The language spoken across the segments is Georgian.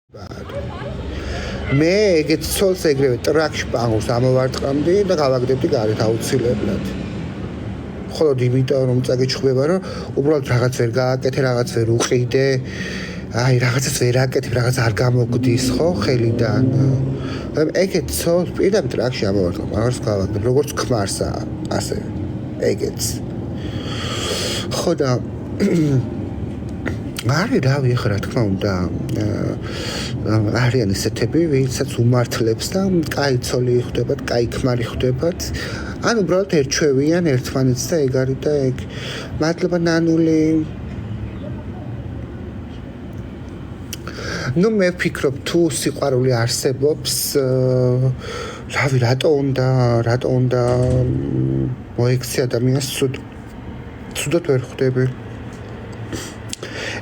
მე ეგეთ ცოლს ეგრევე ტრაქში პანგურს ამოვარტყამდი და გავაგდებდი გარეთ აუცილებლად. მხოლოდ იმიტომ რომ წაგეჩხუბება რომ უბრალოდ რაღაც ვერ გააკეთე, რაღაც ვერ უყიდე, აი რაღაცას ვერ აკეთებ, რაღაც არ გამოგდის, ხო, ხელიდან. ეგეთ ცოლს პირდაპირ ტრაქში ამოვარტყამ, აღარს გავაგდებ, როგორც ქმარსა, ასე. ეგეც. ხო და არის რავი ახლა რა თქმა უნდა არიან ისეთები ვინცაც უმართლებს და კაი ცოლი ხვდებათ, კაი ქმარი ხვდებათ ან უბრალოდ ერჩვევიან ერთმანეთს და ეგ არის და ეგ მადლობა ნანული ნუ მე ვფიქრობ თუ სიყვარული არსებობს რავი რატო უნდა მოექცე ადამიანს ცუდად ვერ ხვდები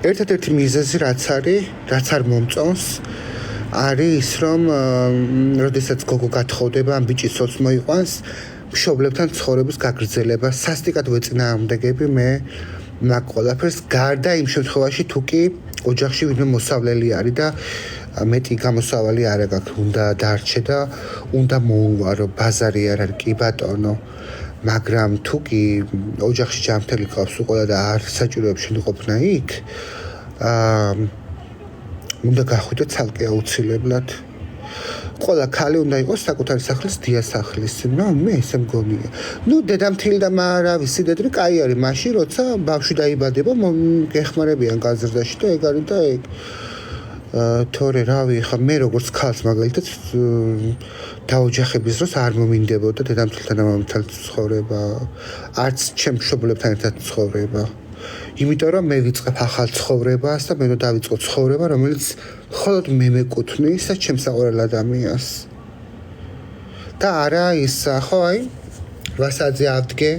ერთადერთი მიზეზი რაც არ მომწონს არის ის რომ როდესაც გოგო გათხოვდება ან ბიჭი ცოლს მოიყვანს მშობლებთან ცხოვრების გაგრძელება სასტიკად ვეწინააღმდეგები მე მაგ ყველაფერს გარდა იმ შემთხვევაში თუ კი ოჯახში ვინმე მოსავლელი არის და მეტი გამოსავალი არ აქვს უნდა დარჩე და უნდა მოუვარო ბაზარი არ არის კი ბატონო მაგრამ თუ კი ოჯახში ჯანმრთელი ყავს უყოლა და არ საჭიროებს შენიყოფნა იქ უნდა გახვიდო ცალკე აუცილებლად ყველა ქალი უნდა იყოს საკუთარი სახლის დიასახლის მე ესე მგონია ნუ დედამთილი და მარავი სიდედრი კაი არის მაშინ როცა ბავშვი დაიბადება გეხმარებიან გაზრდაში და ეგ არის და ეგ თორე რავი ხა მე როგორც ქალს მაგალითად დაოჯახების დროს არ მომინდებოდა დედამთილთან და მამამთან ცხოვრება არც ჩემ მშობლებთან ერთად ცხოვრება იმიტომ რომ მე ვიწყებ ახალ ცხოვრებას და მე დავიწყო ცხოვრება რომელიც მხოლოდ მე მეკუთვნის და ჩემს საყვარელ ადამიანს და არა ის ხო აი ვასაძე ავდგე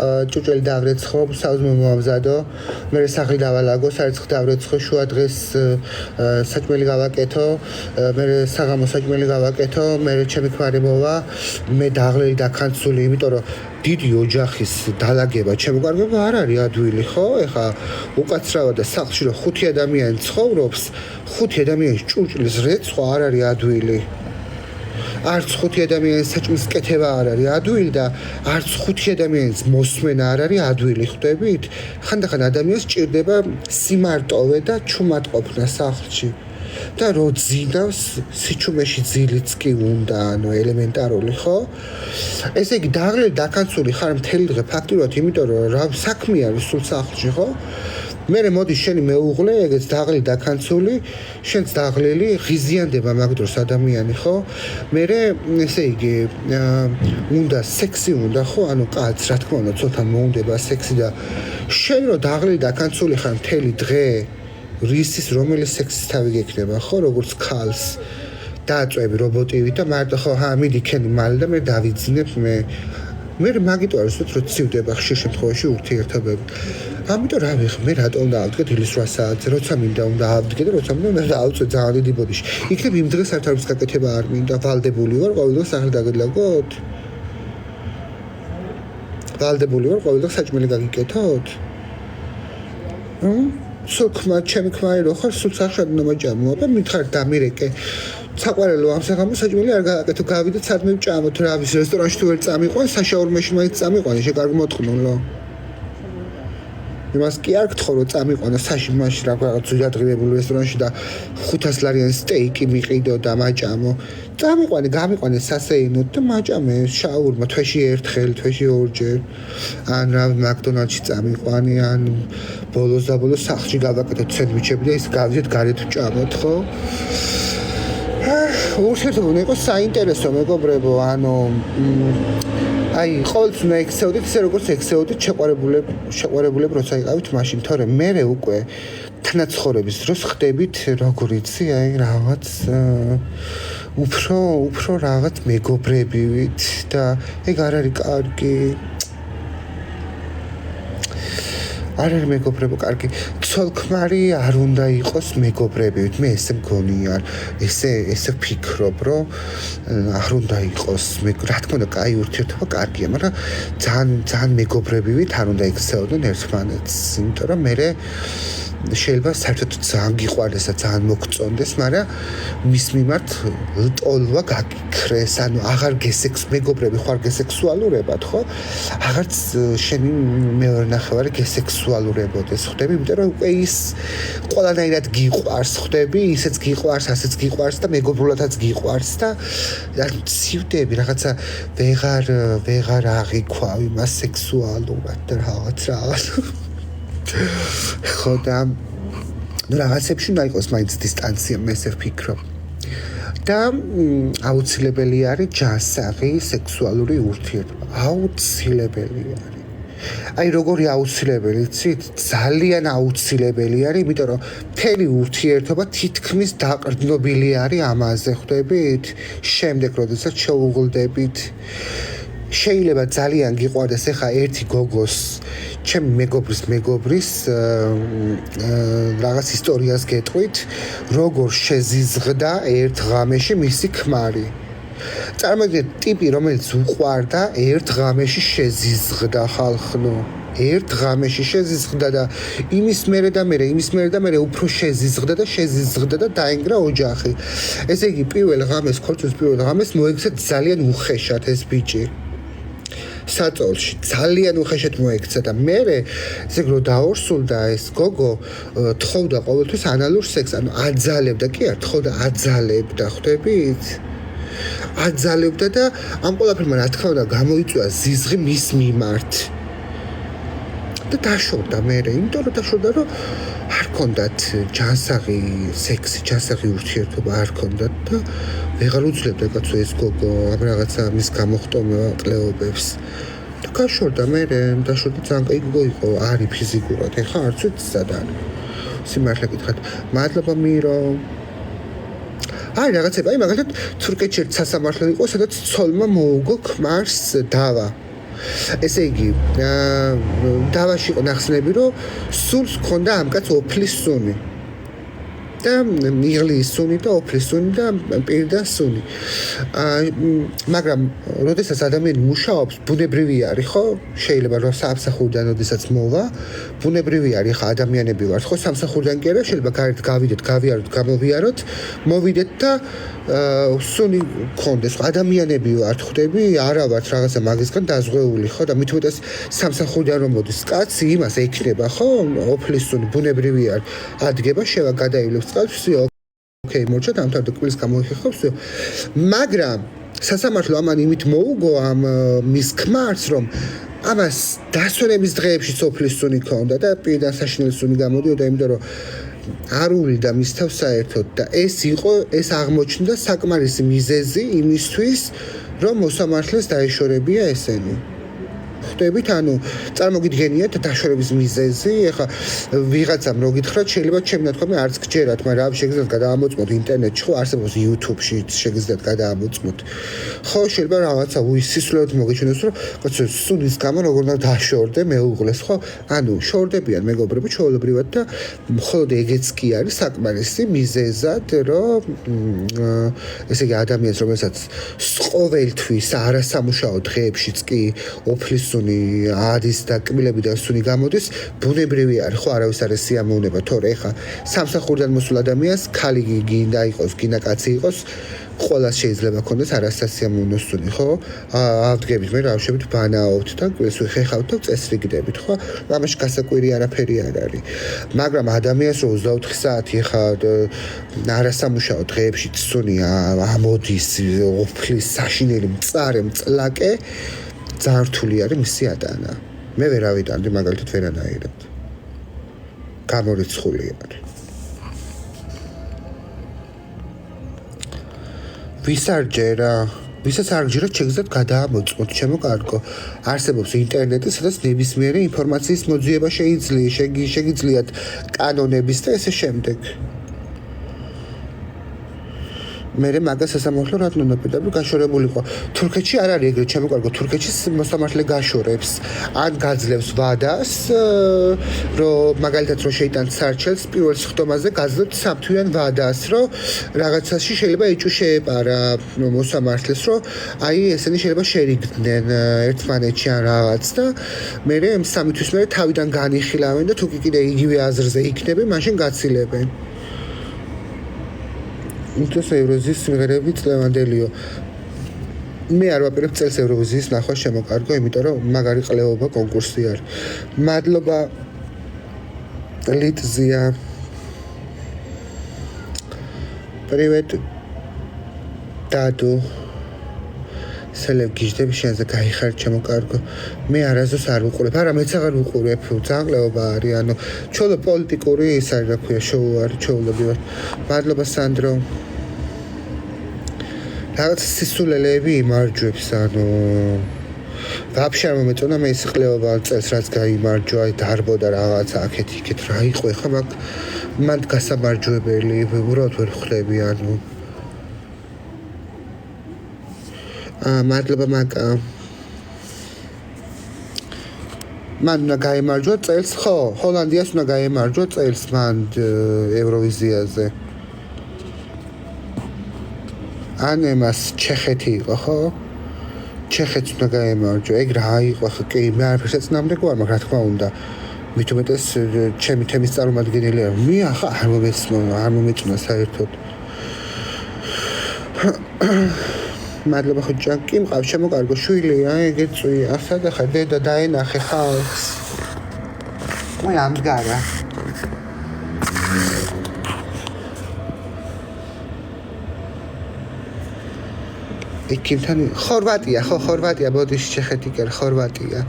ჭუჭელი დავრეცხო, საუზმე მომავზადო, მე სახლი დავალაგო, სარიცხი დავრეცხო, შუა დღეს საჭმელი გავაკეთო, მე საღამო საჭმელი გავაკეთო, მე ჩემი ქმარი მოვა, მე დაღლილი დაქანცული, იმიტომ რომ დიდი ოჯახის დალაგება ჩემო კარგებო არ არის ადვილი, ხო? ეხა უკაცრავად და სახლში რომ 5 ადამიანი ცხოვრობს, 5 ადამიანის ჭურჭლის რეცხვა არ არის ადვილი. არც 5 ადამიანის საჭმლის კეთება არ არის ადვილი და არც 5 ადამიანის მოსმენა არ არის ადვილი, ხვდებით? ხანდახან ადამიანს ჭირდება სიმარტოვე და ჩუმატყოფნა სახლში. და რო ძინავს სიჩუმეში ძილიც კი უნდა, ანუ ელემენტარული, ხო? ესე იგი დაღლილი დაქანცული ხარ მთელი დღე ფაქტიურად, იმიტომ რომ რა საქმე არის სულ სახლში, ხო? მერე მოდი შენი მეუღლე, ეგეც დაღლილი დაქანცული, შენც დაღლილი ღიზიანდება მაგ დროს ადამიანი, ხო? მერე ესე იგი უნდა სექსი უნდა, ხო? ანუ კაცს რა თქმა უნდა ცოტა მოუნდება სექსი და შენ რო დაღლილი დაქანცული ხარ მთელი დღე რისის რომელი სექსის თავი გექნება, ხო? როგორც ქალს დააწვევი რობოტივით და მარტო ხო, მიდი ქენი მალე და მე დავიძინებ მე მაგიტო არის რომ ცივდება ხშირ შემთხვევაში ურთიერთობები. ამიტომ რა ვიხ მე რატო უნდა ავდგე დილის 8 საათზე, როცა მინდა უნდა ავდგე და როცა მინდა უნდა დავწვე ძალიან დიდი ბოდიში. იქნებ იმ დღეს საერთოდ გაკეთება არ მინდა, ვალდებული ვარ, ყოველდღე სახლი დაგეძლაგოთ? ვალდებული ვარ, ყოველდღე საჭმელი გაგიკეთოთ? სულ ჩემი ქმარი რო ხარ, სულ სახშად ნომაჯამოა და მითხარ დამირეკე. საყვარელო ამ საღამოს საჭმელი არ გააკეთო, გავიდე სადმე ვჭამოთ, რა ვის რესტორანში თუ ვერ წამიყვან, საშაურმეში მაინც წამიყვანი, შეგარგ მოთხნულო. იმას კი არ გთხოვ რომ წამიყვანო საშიმაში რაღაც ძვირადღირებულ რესტორანში და 500 ლარიანი სტეიკი მიყიდო და მაჭამო. წამიყვანე, გამიყვანე სასეინოდ და მაჭამე შაურმა თვეში ერთხელ, თვეში ორჯერ. ან რა მაკდონალდში წამიყვანი, ან ბოლოს და ბოლოს სახლში გავაკეთოთ სენდვიჩები და ის გავიდეთ გარეთ ვჭამოთ, ხო? ურთიერთობა უნდა იყოს საინტერესო, მეგობრებო, ანუ აი, ყოველთვის უნდა ექცეოდით ისე როგორც ექცეოდით შეყვარებულებ როცა იყავით მაშინ, თორემ მერე უკვე თანაცხოვრების დროს ხდებით, როგორ იცი, აი რაღაც უფრო რაღაც მეგობრებივით და ეგ არ არის კარგი. არ არის მეგობრებო კარგი. ცოლ-ქმარი არ უნდა იყოს მეგობრებივით. მე ესე მგონია, ესე ვფიქრობ, რომ არ უნდა იყოს. რა თქმა უნდა, კაი ურთიერთობა კარგია, მაგრამ ძალიან მეგობრებივით არ უნდა ექცეოდნენ ერთმანეთს, იმიტომ რომ მე შეიძლება საერთოდ ძალიან გიყვარდეს და ძალიან მოგწონდეს, მაგრამ მის მიმართ ლტოლვა გაგიქრეს, ანუ აღარ მეგობრები ხარ გესექსუალურებად, ხო? აღარც შენი მეორე ნახევარი გესექსუალურებოდეს, ხვდები? იმიტომ რომ უკვე ის ყველანაირად გიყვარს, ხვდები? ისეც გიყვარს, ასეც გიყვარს და მეგობრულადაც გიყვარს და ცივდები რაღაცა ვეღარ აღიქვავ იმას სექსუალურად და რაღაც. ხო და რაღაცებში უნდა იყოს მაინც დისტანცია, მე ესე ვფიქრობ. და აუცილებელი არის ჯანსაღი სექსუალური ურთიერთობა. აუცილებელი არის. აი როგორი აუცილებელი, იცით? ძალიან აუცილებელი არის, იმიტომ რომ მთელი ურთიერთობა თითქმის დაყრდნობილი არის ამაზე, ხვდებით? შემდეგ როდესაც შეუღლდებით შეიძლება ძალიან გიყვარდეს ახლა ერთი გოგოს ჩემი მეგობრის რაღაც ისტორიას გეტყვით, როგორ შეზიზღდა ერთ ღამეში მისი ქმარი. წარმოგიდგენთ ტიპი, რომელიც უყვარდა, ერთ ღამეში შეზიზღდა ხალხნო. ერთ ღამეში შეზიზღდა და იმის მერე და მერე უფრო შეზიზღდა და დაინგრა ოჯახი. ესე იგი პირველ ღამეს მოექცა ძალიან უხეშად ეს ბიჭი. საწოლში ძალიან უხეშად მოექცა და მერე ესე რომ დაორსულდა ეს გოგო თხოვდა ყოველთვის ანალურ სექსს, ანუ აძალებდა, კი არ თხოვდა, აძალებდა, ხვდებით? აძალებდა და ამ ყველაფერმა რა თქმა უნდა გამოიწვია ზიზღი მის მიმართ. და დაშორდა მერე, იმიტომ რომ დაშორდა, რომ არ ქონდათ ჯანსაღი სექსი, ჯანსაღი ურთიერთობა არ ქონდათ და ვეღარ უძლებდა კაცო ეს გოგო ამ რაღაცა მის გამოხტომება კლეობებს. და გაშორდა მერე, დაშორდა ძალიან კაი გოგო იყო, არის ფიზიკურად, ეხლა არც ვიცი სად არის. სიმართლე გითხრათ, მადლობა მირო. აი რაღაცა, აი მაგალითად თურქეთში ერთ სასამართლო იყო, სადაც ცოლმა მოუგო ქმარს დავა. ესე იგი, დავაში იყო ნახსნები, რომ სულს ჰქონდა ამ კაცს ოფლის სუნი. და მიღლის სუნი და ოფლის სუნი და პირდან სუნი. მაგრამ როდესაც ადამიანი მუშაობს, ბუნებრივი არის, ხო? შეიძლება რომ სამსახურიდან როდესაც მოვა, ბუნებრივი არის, ხა ადამიანები ვართ, ხო? სამსახურიდან კი არა, შეიძლება გარეთ გავიდეთ, გავიაროთ, გამოვიაროთ, მოვიდეთ და სუნი გქონდეს. ადამიანები ვართ, ხვდები? არა ვართ რაღაცა მაგისგან დაზღვეული, ხო? და მით უმეტეს სამსახურიდან რომ მოდის კაცი, იმას ექნება, ხო? ოფლის სუნი ბუნებრივი არის. ადგება, შევა გადაივლებს წყალში, ოკეი, მორჩა დამთავრდა კვირის გამოიხეხავს, მაგრამ სასამართლო ამან იმით მოუგო ამ მის ქმარს, რომ ამას დასვენების დღეებში ოფლის სუნი ქონდა და პირდან საშინელი სუნი გამოდიოდა, იმიტომ რომ არ უვლიდა მის თავს საერთოდ და ეს აღმოჩნდა საკმარისი მიზეზი იმისთვის, რომ მოსამართლეს დაეშორებია ესენი. ხვდებით, ანუ წარმოგიდგენიათ დაშორების მიზეზი, ეხლა ვიღაცამ რო გითხრათ, შეიძლება ჩემი ნათქვამი არც გჯერათ, მაგრამ რა შეგიძლიათ გადაამოწმოთ ინტერნეტში, ხო, არსებობს YouTube-ში შეგიძლიათ გადაამოწმოთ. ხო, შეიძლება რაღაცა სისულელით მოგეჩვენოს, რომ კაცო, სუნის გამო როგორ უნდა დაშორდე მეუღლეს, ხო? ანუ შორდებიან მეგობრები ჩვეულებრივად და მხოლოდ ეგეც კი არის საკმარისი მიზეზად, რომ ესე იგი ადამიანს, რომელსაც ყოველთვის არასამუშაო დღეებშიც კი ოფლის სუნი ადის და კბილებიდან სუნი გამოდის, ბუნებრივი არის, ხო, არავის არ ესიამოვნება, თორე ეხა სამსახურიდან მოსულ ადამიანს ქალი გინდა იყოს, გინდა კაცი იყოს, ყველას შეიძლება ქონდეს არასასიამოვნო სუნი, ხო? ავდგებით, მე რავშებით ბანაობთ და კბილს ვიხეხავთ და წესრიგდებით, ხო? ამაში გასაკვირი არაფერი არ არის. მაგრამ ადამიანს 24 საათი ეხა არასამუშაო დღეებში სუნი ამოდის, ოფლის საშინელი მწარე მწლაკე ძალიან რთული არის მისი ატანა. მე ვერ ავიტანდი მაგალითად ვერანაირად. გამორიცხული არის. ვისაც არ გჯერათ, შეგიძლიათ გადაამოწმოთ, ჩემო კარგო. არსებობს ინტერნეტი, სადაც ნებისმიერი ინფორმაციის მოძიება შეგიძლიათ კანონების და ესე შემდეგ. მე მაგას სასამართლო რატომ უნდა პირდაპირ გაშორებულიყო თურქეთში არ არის ეგრეთ შემოკარგო თურქეთში მოსამართლე გაშორებს ან გაძლევს ვადას რომ მაგალითად რომ შეიტანს სარჩელს პირველ სხდომაზე გაძლევთ სამთვიან ვადას რომ რაღაცაში შეიძლება ეჭვი შეეპარა მოსამართლეს რომ აი ესენი შეიძლება შერიგდნენ ერთმანეთში ან რაღაც და მე სამი თვის მერე თავიდან განიხილავენ და თუ კიდე იგივე აზრზე იქნები მაშინ გაცილებენ უთოს ევროზის სიმღერები წლევანდელიო მე არ ვაპირებ წელს ევროვიზიის ნახვა შემოკარგო იმიტომ რომ მაგარი ყლეობა კონკურსი არის მადლობა ლიტზია პრივეტ დადო სელევ გიჟდები შენზე გაიხარ შემოკარგო მე არასდროს არ ვუყურებ არა მეც აღარ ვუყურებ ძალიან ყლეობა არის ანუ ჩოლო პოლიტიკური ის არის რა ქვია შოუ არის ჩოულები ვარ მადლობა სანდრო რაღაც სისულელეები იმარჯვებს ანუ ვაფშე არ მომეწონა მე ის ყლეობა წელს რაც გაიმარჯვა აი დარბოდა რაღაც აქეთ იქეთ რა იყო ეხა მან გასამარჯვებელი უბრალოდ ვერ ხვდები ანუ მადლობა მაკა მან უნდა გაიმარჯვა წელს ხო ჰოლანდიას უნდა გაიმარჯვა წელს მან ევროვიზიაზე ან εμას ჩეხეთი იყო ხო ჩეხეთს უნდა გაემარჯვა ეგ რა იყო ხო კი მე არაფერს ეცნამდე გვარ მაგრამ რა თქმა უნდა მით უმეტეს ჩემი თემის წარმომადგენელი არ მე ახლა არ მომეწონა საერთოდ მადლობა ხოჭა კი მყავს შემოკარგო შვილია ეგეც წვია ასად ახლა დედა დაენახე ხალხს მე ამდგარა იქიდან ხორვატია ხო ხორვატია ბოდიში ჩეხეთი კი ხორვატია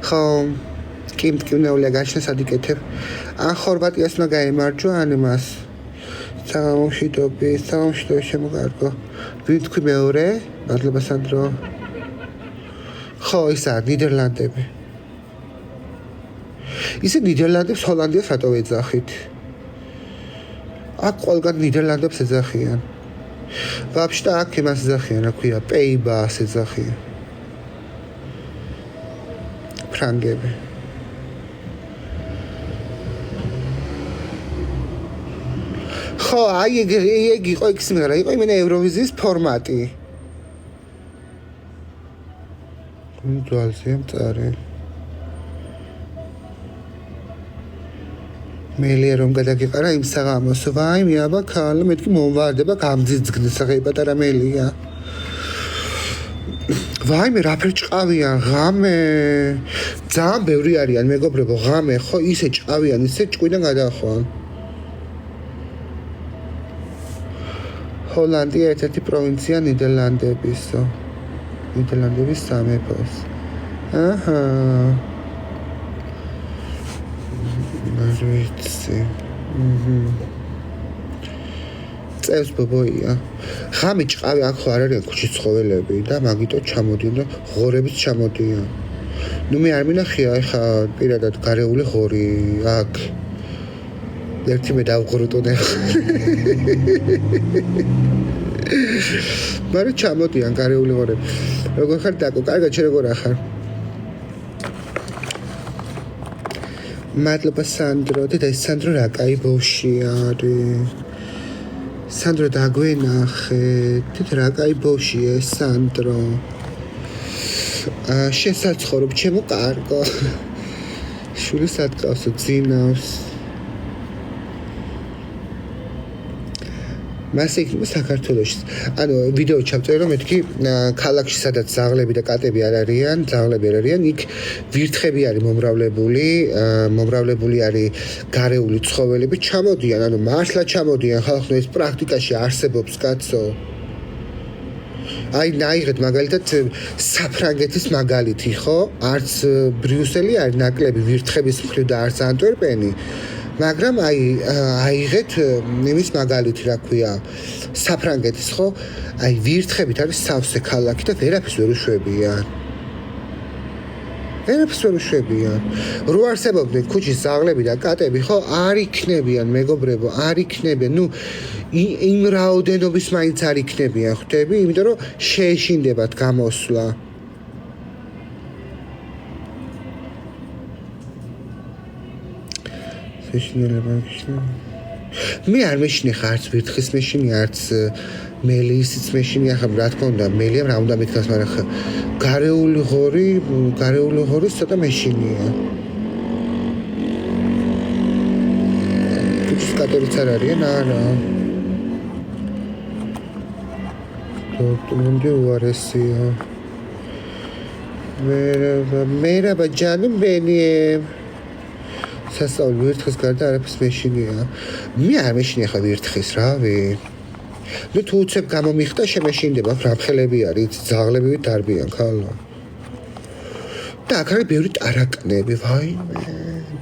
ხო კი მტკივნეულია გაჩნდა სადიკეთებ ან ხორვატიას უნდა გაემარჯვა ან მას სამშვიდობი შემოგარგო ვინ თქვი მეორე მადლობა სანდრო ხო ისა ნიდერლანდები ისე ნიდერლანდებს ჰოლანდიას რატო ეძახით აქ ყველგან ნიდერლანდებს ეძახიან ვაფშე აქ იმას ეძახიან რა ქვია პეიბას ეძახიან ფრანგები ხო აი ეგ იყო იქ სიმღერა იყო იმენა ევროვიზიის ფორმატი ძვალზე მწარე მელია რომ გადაგიყარა იმ საღამოს ვაი მე აბა ქალა მეთქი მომვარდება გამძიძგნის ახლა პატარა მელია ვაი მე რაფერ ჭყავიან ღამე ძალიან ბევრი არიან მეგობრებო ღამე ხო ისე ჭყავიან ისე ჭკვიდან გადახვან ჰოლანდია ერთ-ერთი პროვინცია ნიდერლანდებისო ნიდერლანდების სამეფოს აჰა მარიცი წევს ბობოია ღამე ჭყავი აქ ხო არ არის ქუჩის ცხოველები და მაგიტო ჩამოდიან და ღორებიც ჩამოდიან ნუ მე არ მინახია ეხა პირადად გარეული ღორი აქ ერთი მე დავღრუტუნე მაგრამ ჩამოდიან გარეული ღორები როგორ ხარ დაკო კარგად შე როგორ ახარ მადლობა სანდრო და სანდრო რა კაი ბოში არის სანდრო დაგვენახე თით რა კაი ბოშია სანდრო შენ საცხოვრობ ჩემო კარგო შული სათქავსო ძინავს მას იქნება საქართველოში ანუ ვიდეო ჩავწერე რომ მეთქი ქალაქში სადაც ზაღლები და კატები არ არიან ზაღლები არ არიან იქ ვირთხები არის მომრავლებული არის გარეული ცხოველები ჩამოდიან ანუ მართლა ჩამოდიან ხალხო ეს პრაქტიკაში არსებობს კაცო აი ნაიღეთ მაგალითად საფრანგეთის მაგალითი ხო არც ბრიუსელი არის ნაკლები ვირთხების მხრივ და არც ანტვერპენი მაგრამ აიღეთ იმის მაგალითი რა ქვია საფრანგეთის ხო აი ვირთხებით არის სავსე ქალაქი და ვერაფერს ვერ უშვებიან ერებს ვერ უშვებიან. რო არსებობდნენ ქუჩის ზაღლები და კატები, ხო, არ იქნებიან, მეგობრებო, არ იქნებიან. ნუ იმ რაოდენობის მაინც არ იქნებიან, ხვდები? იმიტომ რომ შეეშინდებათ გამოსვლა. შეშინდება. მე არ მეშინე ხარ არც ვირთხის მეშინი, არც მელიისიც მეშინია, ხა რა თქმა უნდა, მელიამ რა უნდა მეთქას, მაგრამ ხა გარეული ღორი ცოტა მეშინია. ის კატერიც არ არიან, არა. დოქტორი უარესია. მერაბა ჯანიმ ბენიემ. სასწაული ვირთხის გარდა არაფერს მეშინია. მე არ მეშინია ხა ვირთხის, რავი. ნუ თუ უცებ გამომიხდა შემეშინდება, ფრამხელები არის, ძაღლები დარბიან, ხალო. და აქ არის ბევრი ტარაკნები, ვაიმე.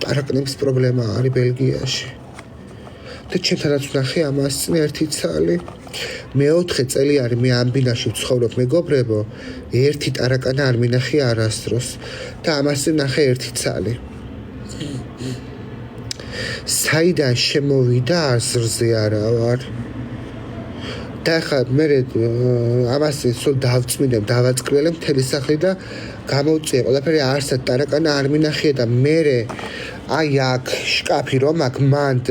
ტარაკნების პრობლემა არის ბელგიაში. და ჩემთანაც ვნახე ამას წინ ერთი ცალი. მე-4 წელი არის მე ამ ბინაში ვცხოვრობ, მეგობრებო. ერთი ტარაკანა არ მინახე არასდროს და ამას წინ ვნახე ერთი ცალი. საიდან შემოვიდა აზრზე არა ვარ. და ხა მე ამას სულ დავწმინდებ, დავაწყრიალებ მთელი სახლი და გამოვწია ყველაფერი არსად ტარაკანა არ მინახია და მე აი აქ შკაფი რომ აქ მანდ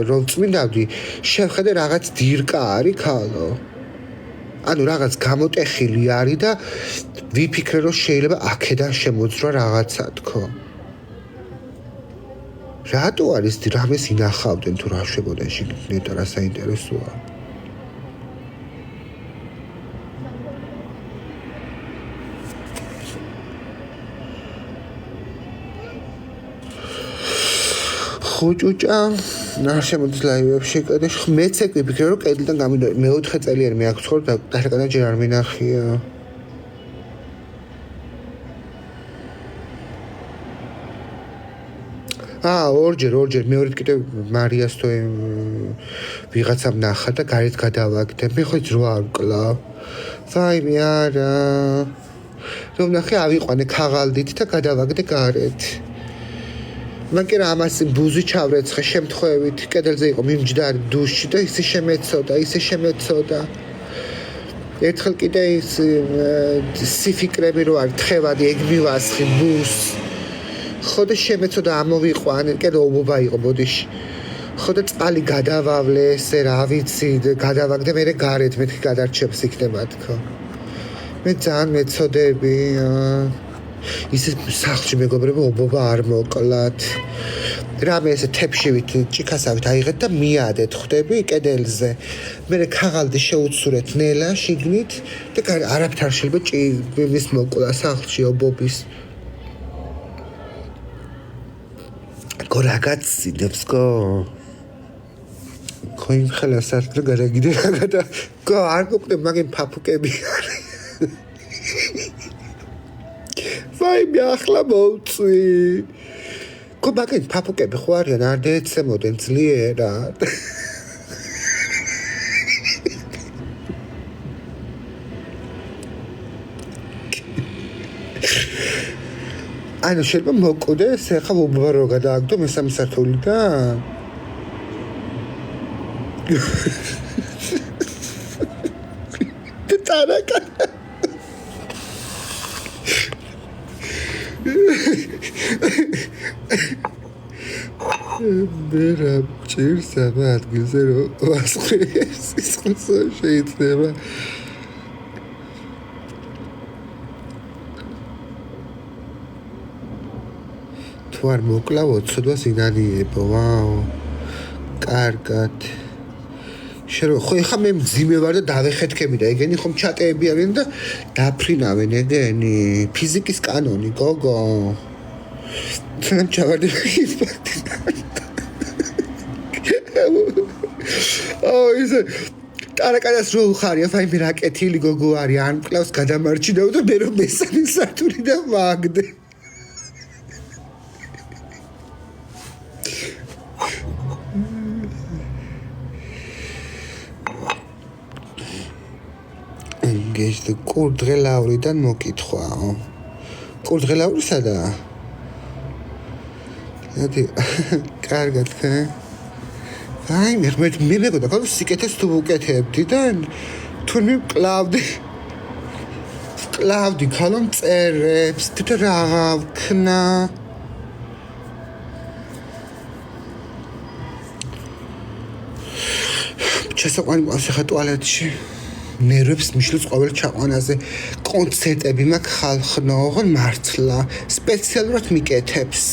რომ წმინდავდი შევხედე რაღაც დირკა არის ქალო. ანუ რაღაც გამოტეხილი არის და ვიფიქრე რომ შეიძლება აქედან შემოძრა რაღაცა თქო. რატო არის რამეს ინახავდნენ თუ რა შვებოდნენ შიგნით რა საინტერესოა. ხუჭუჭა არ შემოდის ლაივებში კედეში მეც ეგ ვიფიქრე რომ კედლიდან გამიდო მე-4 წელი არის მე აქ ვცხოვრობ და ტარაკანა ჯერ არ მინახია. ორჯერ მეორედ კიდევ მარიას თუ ვიღაცამ ნახა და გარეთ გადავაგდე. მე ხო ძრო არ ვკლავ. ვაიმე არა. რომ ნახე ავიყვანე ქაღალდით და გადავაგდე გარეთ. მან კი რა ამას ბუზი ჩავრეცხე შემთხვევით კედელზე იყო მიმჯდარი დუშში და ისე შემეცოდა. ერთხელ კიდე ის სიფიკრები რო არ თხევადი ეგ მივასხი ბუს. ხო და შემეცოდა ამოვიყვანე, კიდე ობობა იყო ბოდიში. ხო და წყალი გადავავლე, ესე რა ვიცი, გადავაგდე მე გარეთ მეთქი გადარჩებს იქნება თქო. მე ძალიან მეცოდები. ისე სახლში მეგობრებო ობობა არ მოკლათ. რამე ესე თეფშივით ჭიქასავით აიღეთ და მიადეთ, ხვდები კედელზე. მე ქაღალდი შეუცურეთ ნელა შიგნით და არაფერ არ შეიძლება მის მოკლა სახლში ობობის. Ragazzi, debsko. Coin xelasat lo garagide agada. Go ar gokde magin papukები არის. Vai me ახლა მოვწვი. Go magin papukები ხო არიან არ დაეცემოდნენ ძლიერად. ანუ შეიძლება მოკვდეს, ეხლა უბარო გადააგდო მესამე სართულიდან. ტარაკანა. მერა ჭირს ამ ადგილზე რომ ვასწრებს ის ხო შეიძლება. არ მოკლავო ცოდვას ინანიებო ვაო კარგად შერო ხო ეხა მე მძიმე ვარ და დავეხეთქები და ეგენი ხომ ჩატეები არიან და დაფრინავენ ეგენი ფიზიკის კანონი გოგო თან ჩავარდი ისე ტარაკანას რო ხარია ფაიმე რაკეთილი გოგო არის არ მკლავს გადამარჩინებ და მე რომ მესამე სართულიდან ვაგდე გეშ კურდღელავრიდან მოკითხვაო კურდღელაურისა და ადი კარგად ხე აი მე მეგონა ხო სიკეთეს თუ უკეთებდი და თუნი კლავდი ქალონ წერებს თვითონ რა ვქნა შესაყვანი ახლა ტუალეტში ნერვებს მიშლის ყოველ ჩაყვანაზე კონცერტები მაქვს ხალხნო ოღონ მართლა სპეციალურად მიკეთებს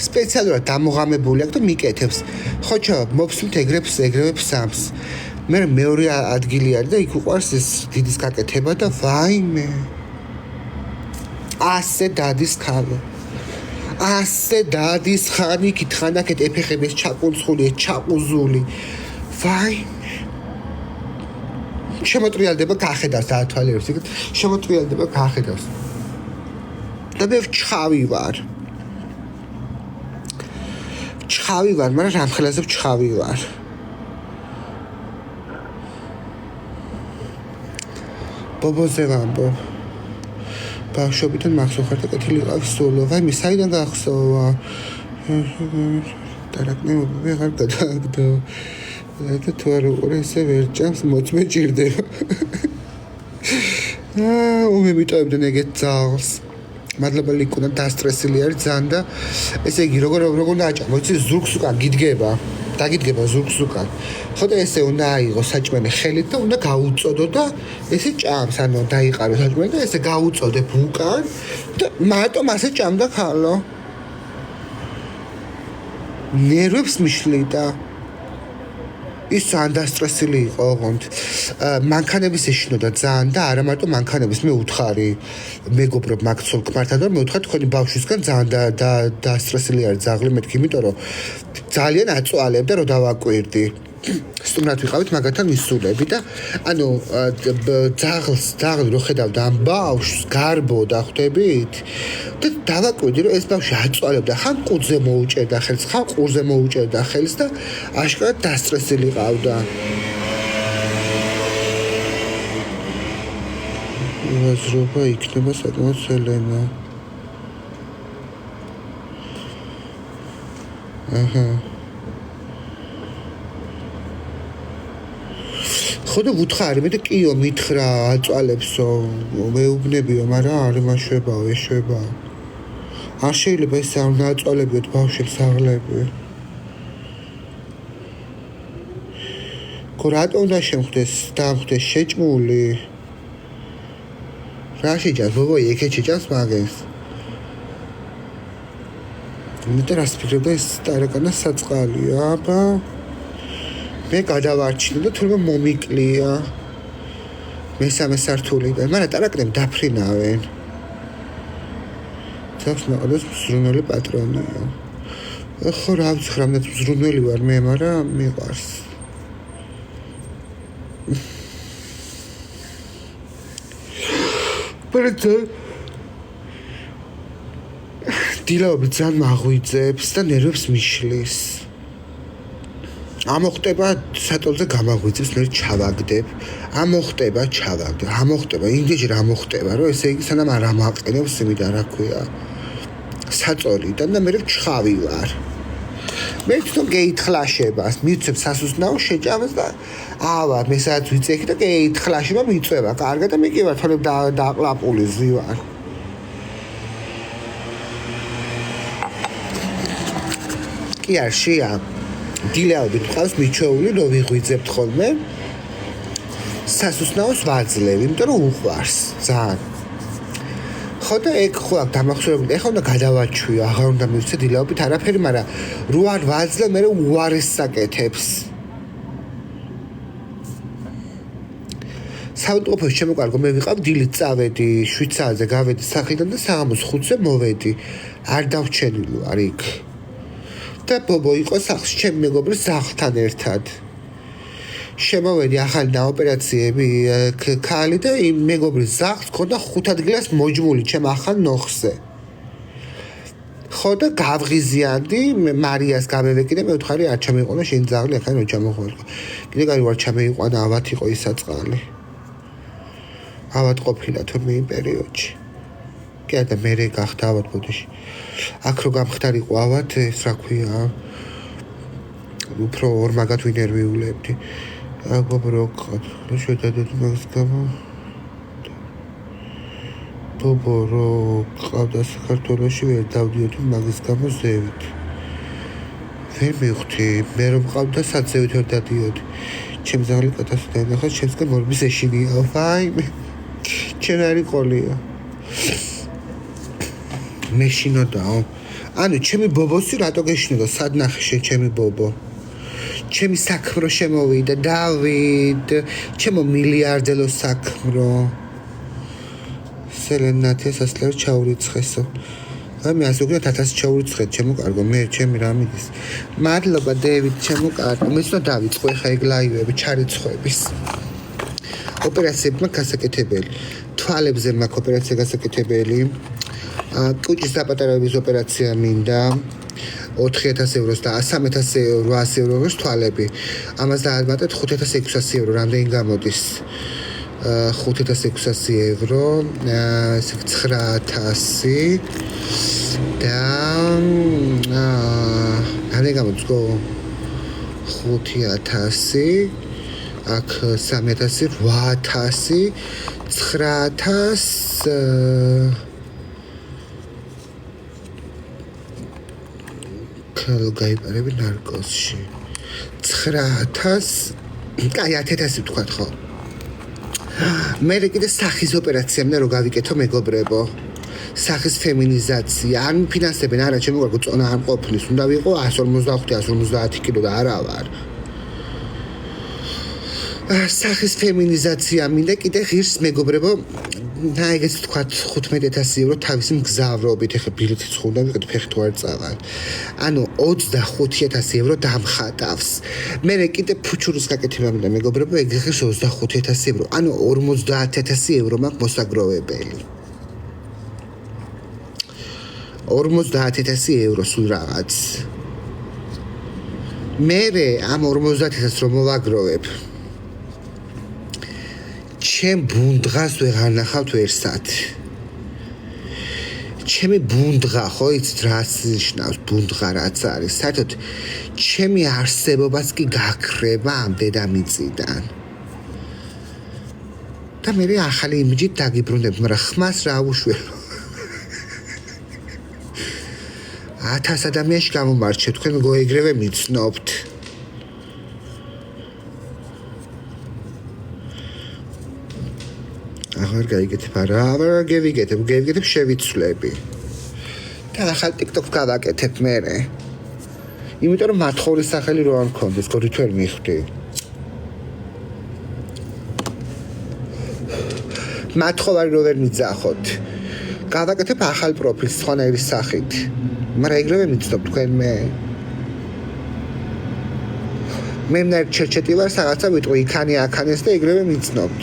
სპეციალურად დამოღამებული აქვს და მიკეთებს ხოჩო მოფსვით ეგრებს სამს მე მეორე ადგილი არის და იქ უყვარს ეს დიდის გაკეთება და ვაიმე ასე დადის ხალო ასე დადის ხანი კითხანაკეთ ეფეხების ჩაკუნცხული ჩაყუზული ვაიმე შემოტრიალდება გახედავს დაათვალიერებს იქ შემოტრიალდება გახედავს და მე ჩხავი ვარ მაგრამ რამხელაზე ჩხავი ვარ ბობოზე ვამბო ბავშვობიდან მახსოვხარ და კეთილი ყავს სულო ვაიმე საიდან გახსოვა დარაკნეობა ვეღარ გადააგდო და თუ არ უყურე ესე ვერ ჭამს მოწმე ჭირდება უმემიტოებდნენ ეგეთ ძალს მადლობა ლიკუნა დასტრესილი არის ძალიან და ესე იგი როგორ დააჭამ მოიცი ზურგს უკან დაგიდგება ზურგს უკან ხო და ესე უნდა აიღო საჭმელი ხელით და უნდა გაუწოდო და ესე ჭამს ანუ დაიყარო საჭმელი და ესე გაუწოდებ უკან და მარტო ასე ჭამდა ხალო ნერვებს მიშლიდა ის ძალიან დასტრესილი იყო ოღონდ მანქანების ეშინოდა ძალიან და არა მარტო მანქანების მე უთხარი მეგობრობ მაგცოლ ქმართან და მე უთხარ თქვენი ბავშვისგან ძალიან დასტრესილი არის ძაღლი მეთქი იმიტომ რომ ძალიან აწვალებდა რომ დავაკვირდი სტუმრად ვიყავით მაგათთან ვისულები და ანუ ძაღლი რო ხედავდა ამ ბავშვს გარბოდა ხვდებით და დავაკვირდი რომ ეს ბავშვი აწვალებდა ხან ყურძე მოუჭერდა ხელს ხან ყურზე მოუჭერდა ხელს და აშკარად დასტრესილი ყავდა ვაზრობა იქნება საკმაოდ ელენა ხოდა ვუთხარი მე და კიო მითხრა აწვალებსო მეუბნებიო მაგრამ არ იმაშვებაო ეშვება არ შეიძლება ეს არ უნდა აწვალებიოთ ბავშვებს აღლები ხო რატო უნდა შემხვდეს დამხვდეს შეჭმული რა შეჭამს ბობოი ეკეთ შეჭამს მაგას მე და რას ფიქრობდა ეს ტარაკანა საწყალია აბა მე გადავარჩინე და თურმე მომიკლია მესამე სართულიდან მაგრამ ტარაკნები დაფრინავენ თავს ნაყდოს მზრუნველი პატრონია ხო რა ვიცი რამდენად მზრუნველი ვარ მე მაგრამ მიყვარს პრეცე დილაობით ძალიან მაღვიძებს და ნერვებს მიშლის ამოხტება სატოლზე გამაღვიძებს მე ჩავაგდებ ამოხტება იმდენჯერ ამოხტება რომ ესე იგი სანამ არ ამაყენებს იმიდან რა ქვია საწოლიდან და მე ჩხავი ვარ მე თვითონ გეითხრაშებას მივცემ სასუსნაო შეჭამს და ავა მე სადაც ვიწექი და გეითხრაშება მიწვევა კარგად და მე კი ვარ თორემ დააყლაპული ზივარ კი არშია დილაობით ყავს მიჩვეული რომ ვიღვიძებთ ხოლმე სასუსნაოს ვაძლევ იმიტომ რომ უყვარს ძალიან ხო და ეგ ხო აქ დამახსოვრებული ეხლა უნდა გადავაჩვიო აღარ უნდა მივცე დილაობით არაფერი მაგრამ რო არ ვაძლევ მე უარეს საკეთებს საავადმყოფოში შემოკარგო მე ვიყავ დილით წავედი 7 საათზე გავედი სახლიდან და საღამოს 5-ზე მოვედი არ დავჩენილი ვარ იქ და ბობო იყო სახლში ჩემი მეგობრის ძაღლთან ერთად შემოვედი ახალი დაოპერაციები ქალი და იმ მეგობრის ძაღლს ქონდა 5 ადგილას მოჯმული ჩემ ახალ ნოხზე ხო და გავღიზიანდი მარიას გამევეკი და მე ვთხარი არ ჩამეიყვანა შენი ძაღლი ახლა რო ჩამოხვალ კიდე კარი ვარ ჩამეიყვანა ავად იყო ის საწყალი ავად ყოფილა თორმე იმ პერიოდში კი არა და მე გახდა ავად ბოდიში აქ რო გამხდარიყო ავად ეს რა ქვია უფრო ორ მაგათ ვინერვიულებდი აბა რო შედადოთ მაგის გამო ბობო რო ყავდა საქართველოში ვერ დავდიოდი მაგის გამო ზევით ვერ მივხვდი მე რომ ყავდა საძევით ვერ დადიოდი ჩემს ძაღლი კატას დაინახა ჩემსგან მორბის ეშინია ვაიმე ჩემ არი ყოლია მეშინოდაო ანუ ჩემი ბობოსი რატო გეშინოდა სად ნახე შენ ჩემი ბობო ჩემი საქმრო შემოვიდა დავით ჩემო მილიარდელო საქმრო სელენათიას ასლერ ჩაურიცხესო მე ასე უკვე 1000 ჩაურიცხეთ ჩემო კარგო მე ჩემი რა მიდის მადლობა დევიდ ჩემო კარგო მეც უნდა დავიწყო ხა ეგ ლაივები ჩარიცხვების ოპერაციებმა გასაკეთებელი თვალებზე მაქვს ოპერაცია გასაკეთებელი კუჭის დაპატარების ოპერაცია მინდა 4000 ევროს და 3800 ევროს თვალები ამას დაადმატეთ 5600 ევრო რამდენი გამოდის 5600 ევრო 9000 და რამდენი გამოდის 5000 აქ 3000 8000 9000 ქალო გაიპარები ნარკოსში 9000 კაი 10000 ვთქვათ ხო მე კიდე სახის ოპერაცია მინდა რომ გავიკეთო მეგობრებო სახის ფემინიზაცია არ მიფინანსებენ არა ჩემო კარგო წონა არ ყოფნის უნდა ვიყო 155-150 კილო და არა ვარ სახის ფემინიზაცია მინდა კიდე ღირს მეგობრებო ეგეც თქვათ 15000 евро თავისი მგზავრობით ეხა ბილეთიც ხო უნდა ვიყიდე ფეხით ვარ წავალ ანუ 25000 евро დამხატავს მე კიდე ფუჩურის გაკეთება მინდა მეგობრებო ეგ ღირს 25000 евро ანუ 50000 евро მაქვს მოსაგროვებელი 50000 евро სულ რაღაც მე ამ 50000 რომ მოვაგროვებ ჩემ ბუნდღას ვეღარ ნახავთ ვერსად ჩემი ბუნდღა ხო იცით რაც ნიშნავს ბუნდღა რაც არის საერთოდ ჩემი არსებობაც კი გაქრება ამ დედამიწიდან და მე ახალი იმიჯით დაგიბრუნებ მაგრამ ხმას რა უშველო 1000 ადამიანში გამომარჩევ თქვენ გოეგრევე მიცნობთ აღარ გაიგეთებ არა აღარ გევიგეთებ შევიცვლები და ახალ TikTok-ს გავაკეთებ მე იმიტომ რომ მათხოვრის სახელი რო არ მქონდეს გორით ვერ მიხვდი მათხოვარი რო ვერ მიძახოთ გავაკეთებ ახალ პროფილს სხვანაირი სახით მაგრამ ეგრევე მიცნობ თქვენ მე მე ჩერჩეტი ვარ რაღაცა ვიტყვი იქანი აქანეს და ეგრევე მიცნობთ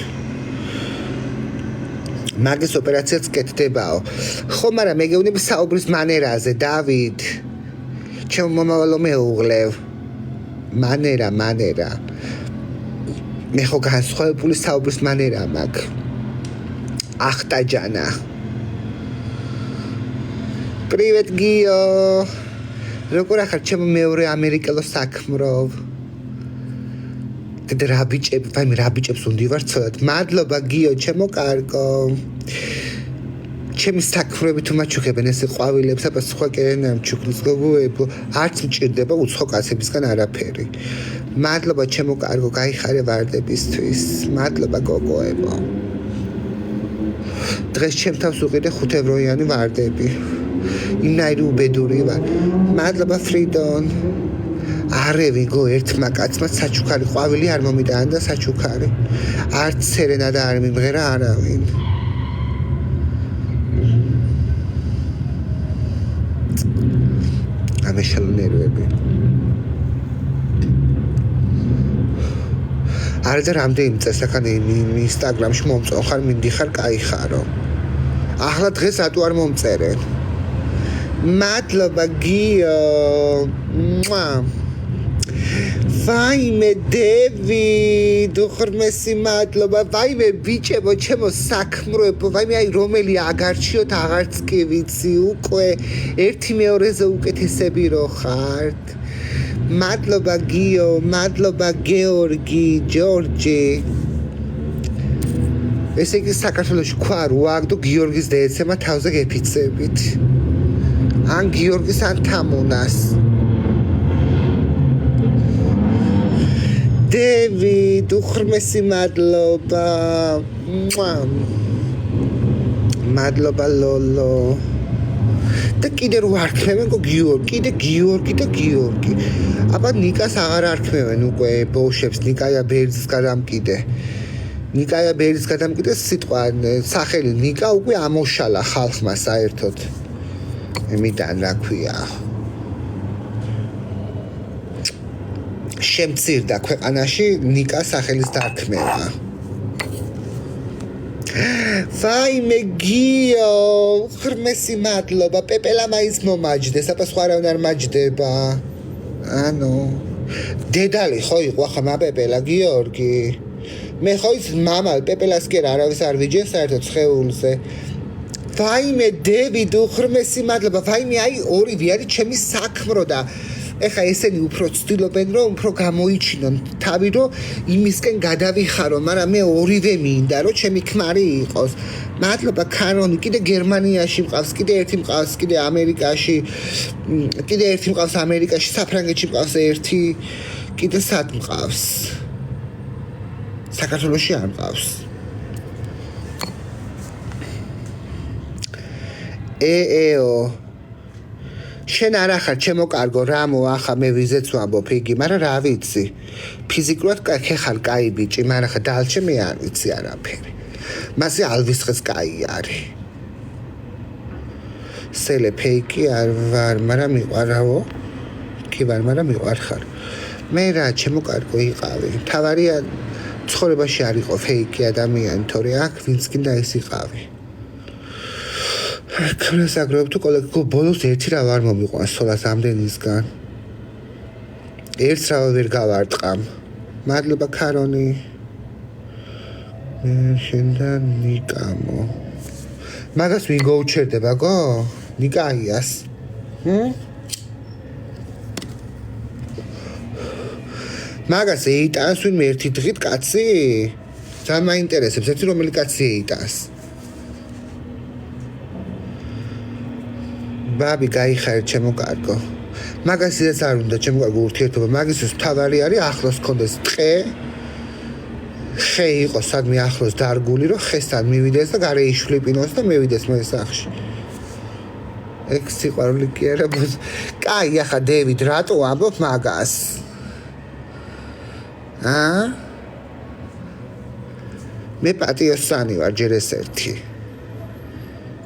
მაგის ოპერაციაც კეთდებაო ხო მაგრამ მე გეუბნები საუბრის მანერაზე დავით ჩემ მომავალო მეუღლევ მანერა მე ხო განსხვავებული საუბრის მანერა მაქვს ახტაჯანა პრივეტ გიო როგორ ახარ ჩემო მეორე ამერიკელო საქმროვ და რა ბიჭებს უნდივარ ცოდათ მადლობა გიო ჩემო კარგო ჩემი საქმრები თუ მაჩუქებენ ესე ყვავილებს აბა სხვა კერენ ამჩუქნის გოგოებო არც მჭირდება უცხო კაცებისგან არაფერი მადლობა ჩემო კარგო გაიხარე ვარდებისთვის მადლობა გოგოებო დღეს ჩემ თავს უყიდე 5 ევროიანი ვარდები იმნაირი უბედური ვარ მადლობა ფრიდონ არევიგო ერთმა კაცმა საჩუქარი ყვავილი არ მომიტანა და საჩუქარი არც სერენა და არ მიმღერა არავინ ამეშალო ნერვები არ და რამდენი წესაკანი ინსტაგრამში მომწონ ხარ მინდიხარ კაი ხარო ახლა დღეს რატო არ მომწერენ მადლობა გიო ვაიმე დევი უღრმესი მადლობა. ვაიმე ბიჭებო, ჩემო საქმროებო, ვაიმე აი რომელი აგარჩიოთ აღარც კი ვიცი უკვე ერთი მეორეზე უკეთესები რო ხართ. მადლობა გიო, მადლობა გეორგი, ჯორჯი. ესე იგი საქართველოში ქვა რო აგდო გიორგის და ეცემა თავზე გეფიცებით. ან გიორგის ან თამონას. დევიდ, უღრმესი მადლობა. მადლობა ლოლო. და კიდე რო არქმევენ გიორგი, კიდე გიორგი და გიორგი. აბა ნიკას აღარ არქმევენ უკვე ბოშებს, ნიკაია ბერძის გადამკიდე. ნიკაია ბერძის გადამკიდე სიტყვა სახელი ნიკა უკვე ამოშალა ხალხმა საერთოდ. იმიდან რა ქვია. შემცირდა ქვეყანაში ნიკა სახელის დარქმევა. ვაიმე გიო, უღრმესი მადლობა. პეპელა მაინც მომაჯდეს, აბა სხვა არავინ არ მაჯდება. ანუ დედალი ხო იყო ახლა მაპეპელა გიორგი. მე ხო ის მამა პეპელას კი არავის არ ვიჯეს საერთოდ ცხეულზე. ვაიმე დევიდ, უღრმესი მადლობა. ვაიმე აი ორივე არის ჩემი საქმრო და ეხა ესენი უფრო ცდილობენ რომ უფრო გამოიჩინონ თავი რომ იმისკენ გადავიხარო, მაგრამ მე ორივე მინდა რომ ჩემი ქმარი იყოს. მადლობა კანონი, კიდე გერმანიაში მყავს, კიდე ერთი მყავს, კიდე ამერიკაში, კიდე ერთი მყავს ამერიკაში, საფრანგეთში მყავს ერთი, კიდე სად მყავს? საქართველოში არ მყავს. ეეო შენ არ ახარ ჩემო კარგო რამო ახლა მე ვიზეც ვამბობ იგი, მაგრამ რა ვიცი ფიზიკურად ხეხარ კაი ბიჭი, მაგრამ ახლა დალჩე მე არ ვიცი არაფერი. მასე ალვისხეს კაი არის. სელე ფეიკი არ ვარ, მაგრამ მიყვარავო. კი ვარ, მაგრამ მიყვარხარ. მე რა ჩემო კარგო იყავი. თავარია ცხოვრებაში არ იყო ფეიკი ადამიანი, თორე აქ ვინც კიდე ეს იყავი. ქრეს აგროვებ თუ კოლექტივ ბონუს ერთი რა ვარ მომიყვანს სოლას ამდენისგან. ერთს რა ვერ გავარტყამ. მადლობა კარონი. შენთან ნიკამო. მაგას ვინ გაუჩერდება გო? ნიკაიას. მაგას ეიტანს ვინმე ერთი დღით კაცი? ძალიან მაინტერესებს ერთი რომელი კაცი ეიტანს. ბაბი გაიხარე ჩემო კარგო. მაგას ისიც არ უნდა ჩემო კარგო ურთიერთობა. მაგისთვის თავარი არის ახლოს კონდეს ტყე. ხე იყოს სადმე ახლოს დარგული რომ ხესთან მივიდეს და გარე იშვლიპინოს და მევიდეს მე სახში. ეგ სიყვარული კი არა ბოს. კაი ახლა დევიდ რატო ამბობ მაგას? მე პატიოსანი ვარ ჯერ ეს ერთი.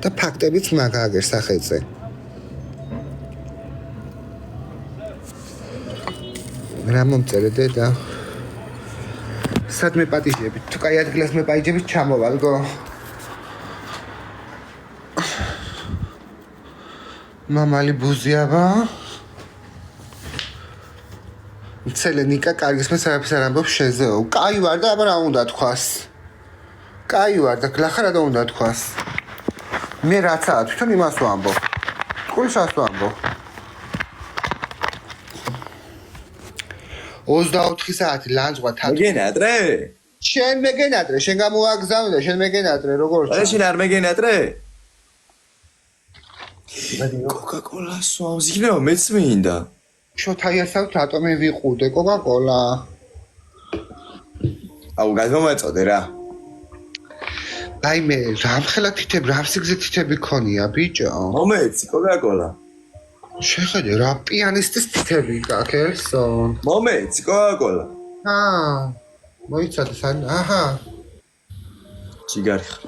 და ფაქტებიც მაგაგერ სახეზე. რა მომწერე დედა? სად მეპატიჟებით? თუ კაი ადგილას მეპაიჯებით ჩამოვალგო. მამალი ბუზიაბა. მცელე ნიკა კარგის მე საერთოდ არ ამბობ შეზეო. კაი ვარ და აბა რა უნდა თქვას? კაი ვარ და გლახა რა უნდა თქვას? მე რაცაა თვითონ იმას ვამბობ. თქულშას ვამბობ. 24 საათი ლანძღვა თათო. მეგენატრე? შენ მეგენატრე, შენ გამოაგზავნე და შენ მეგენატრე როგორ არა შენ არ მეგენატრე? კოკა-კოლას სვამს იქნება მეც მინდა. შოთაიასავთ რატო მე ვიყუდე კოკა-კოლა? აუ გადმომაწოდე რა. აი მე რამხელა თითები, რამ სიგზე თითები ქონია ბიჭო? მომეცი კოკა-კოლა. შეხედე რა პიანისტის თითები გაქელსონ. მომეცი კოკა-კოლა. მოიცადე სან. აჰა. ციგარი ხარ.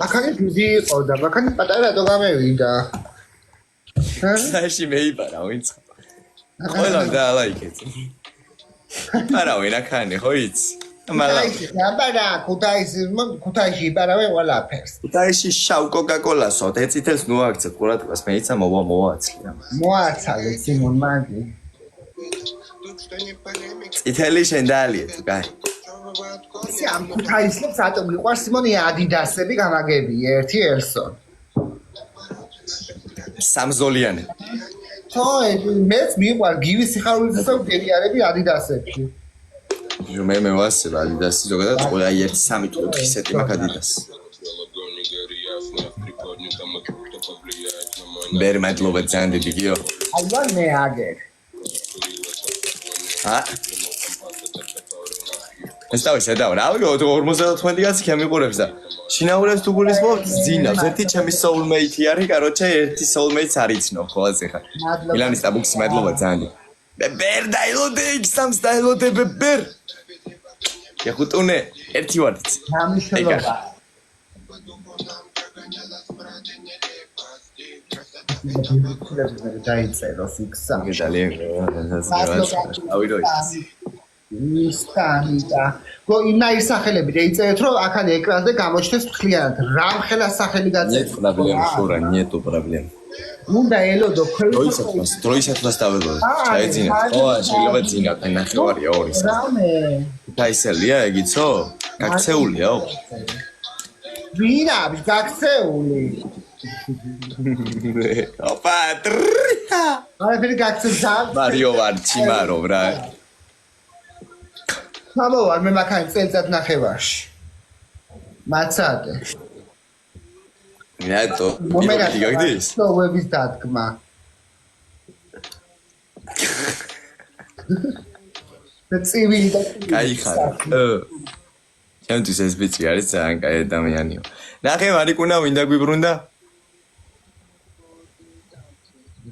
აქანი დიდი იყო და აქანი პატარა რატო გამევიდა? საერთი მეიბარა ვინც. ყველა დაალაიქეთ. არა ვინ აქანი ხო იცი? მალავ. აბარა ქუთაისში იბარავენ ყველაფერს. ქუთაისში შავ კოკა-კოლასო, ეცითელს ნუაქცეთ ყურადღებას, მეიცა მოვა მოააცლია. მოაცალე სიმონ მაგი. წითელი შენ დაალიე თუ კაი. ისი ამ ქუთაისლებს ატომ მიყვარს სიმონი ადიდასები გამაგები ერთი ელსონ. სამზოლიანი. ხო, მეც მიყვარ გივის სიხარულისა და გერიარები ადიდასებში. მე ვასწრებ ადიდასი ზოგადად ყველა 1-3-4 სეტი მაქვს ადიდასი. ბერ მადლობა ძალიან დიდი გიო. აიوان მე აგერ. ეს თავი შედავ რა ვიგო 54 კაცი ქემიყურებს და შინაურებს თუ გულისხმობთ ძინავს ერთი ჩემი soulmate-ი არის კაროჩე ერთი soulmate-ს არიცნობ ხოლმე ხა მილანის ტაბუქსი მადლობა ძალიან ბერ დაილოდე იქსამს დაილოდე ბერ ეხუტუნე ერთი ვარდიც გამიშლობა დაიწერო ფიქსა ძალიან ავიდო მისტანიდა. გო იმნაირი სახელები დაიწერეთ, რომ აქანი ეკრანზე გამოჩნდეს მთლიანად. რამხელა სახელი Нет проблем, Шура, нету проблем. უნდა ელოდო დროისათვას დაველოდე. ჩაეძინა. ხო, შეიძლება ძინა, აი ნახევარია ორი. რამე? დაისელია ეგიცო? გაქცეულიაო? ვინა, გაქცეული. ოპა. არაფერი გაქცევდა. მარიო ვარ, ჩიმარო რა. მამოვარ მე მაგარი წელიწად ნახევარში. მაცადე. რატო? პირობითი გაგდის? სლოვების დადგმა. წივილი და კაი ხარ. ჩემთვის ეს ბიჭი არის ძალიან კაი ადამიანიო. ნახევარი კუნა ვინდა გვიბრუნდა?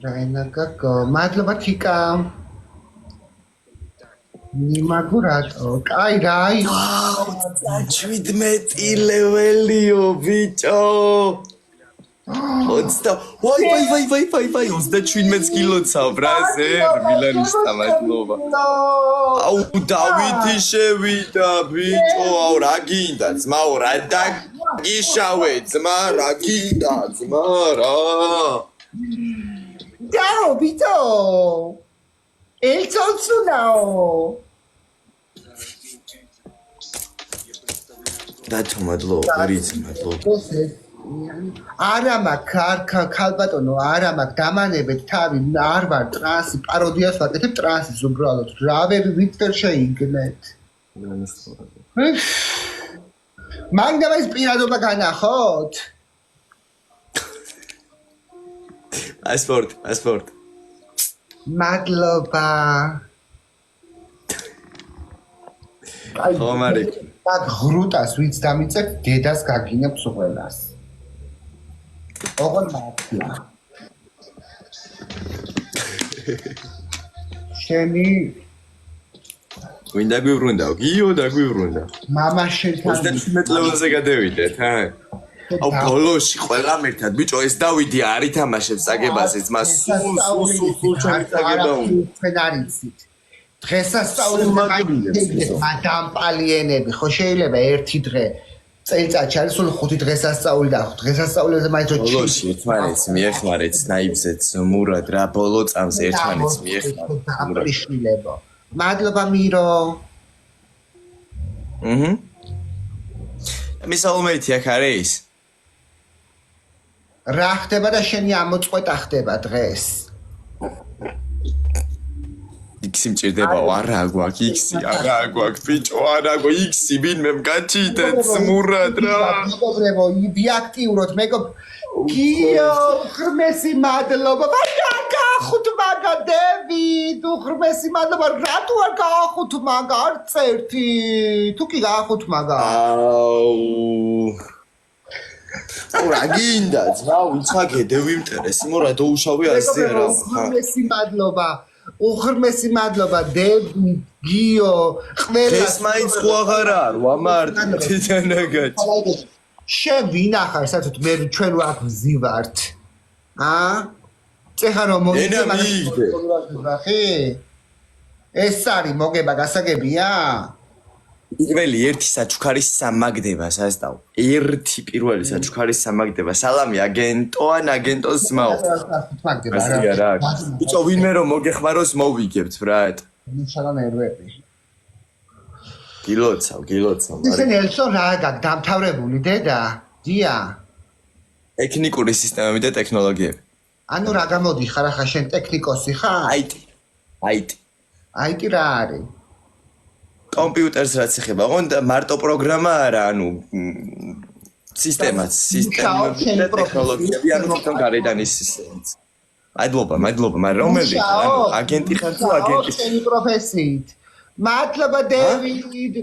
რაინა გაკო, მადლობა თიკა. ნიმაგურატო, კაი რაი. 17 ლეველიო ბიჭო. ოცდა. ვაი, 17 კილოცავ რა ზერ მილანის დამატლობა. აუ დავითი შევიდა ბიჭო, აუ რა გინდა ძმაო რა დაგიშავე ძმა რა გინდა ძმა რა. გაო ბიჭო. ელცოცუნაო. დათო მადლობა, რიც მადლობა. არა მაქვს ქალბატონო, არა მაქვს დამანებეთ თავი, არ ვარ ტრანსი, პაროდიას ვაკეთებ ტრანსის უბრალოდ. რა ვერ შეიგნეთ. მაგდა ის პირადობა განახოთ? ასპორტ. მადლობა. ხო მარი. აქ ღრუტას ვიც დამიწებ, დედას გაგინებს ყველას. ოღონ მართლა. შენი ვინ დაგვიბრუნდა? გიო დაგვიბრუნდა. მამა შენთან 17 ლეველზე გადავიდეთ, ჰა? აუ ბოლოში ყველამ ერთად ბიჭო ეს დავიდი არ ითამაშებს წაგებაზე ძმა სულ ჩაგება ფენარიცით დღესასწაული მადამპალიენები ხო შეიძლება ერთი დღე წელიწადში არის სულ 5 დღესასწაული და დღესასწაულებზე მაინც ბოლოში ერთმანეთს მიეხმარეთ სნაიფზეც მურად რა ბოლო წამს ერთმანეთს მიეხმარეთ მადლობა მირო მისაუმეთი აქ არის რა ხდება და შენი ამოწყვეტა ხდება დღეს იქსი მჭირდება არა გვაქვს არა გვაქვს ბიჭო არა გვაქვს იქსი ვინმე მგაჩიდე ძმურად რა მეგობრებო იდიაქტიუროთ გიო ღრმესი მადლობა გაახუთ მაგა დევიდ ღრმესი მადლობა რატო არ გაახუთ მაგა არც ერთი თუ კი გაახუთ მაგა აუ რა გინდა ძმა ვიცაგე დევიმტერეს მორა დაუშავე ასე რა ღრმესი მადლობა უღრმესი მადლობა დევიდ გიო ყველა ეს მაინც ხო აღარა არ ვამარტი თითანაგაჩი შენ ვინ ახარ საერთოდ მე ჩვენ აქ ვზივართ წეხა რომ მოიგე ეს არის მოგება გასაგებია პირველი ერთი საჩუქარის სამაგდება სასტავ ერთი პირველი საჩუქარის სამაგდება სალამი აგენტო ან აგენტოს ძმაო ბიჭო ვინმე რომ მოგეხმაროს მოვიგებთ ბრატ მუშალა ნერვები. გილოცავ. ისინი ელსო რა გაქვს დამთავრებული დედა? დია. ტექნიკური სისტემები და ტექნოლოგიები. ანუ რა გამოდიხარ ახლა შენ ტექნიკოსი ხარ? IT რა არის? კომპიუტერს რაც ეხება, ოღონდ მარტო პროგრამა არა, ანუ სისტემაც და ტექნოლოგიები, ანუ თვითონ გარედან ის სისტემაც. მადლობა, მაგრამ რომელი აგენტი ხარ თუ აგენტი? შენი პროფესიით. მადლობა დევიდ.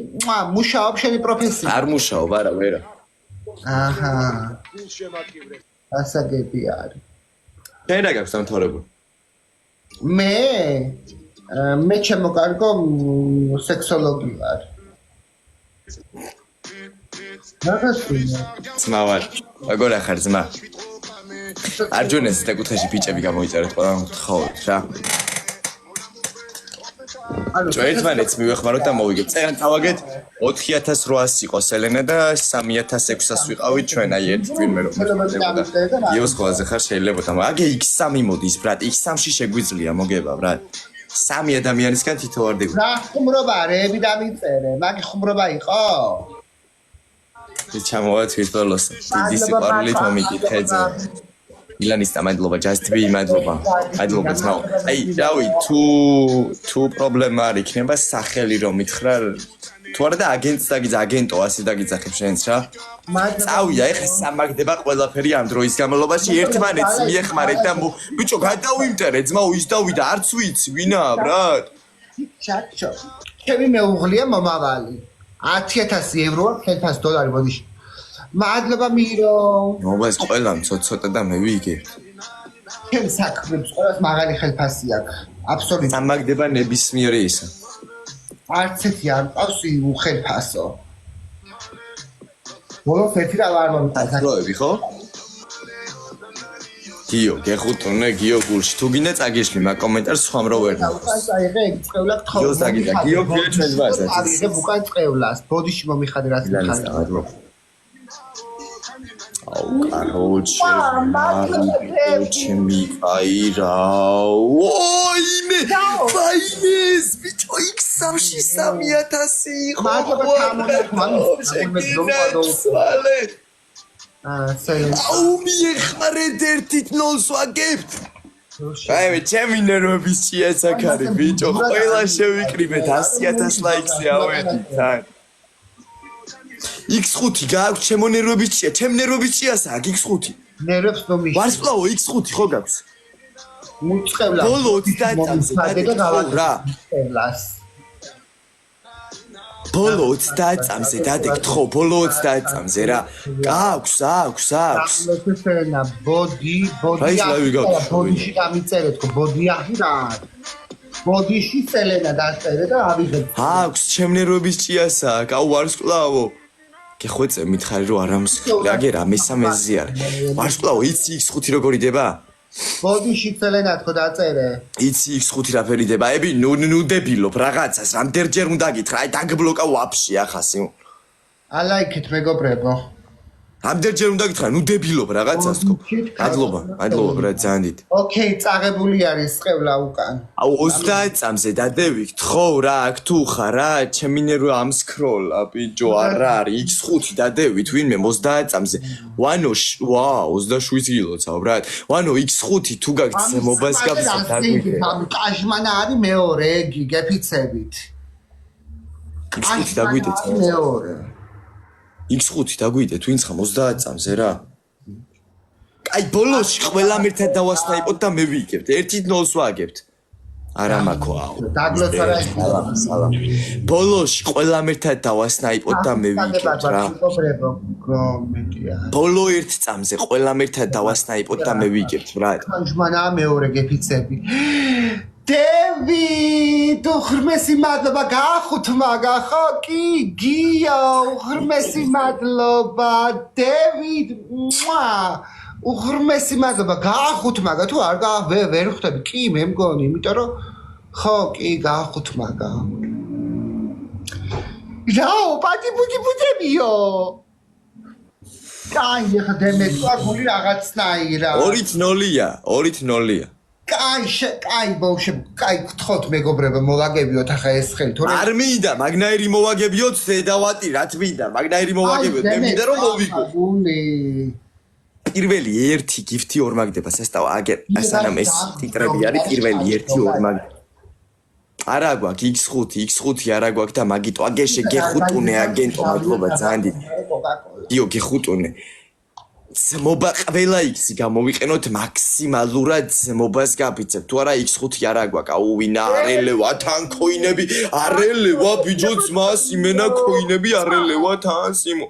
მუშაობ შენი პროფესიით. არ მუშაობ, არა, ვერა. აჰა. ასაგები არის. შენ რა გაქვს დამთავრებული? მე ჩემო კარგო სექსოლოგია არის. რაღაცა. ძმა ვარ. როგორ ახარ ძმა? არჯუნეს და კუთხეში ბიჭები გამოიწერეთ ყველამ გთხოვთ რა. ერთმანეთს მივეხმაროთ და მოვიგებთ. წერან წავაგეთ 4800 იყოს ელენა და 3600 ვიყავით ჩვენ აი ერთ ფილმე რომ იოს ყველაზე ხარ შეიძლება და აგე X3 მოდის ბრატ X3-ში შეგვიძლია მოგება ბრატ 3 ადამიანისგან თითო ვარდი რა ხუმრობა რეები დამიწერე მაგი ხუმრობა იყო ჩამოვა თვითონლოს დიდი სიყვარულით მომიკითხე ძე ილანისტა მადლობა just be მადლობა ძმაო აი რავი თუ პრობლემა არ იქნება სახელი რომ მითხრა თუ არა და აგენტს დაგიძახ აგენტო ასე დაგიძახებ შენს რა წავიდა ეხა სამაგდება ყველაფერი ამ დროის განმავლობაში ერთმანეთს მიეხმარეთ და ბიჭო გადავიმტერე ძმაო ის დავიდა არც ვიცი ვინაა ბრატ ჩაჩო ჩემი მეუღლია მომავალი 10000 ევროა 10000 დოლარი ბოდიში მადლობა მირო მობას ყველამ ცოტა და მე ვიგებ ჩემ საქმებს ყველას მაღალი ხელფასი აქვს აბსოლუტურად სამაგდება ნებისმიერი ისა არც ერთი არ ყავს უხელფასო ბოლოს ერთი რა ვარ მომწონს დროები ხო გიო გეხუტონე გიო გულში თუ გინდა წაგიშლი მაგ კომენტარს სხვამ რო ვერ ნახოს აიღე ეგ წევლად თხოვ გიოს დაგიდა გიო ჩვენ ვაზეთ აიღე უკან წევლას ბოდიში მომიხადე რაც მიხადე აუ ჩემი აირა ოინე ფაინეს ბიჭო X3-ში 3000 იყო აუ მიეხმარეთ ერთით ნოლს ვაგებთ აი ჩემი ნერვების შეაცაკარი ბიჭო ყველა შევიკრიბეთ 100000 ლაიქზე ავედით თან X5 გააქვს ჩემო ნერვების ჭია, ჩემ ნერვების ჭიასა აქ X5. ნერვებს ნომი. ვარსკვლავო X5 ხო გაქვს? მუწყევლა. ბოლო 30 წამზე დადეკთხო რა. ბოლო 30 წამზე დადეკთხო, ბოლო 30 წამზე რა. გააქვს. ახლა ბოდი. ბოდიში დამიწერეთ ხო, ბოდი ახი რა. ბოდიში სელენა დაწერე და ავიღეთ. აქვს ჩემ ნერვების ჭიასა, გაუ ვარსკვლავო. გეხვეწე მითხარი რომ არა მსხლი აგერა მესამეზე არის ვარსკვლავო იცი X5 როგორი დება ბოდიში სელენა თქო დაწერე იცი X5 რაფერი დება ები ნუ დებილობ რაღაცას რამდენჯერ უნდა გითხრა აი დაგბლოკა ვაფშე ახასი ალაიქით მეგობრებო რამდენჯერ უნდა გითხრა ნუ დებილობ რაღაცას თქო მადლობა ბრატ ძალიან დიდი ოკეი წაღებული არის წევლა უკან აუ 30 წამზე დადევიქ თხო რა აქ თუ ხარ რა ჩემი ნერვი ამსკროლა ბიჭო არა არის X5 დადევით ვინმე 30 წამზე ვანო ვაუ 27 კილოცავ ბრატ ვანო X5 თუ გაგცე მობას გაბსა დაგვიგე კაშმანა არის მეორე გიგეფიცებით X5 დაგვიდეთ მეორე X5 დაგვიდეთ ვინც ხა 30 წამზე რა აი ბოლოში ყველამ ერთად დავასნაიპოთ და მე ვიგებთ ერთით ნოლს ვაგებთ არა მაქოაო სალამ ბოლოში ყველამ ერთად დავასნაიპოთ და მე ვიგებთ რა ბოლო ერთ წამზე ყველამ ერთად დავასნაიპოთ და მე ვიგებთ ბრატ კაშმანა მეორე გეფიცები დევიდ უღრმესი მადლობა გაახუთმაგა ხო კი გიო უღრმესი მადლობა დევიდ უღრმესი მადლობა გაახუთმაგა თუ არ ვერ ხვდები კი მე მგონი იმიტომ რომ ხო კი გაახუთმაგა რაო პატი ბუჯებიო კაი ხა დემეტრა გული რაღაცნაირა 2-0-ია კაი ბავშვი, კაი გთხოვთ მეგობრებო, მოვაგებიოთ ახლა ეს ხელი, თორე არ მინდა, მაგნაირი მოვაგებიოთ, ზედავატი, რაც მინდა, მაგნაირი მოვაგებიოთ, მე მინდა რომ მოვიგო. პირველი ერთი გიფტი ორ მაგდება, სასტავ აგერ, სანამ ეს ტიტრები არის პირველი ერთი ორ მაგ. არა გვაქვს X5 არა გვაქვს და მაგიტო აგერ შეგეხუტუნე აგენტო, მადლობა ძალიან დიდი. დიო გეხუტუნე. ზმობა ყველა X-ი გამოვიყენოთ მაქსიმალურად ზმობას გაფიცებ. თუ არა X5 არა გვაქვს. აუ ვინა არელევა თან ქოინები, არელევა ბიჯო ძმას იმენა ქოინები არელევა თან სიმო.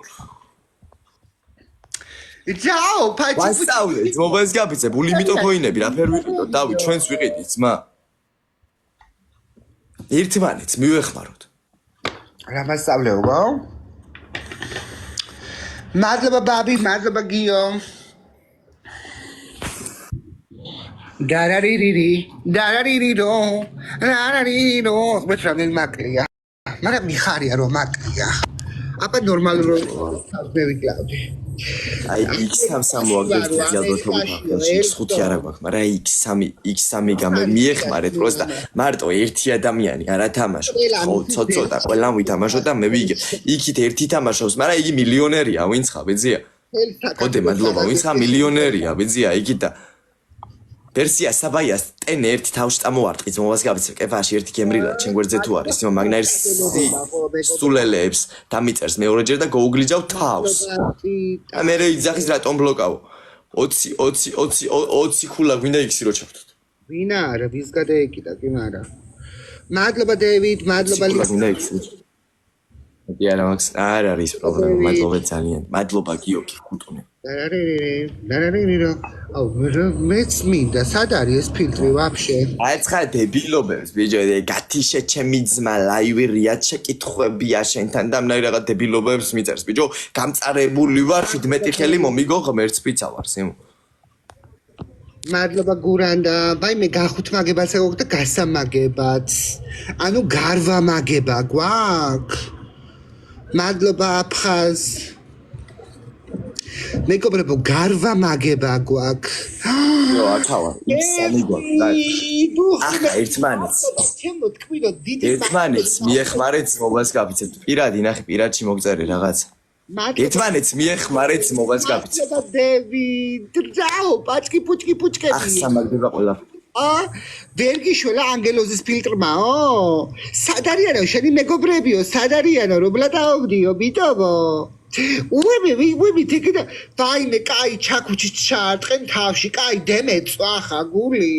ჯაო, ფაჭი. ვასწავლე, ზმობას გაფიცებ, ულიმიტო ქოინები, რა ფერ ვიყიდოთ, დავით, ჩვენს ვიყიდით, ძმა. ერთმანეთს მივეხმაროთ. რა მასწავლეობა? მადლობა ბაბი, მადლობა გიო. დარარირირო, რარარირო, მეტრამენ მაკლია. მაგრამ მიხარია რომ მაკლია. აბა ნორმალურად მე ვიკლავდი. აი X3 მოაგდეთ ზიალბათობით ახალში X5 არა გვაქვს, მაგრამ X3 გამე მიეხმარეთ პროსტა მარტო ერთი ადამიანი არა თამაშობს. ხო, ცოტა ყველამ ვითამაშო და მე ვიგე. იქით ერთი თამაშობს, მაგრამ იგი მილიონერია, ვინც ხა, ბიძია? ხოდე მადლობა, ვინც ხა მილიონერია, ბიძია, იგი და ვერსია საბაიას ტენე ერთი თავში წამოვარტყი ზმობას გავიცე კეფაში ერთი გემრილა ჩემ გვერდზე თუ არის იმ მაგნაირს სულელებს დამიწერს მეორეჯერ და გოუგლიჯავ თავს და მე იძახის რატომ ბლოკავო 20 ქულა გვინდა იქსი რო ჩავთოთ ვინა არა ვის გადაეკიდა კი მარა მადლობა დევიდ მადლობა კი არა მაქვს არ არის პრობლემა მადლობა ძალიან მადლობა გიოგი ხუტუნე დარარირირო აუ მეც მინდა სად არის ეს ფილტრი ვაფშე აი ცხა დებილობებს ბიჭო გათიშე ჩემი ძმა ლაივი რიად შეკითხვებია შენთან და მნაირ რაღაც დებილობებს მიწერს ბიჭო გამწარებული ვარ 17 ხელი მომიგო ღმერთს პიცა ვარ სიმო მადლობა გურანდა ვაიმე გახუთმაგებას ეგ და გასამაგებაც ანუ გარვამაგება გვაქვს მადლობა აფხაზ მეგობრებო გარვამაგება გვაქვს იო ათავა X3 გვაქვს ახლა ერთმანეთს ჩემო თქვინო დიდი ერთმანეთს მიეხმარეთ ზმობას გაფიცებთ პირადი ნახე პირადში მოგწერე რაღაცა ერთმანეთს მიეხმარეთ ზმობას გაფიცებთ დევიდ ძაო პაჭკი პუჭკები ახსა მაგდება ყველაფერი ვერ გიშველა ანგელოზის ფილტრმაო? სად არიანო შენი მეგობრებიო? სად არიანო? რომლა დაობდიო ბიტობო? უები თიკიდა ვაიმე კაი ჩაქუჩი ჩაარტყენ თავში კაი დემეწვა ხა გული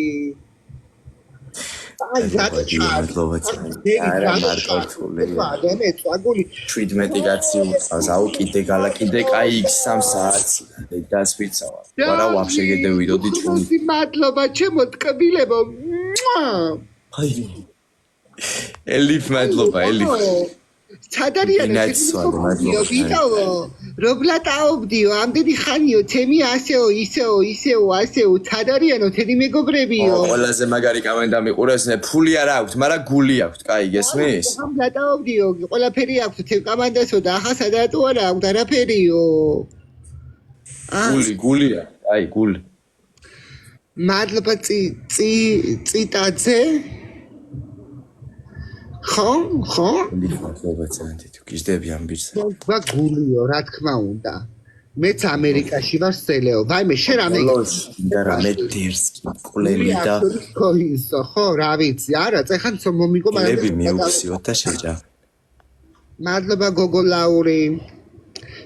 აი მადლობა არა მარტოთული დემეწვა გული 17 კაცი უწავს აუ კიდე კაი X3 საათი დასვიცავა ვარა ვაფშე გედევიდოდი ჭუნი მადლობა ჩემო ტკბილებო აი ელიფ მადლობა ელიფ ჩადარიანო ვიდაო რომლა დაობდიო ამდენი ხანიო თემი ასეო ისეო ჩადარიანო თედი მეგობრებიო ყველაზე მაგარი კამენდა მიყურეს ნე ფული არა აქვს მაგრამ გული აქვს კაი გესმის რომლა დაობდიო ყველაფერი აქვს თემ კამანდასო და ახლა სადატო არა აქვს არაფერიო გულია აი გული მადლობა წიტაძე ხო მადლობა ძალიან თუ გიждები ამ ბიჭზე გულიო რა თქმა უნდა მეც ამერიკაში ვარ სელეო ვაიმე შენ ამერიკაში და რამე დერსკი ყლელი და ხო რა ვიცი არა წეხან მომიგო მაგრამ ლები მიუხსიოთ და შეჭა მადლობა გოგო ლაური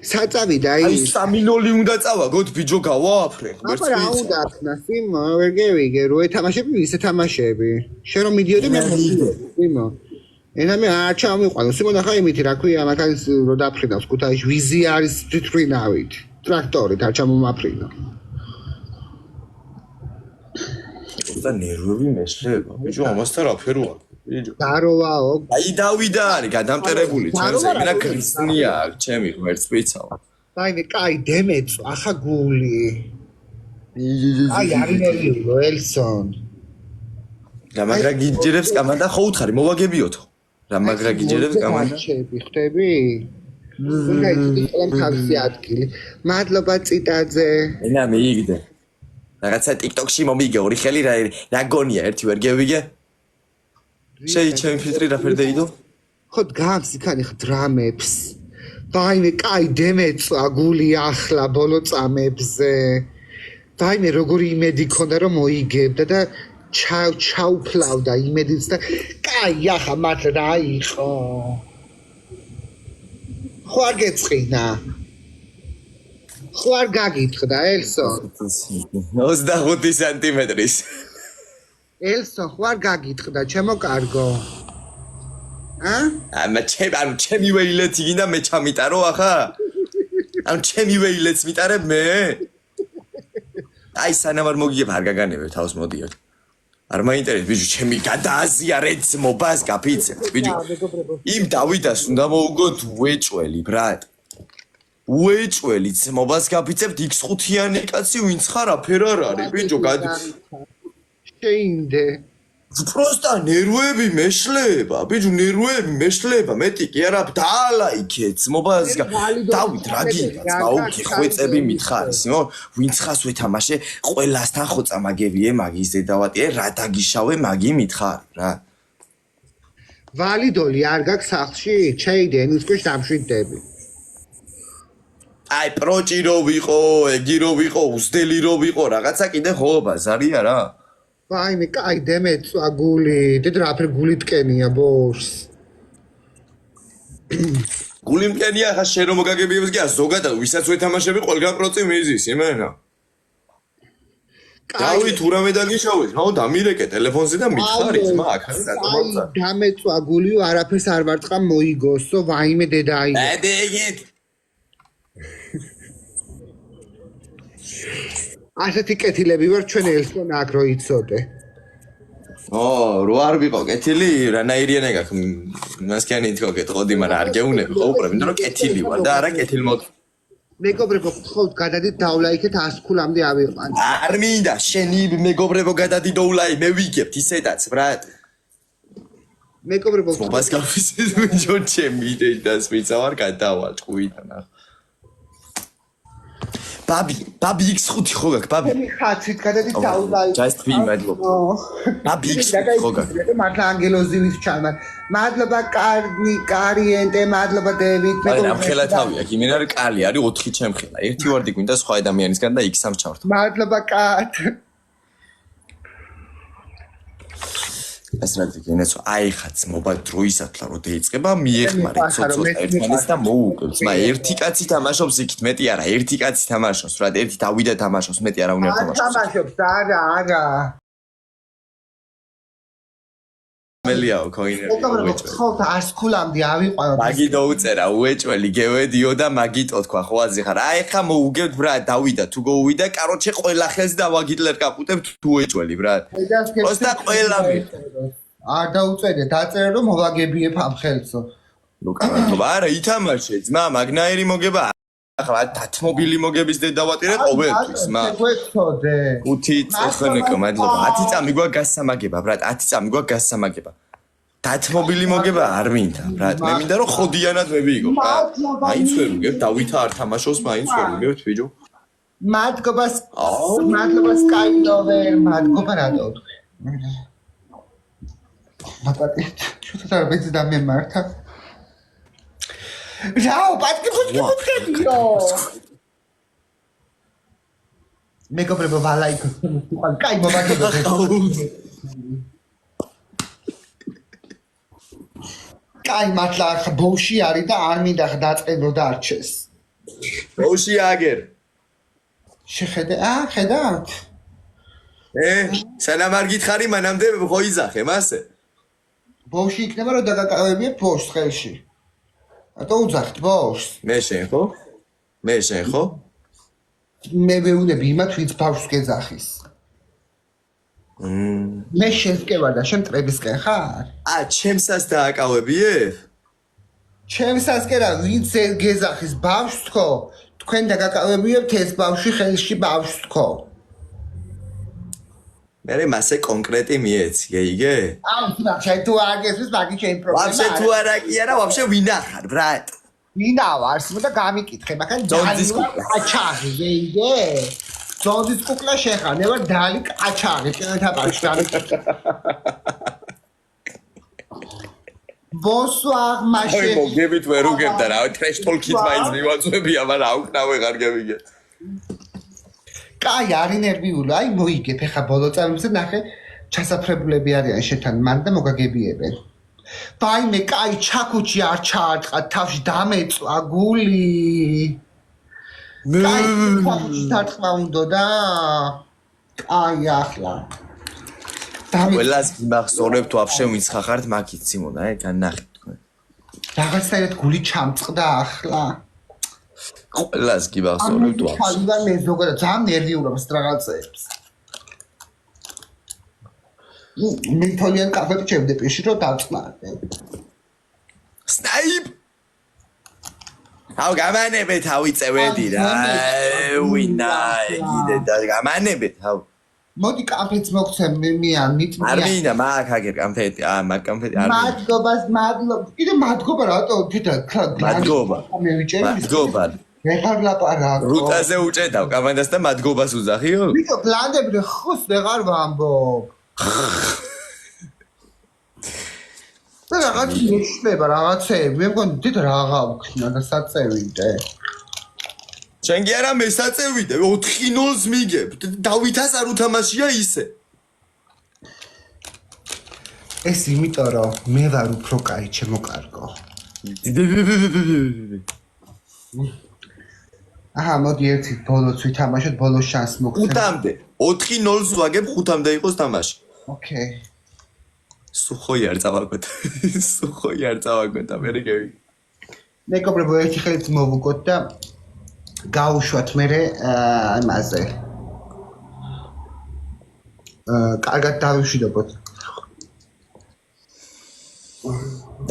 საწავიდა აი 3 0 უნდა წავაგოთ ბიჭო გავააფრე აბა რა უნდა ახნა სიმო ვერ გევიგე რო ეთამაშები ისე თამაშები შენ რომ მიდიოდი მე სიმო ენამე არ ჩამიყვანო სიმო ნახა იმითი რა ქვია მაგას რო დაფრინავს ქუთაისში ვიზი არის თვითფრინავით ტრაქტორით არ ჩამომაფრინო და ნერვები მეშლება ბიჭო ამასთან რა ფეროა ბიჭო გაროვაო აი დავიდა არის გადამტერებული ჩვენზე მენა ქრისტნია ჩემი ღმერთს ვიცავა დაინე კაი დემეწ ახა გული აი არინელიო ელსონ რა მაგრა გიჯერებს კამანდა ხო უთხარი მოვაგებიოთო რა მაგრა გიჯერებს კამანდა ხტები უნდა იცი ყველამ თავისი ადგილი მადლობა წიტაძე ენა მიიგდე რაღაცა TikTok-ში მომიგე ორი ხელი რა გონია ერთი ვერ გევიგე? ჩემი ფილტრი რა ფერდეიდო? ხო დგამს იქანი ხო დრამებს. დაიმე კაი დემეწვა გული ახლა ბოლო წამებზე. დაიმე როგორი იმედი ქონდა რომ მოიგებდა და ჩაუფლავდა იმედიც და კაი ახლა მათ რა იყო. ხო არ გეწყინა. ხო არ გაგითხრა ელსო. 25 სანტიმეტრის. ელსო ხო არ გაგითხრა ჩემო კარგო. ანუ ჩემი ვეილეთი გინდა მე ჩამიტარო ახლა? ანუ ჩემი ვეილეთს მიტარებ მე? აი სანამ არ მოგიგებ არ გაგანებებ თავს მოდიოთ. არ მაინტერესებს ბიჭო ჩემი გადააზიარეთ ძმობას გაფიცებ ბიჭო. იმ დავიდას უნდა მოუგოთ უეჭველი ბრატ. უეჭველი ძმობას გაფიცებთ X5-იანი კაცი ვინც ხარ აფერ არ არის ბიჭო შეინდე просто ნერვები მეშლება ბიჭო ნერვები მეშლება მეტი კი არა დაალაიქე ძმობას დავით რა გინდა აუქი ხვეწები მითხარის ნო ვინც ხას ვეთამაშე ყველასთან ხო წამაგებიე მაგის დედავატიე რა დაგიშავე მაგი მითხარი რა ვალიდოლი არ გაქვს სახლში ჩაიდე ნუსკოშ დამშვიდდები აი პროჭი რო ვიყო ეგი რო ვიყო უსდელი რო ვიყო რაღაცა კიდე ხო ბაზარია რა ვაიმე, კაი დემეწვა გული, დედა რაფერ გული ტკენია ბორს. გული მტკენია ხა შენ რომ მოგაგებიებს კი ზოგადად ვისაც ვეთამაშები ყველგან პროცი მიზის იმენა. დავით თუ რამე დაგიშავეთ, ხო დამირეკე ტელეფონზე და მითხარით, მაგ ახლა დაგმოწა. დამეწვა გულიო, არაფერს არ ვარტყა მოიგოსო, ვაიმე დედა აი. ედეგეთ. ასეთი კეთილები ვარ ჩვენ ელსონ აქ რო იცოდე. რო არ ვიყო კეთილი, რანაირიანე გაქვს. მასკანი თქო კეთყოდი, მაგრამ არ გეუნები ხო უბრალოდ, იმიტომ რომ კეთილი ვარ და არა კეთილმოდ. მეგობრებო, ხოთ გადადით დავლაიქეთ 100 ქულამდე ავიყვანთ. არ მინდა, შენი მეგობრებო გადადი დოულაი, მე ვიგებთ ისედაც, ბრატ. მეგობრებო, მობას გავისეთ ბიჭო ჩემი დედას ვიცა ვარ გადავალ ჭუიდან ახ. ბაბი X5 ხო გაქვს ბაბი? მე ხაცით გადადით დავლაიქეთ. just be მადლობა. ბაბი X5 ხო გაქვს? მართლა ანგელოზივის ჩალმა. მადლობა კარიენტე, მადლობა დევით. მე ამხელა თავი აქვს, იმენ არის კალი, არის 4 ჩემხელა. ერთი ვარდი გვინდა სხვა ადამიანისგან და X3 ჩავართ. მადლობა კატ. ეს რა გინეცო აი ხაც მობა დროისათლა რო დაიწყება მიეხმარე ცოცხლს ერთმანეთს და მოუგებს მა ერთი კაცი თამაშობს იქით მეტი არა ერთი კაცი თამაშობს რა ერთი დავიდა თამაშობს მეტი არა უნარ თამაშობს არა მელიაო კოინერი ხო 100 ქულამდე ავიყვანოთ მაგი დაუწერა უეჭველი გევედიო და მაგიტო თქვა ხო აზიხარ აი ხა მოუგებთ ბრა დავიდა თუ გოუვიდა კაროჩე ყველა ხელს დავაგიტლერ კაპუტებ თუ უეჭველი ბრა ოსტა ყველა არ დაუწერე დაწერე რომ მოვაგებიებ ამ ხელსო ლუკა არა ითამაშე ძმა მაგნაირი მოგება ახლა დათმობილი მოგების დედავატირე ყოველთვის მა 5 წეხნეკო მადლობა 10 წამი გვა გასამაგება ბრატ 10 წამი გვა გასამაგება დათმობილი მოგება არ მინდა ბრატ მე მინდა რომ ხოდიანად მე ვიგო მაინც ვერ ვიგებ დავითა არ თამაშობს მაინც ვერ ვიგებ ბიჭო მადლობას კაინოვერ მადლობა რატო თქვი მატაკი შუთა არ ბეძი და მე მართა Жао, патки подходио. მეგობრებო, ვალაიქ. კაი მოვაგებო. კაი მართლა ბოუში არის და არ მინდა დაწყებო და არჩეს. ბოუში აგერ. შეხედე, ხედავთ. სანამ არ გითხარი, მანამდე ხო იზახე, მასე. ბოუში იქნება რომ დაგაკავებიე ბოშს ხელში. ატო უძახთ ბავშვს მე შენ ხო? მე ვეუნები იმათ ვინც ბავშვს გეძახის მე შევკევარ და შენ ტრებისკენ ხარ? ჩემსას დააკავებიებ? ჩემსას კი რა ვინც გეძახის ბავშვს თქო თქვენ დაგაკავებიებთ ეს ბავშვი ხელში ბავშვს თქო მე მასე კონკრეტი მიეცი, გეიგე? შენ თუ არ გესმის, მაგის შენ პრობლემა. ვაფშე თუ არა კი არა, ვაფშე ვინა ხარ, ბრატ? ვინა ვარ, სულ და გამიკითხე, მაგრამ აჩაღი, გეიგე? ზოდის კუკლა შეხანე ვარ დალი კაჩაღი ტელეთაპარში Bonsoir ma აი chérie. მოგებით ვერ უგებ და რა ტრეშ თოლკით მაინც მივაწვევია მაგრამ აუკნა ვეღარ გევიგე კაი არის ნერვიული აი მოიგებ ეხა ბოლო წამებზე ნახე ჩასაფრებულები არიან შეთან მან და მოგაგებიებენ ვაიმე კაი ჩაკუჩი არ ჩაარტყა თავში დამეწვა გული კაი ჩაკუჩი თარტყმა უნდა და კაი ახლა ყველას გიმახსოვრებთ ვაფშე ვინც ხახართ მაგით სიმონა განნახეთ თქვენ რაღაცნაირად გული ჩამწყდა ახლა ყველას გიმახსოვრებთ ვაფშე ხალიდან მე ზოგადად ძალიან ნერვიულობს რაღაცებს მე თოლიან კაფეში ჩევდე პირში რომ დავწყნარდე სნაიპ აუ გამანებეთ ავიწევედი რა ვინაი და გამანებეთ აუ მოდი კამფეტს მოგცემ მიან მიწმიან არ მინდა მაგ აგერ კამფეტი მაგ კამფეტი არ მინდა მადლობა კიდე მადლობა რატო თვითონ მადლობა მე ვიჭერი მადლობა ვეღარ ლაპარაკო რუტაზე უჭედავ კამანდას და მადლობას უძახიო ვიტო ბლანდები ხოს ვეღარ ვამბობ და რაღაც ნიშნება რაღაცეები მე მგონი თვითონ რაღა ვქნა და საწევიდე შენ კი არა მესაწევიდე 4-0-ს მიგებ დავითას არ უთამაშია ისე ეს იმიტომ რომ მე ვარ უფრო კაი ჩემო კარგო აჰა მოდი ერთი ბოლოს ვითამაშოთ ბოლოს შანსს მოგცემ 5-მდე 4-0-ს ვაგებ 5-მდე იყოს თამაში ოკეი სუხოი არ წავაგოთ სუხოი არ წავაგოთ ამერიკები მეგობრებო ერთი ხელით მოვუგოთ და გაუშვათ მერე იმაზე კარგად დავიშვიდობოთ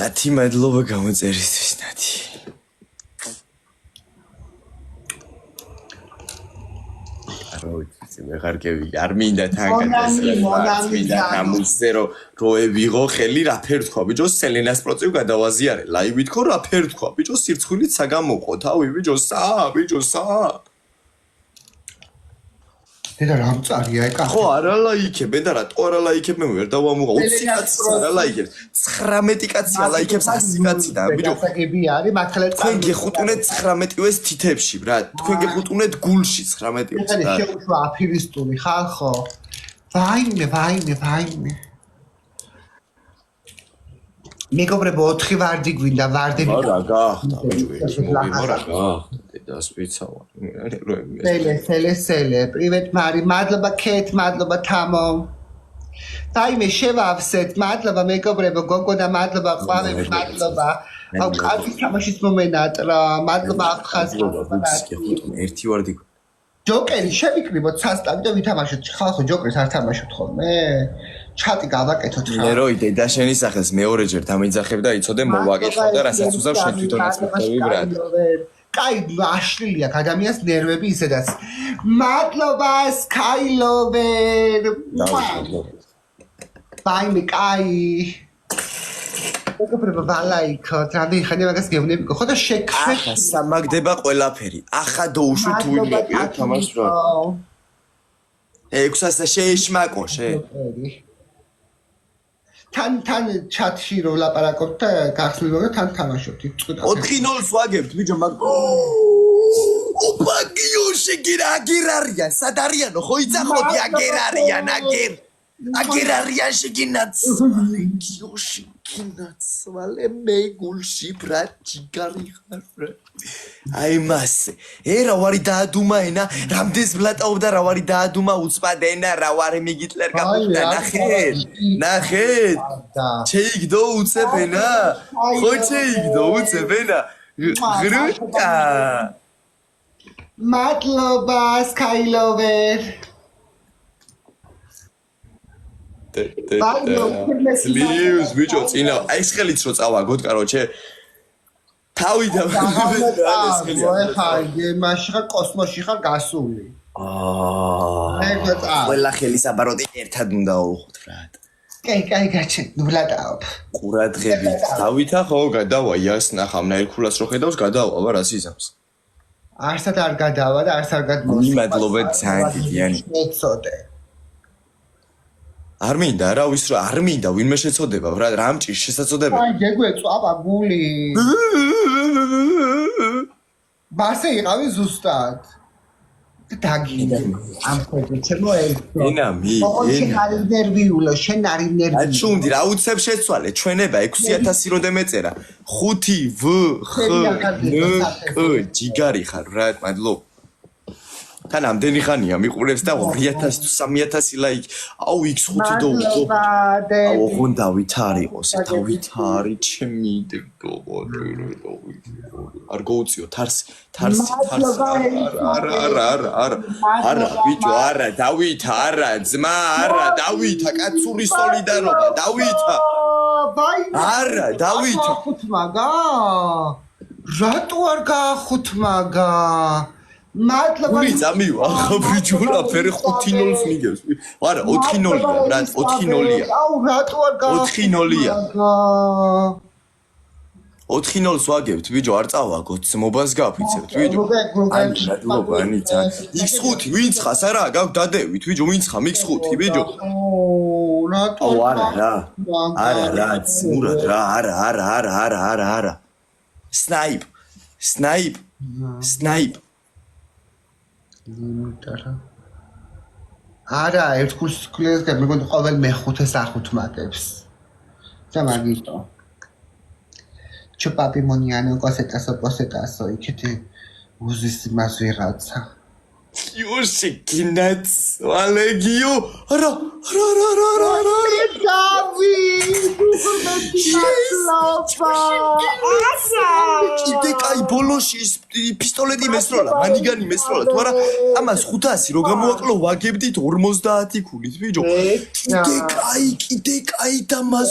ნათი მადლობა გამოწერისთვის ნათი ვეღარ გევი არ მინდა მინდა ამუსე რო ვიღო ხელი რა ფერ თქვა ბიჭო სელენას პროცევ გადავაზიარე ლაივი თქო რა ფერ თქვა ბიჭო სირცხვილით საგამოყო თავი ბიჭო სა დედა რა მწარია ეკა ხო არა ლაიქებ და რატო არა ლაიქებ მე ვერ დავამუღა 20 კაცი არა ლაიქებს 19 კაცი ლაიქებს 100 კაცი და ბიჭო გასაგები არის მართლა თქვენ გეხუტუნეთ 19-ვეს თითებში რა თქვენ გეხუტუნეთ გულში 19-ვეს და შეუშვა აფირისტული ხალხო ვაიმე მეგობრებო 4 ვარდი გვინდა ვარდები რა გახდა ბიჭო რა გახდა დასვიცავა სელე პრივეტ მარი მადლობა კეთ მადლობა თამო დაიმე შევავსეთ მადლობა მეგობრებო გოგო და მადლობა ყვავები მადლობა აუ კარგი თამაშის მომენატრა მადლობა ახხაზ ერთი ვარდი ჯოკერი შევიკრიბოთ სასტავი და ვითამაშოთ ხალხო ჯოკერს არ თამაშობთ ხოლმე ჩატი გავაკეთოთ რა მე როი დედა შენი სახელს მეორეჯერ დამიძახებ და იცოდე მოვაკითხავ და რასაც უზავ შენ თვითონაც მეთქვი ბრატ კაი აშლილი აქ ადამიანს ნერვები ისედაც მადლობა სკაილოვერ ბაიმე კაი მეგობრებო ვალაიქოთ რამდენი ხანი მაგას გეუბნები ხო და შექმე ახლა სამაგდება ყველაფერი ახლა დაუშვი თუ ვიმლები თამაშს რა 600 შეიშმაკო შე თან ჩატში რო ლაპარაკობთ და გახსნილო და თან თამაშობთ 4-0-ს ვაგებთ ბიჭო მაგ ოპა გიოში გირარიან სად არიანო ხო იცახოდი აგერ არიან აგერ არიან შეგინაც გიოში გინაც ვალე მე გულში ბრატ ჯიგარი ხარ ბრატ აი მასე რა ვარი დაადუმა ენა რამდენს ბლატაობდა რა ვარი დაადუმა უცბადენა რა ვარი მიგიტლერ გამოვიდა ნახეთ ჩეიგდო უცებენა ხო ჩეიგდო უცებენა ღრუტა მადლობა სკაილოვერ სლიუს ბიჭო წინა აი ეს ხელიც რო წავაგოთ კაროჩე თავი და ხარ მაშინ ხარ კოსმოსში ხარ გასული ყველა ხელისაბაროდი ერთად უნდა აუხოთ რა კაი გაჩენ ვლადაობ ყურადღებით დავითა ხო გადავა იას ნახავ ნაირქულას რო ხედავს გადავა რა სიზამს არსად არ გადავა და არც არ გადმოსვა. მიმადლობთ ძალიან დიდიანი. ეცოდე. არ მინდა რა ვისრო არ მინდა ვინმე შეწოდება რა რამჭის შესაძოდება. აი გეგვეწვა გული. ბასე იყავი ზუსტად. დაგინე ამ ხოლმე ჩემო ერთო. ენა მი შენ არ ნერვიულო, შენ არ ნერვიულო. აჩუნდი რა უცებ შეცვალე ჩვენება 6000 როდე მეწერა 5 V X N K ჯიგარი ხარ რა მადლობ თან ამდენი ხანია მიყურებს და 2000 თუ 3000 ლაიქ აუ X5 და უძო აუ ხონ დავითარი ყოს დავითარი ჩემი დეგო არ გოუციო თარსი არა ბიჭო არა დავითა არა ძმა არა დავითა კაცური სოლიდარობა დავითა არა დავითა ხუთმაგა რატო არ გაახუთმაგა მადლობა ვი წამივა ახლა ბიჭურა ფერი 5-0-ს მიგებს არა 4-0-ია რა 4-0-ია აუ რატო არ გაახუთმაგა 4-0-ს ვაგებთ ბიჭო არ წავაგოთ მობას გაფიცებთ ბიჭო აი მადლობა ანიცა X5 ვინც ხას არა გაქვს დადევით ბიჭო ვინც ხა X5 ბიჭო რატო არა რა მურად რა არა სნაიპ არა ერთ კურსს კლეს მეგონი ყოველ მეხუთეს ახუთმაგებს და მაგიტო Čo papi moniano cosetazo y que te uses más viraza. Iuși chineț, Aleghiu, ara. კიდე კაი ბოლოში პისტოლეტი მესროლა, მანიგანი მესროლა, თუ არა ამას 500 რო გამოაკლო ვაგებდით 50 ქულით, ბიჭო. კიდე კაი და მას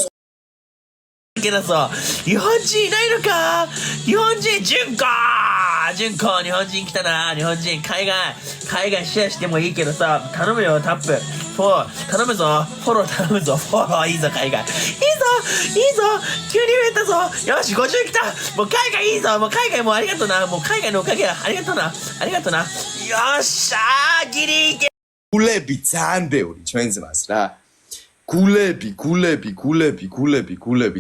けどさ、日本人いないのか日本人、純子日本人来たな日本人、海外シェアしてもいいけどさ、頼むよ、タップ。頼むぞ、フォロー頼むぞ、フォローいいぞ、海外。いいぞ急に増えたぞよし、50来たもう海外いいぞもう海外もうありがとなもう海外のおかげだありがとなよっしゃーギリギリგულები ძალიან ბევრი ჩვენს მას რა გულები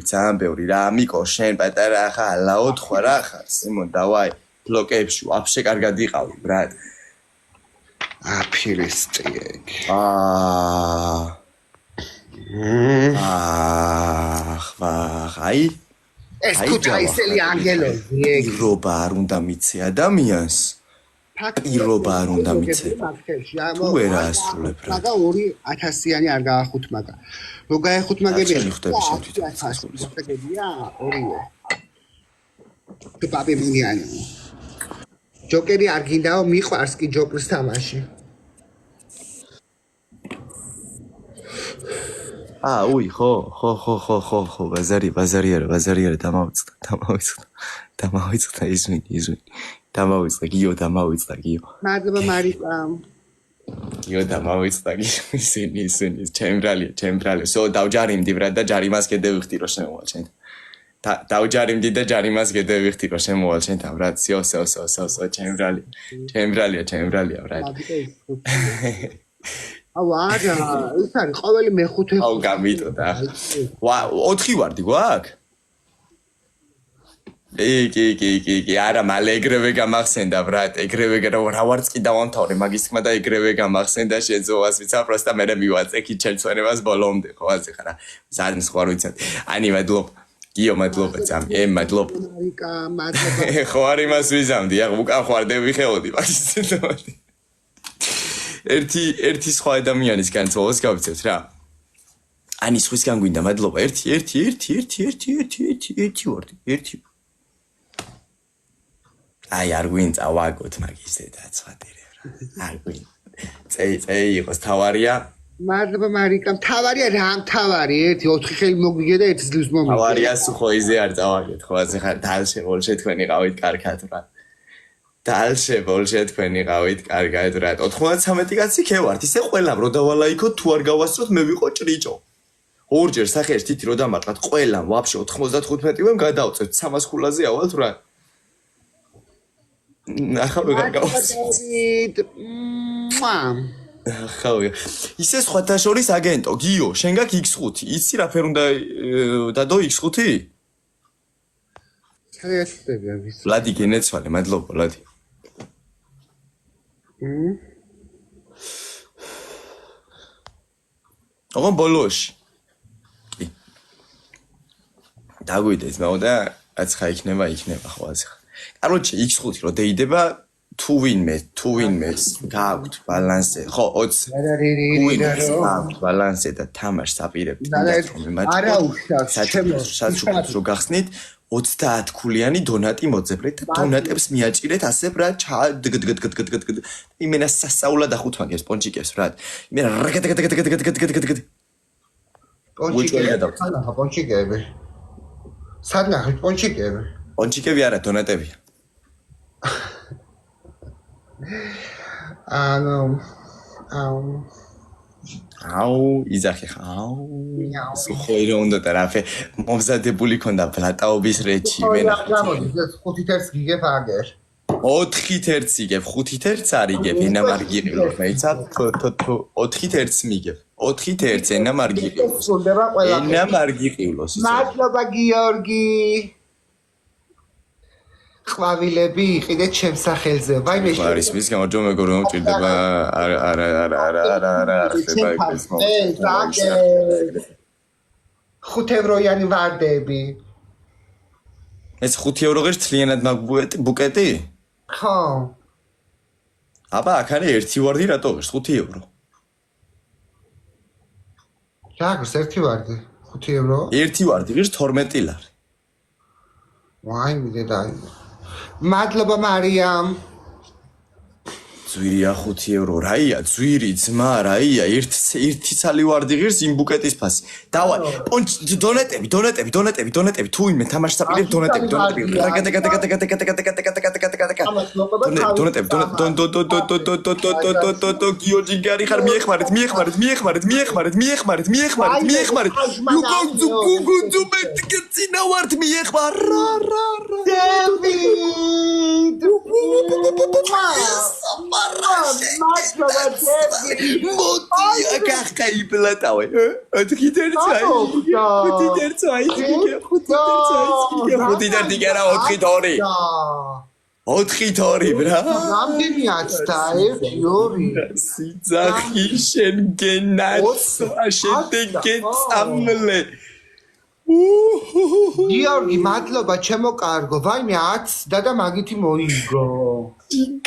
ძალიან ბევრი რა მიკო შენ პატარა ხარ ლაოთხვა რა ხარ სიმონ დავაი ბლოკებში ვაფშე კარგად იყავი ბრატ აფილისტიეკ აი ეს ქუთაისელი ანგელოზი პირობა არ უნდა მიცე ადამიანს პირობა არ უნდა მიცე თუ ვერ ასრულებ რა მაგა 2000-იანი არ გაახუთმაგა რო გაეხუთმაგებია ხვდები შენ თვითონ ხდებია ორივე თუ პაპი მუნიანი ჯოკერი არ გინდაო მიყვარს კი ჯოკრის თამაში უი ხო ბაზარი არა დამავიწყდა ისმინი დამავიწყდა გიო მადლობა მარიკა გიო დამავიწყდა ისინი ჩემბრალი სო დავჯარიმდი ბრატ და ჯარიმას გადავიხდი რომ შემოვალ შენ დავჯარიმდი და ჯარიმას გადავიხდი რომ შემოვალ შენ და ბრატ სო ჩემბრალია ბრატ არა, ის არის ყოველი მეხუთე. გამიტოდა. 4 ვარდი გვაქვს? კი, არა, მალე ეგრევე გამახსენდა, ბრატ, ეგრევე რა ვარც კი დავამთავრე მაგისტრმა და ეგრევე გამახსენდა შეძოვას ვიცა, პროსტა მე მივაწექი ჩემცვენებას ბოლომდე, ხო ასე ხარა. ზარნს ხوار ვიცად. ანი მადლობ. გიო მადლობა ძამ. მადლობ. მარიკა, მადლობა. ხო არ იმას ვიზამდი, უკან ხوارდები ხეოდი მაგისტრმა. ერთი სხვა ადამიანის განცოლას გავიცევთ რა. ანი სხვისგან გვინდა მადლობა. ერთი ვარდი. აი არ გვინდა ვაგოთ მაგის და ცხადერე რა. არ გვინდა. წეი იყოს თავარია. მადლობა მარიკა. თავარია რა თავარი? 4 ხელი მოგვიგე და 1 ძლივს მომიგე. თავარია სულ იზე არ წავაგეთ. ხო ასე ხარ დალშე ბოლშე თქვენი ყავით კარგად რა. დალშე ბოლშე თქვენი ყავით კარგად რა 93 კაცი ქევართ ისე ყველა რო დავალაიქოთ თუ არ გავასწროთ მე ვიყო ჭრიჭო ორჯერ სახეში თითი რო დამარტყათ ყველა ვაფშე 95-ვემ გადავწევთ 300 ქულაზე ავალთ რა ახლა გავხსნა. დავით. ახლა ისე სხვათა შორის აგენტო, გიო, შენ გაქვს X5, იცი რა ფერ უნდა დადო X5? ჩაიაცდები ამის. ლადი გენეცვალე, მადლობა, ლადი. ოღონ ბოლოში. კი. დაგვიდეს, მაგრამ რაც ხა იქნება ხოლმე. კაროჩე X5 რო დეიდება თუ ვინმეს გააქვთ ბალანსი. ხო, 20. გააქვთ ბალანსი და თამაშს აპირებთ არა უშავს, საჩუქრებს რო გახსნით 30 ქულიანი დონატი მოძებნეთ და დონატებს მიაჭირეთ ასე რა დგ იმენა სასაულად ახუთმაგებს პონჩიკებს რა იმენა რგ პონჩიკები სადნახეთ პონჩიკები პონჩიკები არა დონატებია აუ იძახი ხაუ სუხოირო უნდა და რაფე მომზადებული ქონდა ბლატაობის რეჩი იმენა 5 თერც გიგებ აგერ 4 თერც იგებ 5 თერც არ იგებ ენა მარგი იყილოს მეცა 4 თერც მიგებ 4 თერც ენა მარგი იყილოს ენა მარგი იყილოს მადლობა გიორგი ყვავილები იყიდეთ ჩემს სახელზე ვაიმე არის მის გამარჯობა მეგობრებო მჭირდება არა ხდება ეს მომენტი 5 ევროიანი ვარდები ეს 5 ევრო ღირს თლიანად ბუკეტი ხო აბა აქ არის 1 ვარდი რატო ღირს 5 ევრო რა ღირს 1 ვარდი 5 ევრო 1 ვარდი ღირს 12 ლარი ვაიმე დედაი მადლობა მარიამ ძვირია 5 ევრო რაია ძვირი ძმა რაია ერთი ცალი ვარდი ღირს იმ ბუკეტის ფასი დავა დონეტები თუ ინმე თამაშს აპირებ დონეტები გიორჯინგარი ხარ მიეხმარეთ გუგუნძუ მეტკცინა ვართ მიეხმარ მადლობა დევი მოტია გახკაი პლატავე 4 თერცაი 5 თერცაი 5 თერცაი გერა 4 თორი ბრა რამდენი აცდა 1 2 სიძახი შენ გენაცო შედეგეწამლე გიორგი მადლობა ჩემო კარგო ვაიმე 10 და მაგითი მოიგო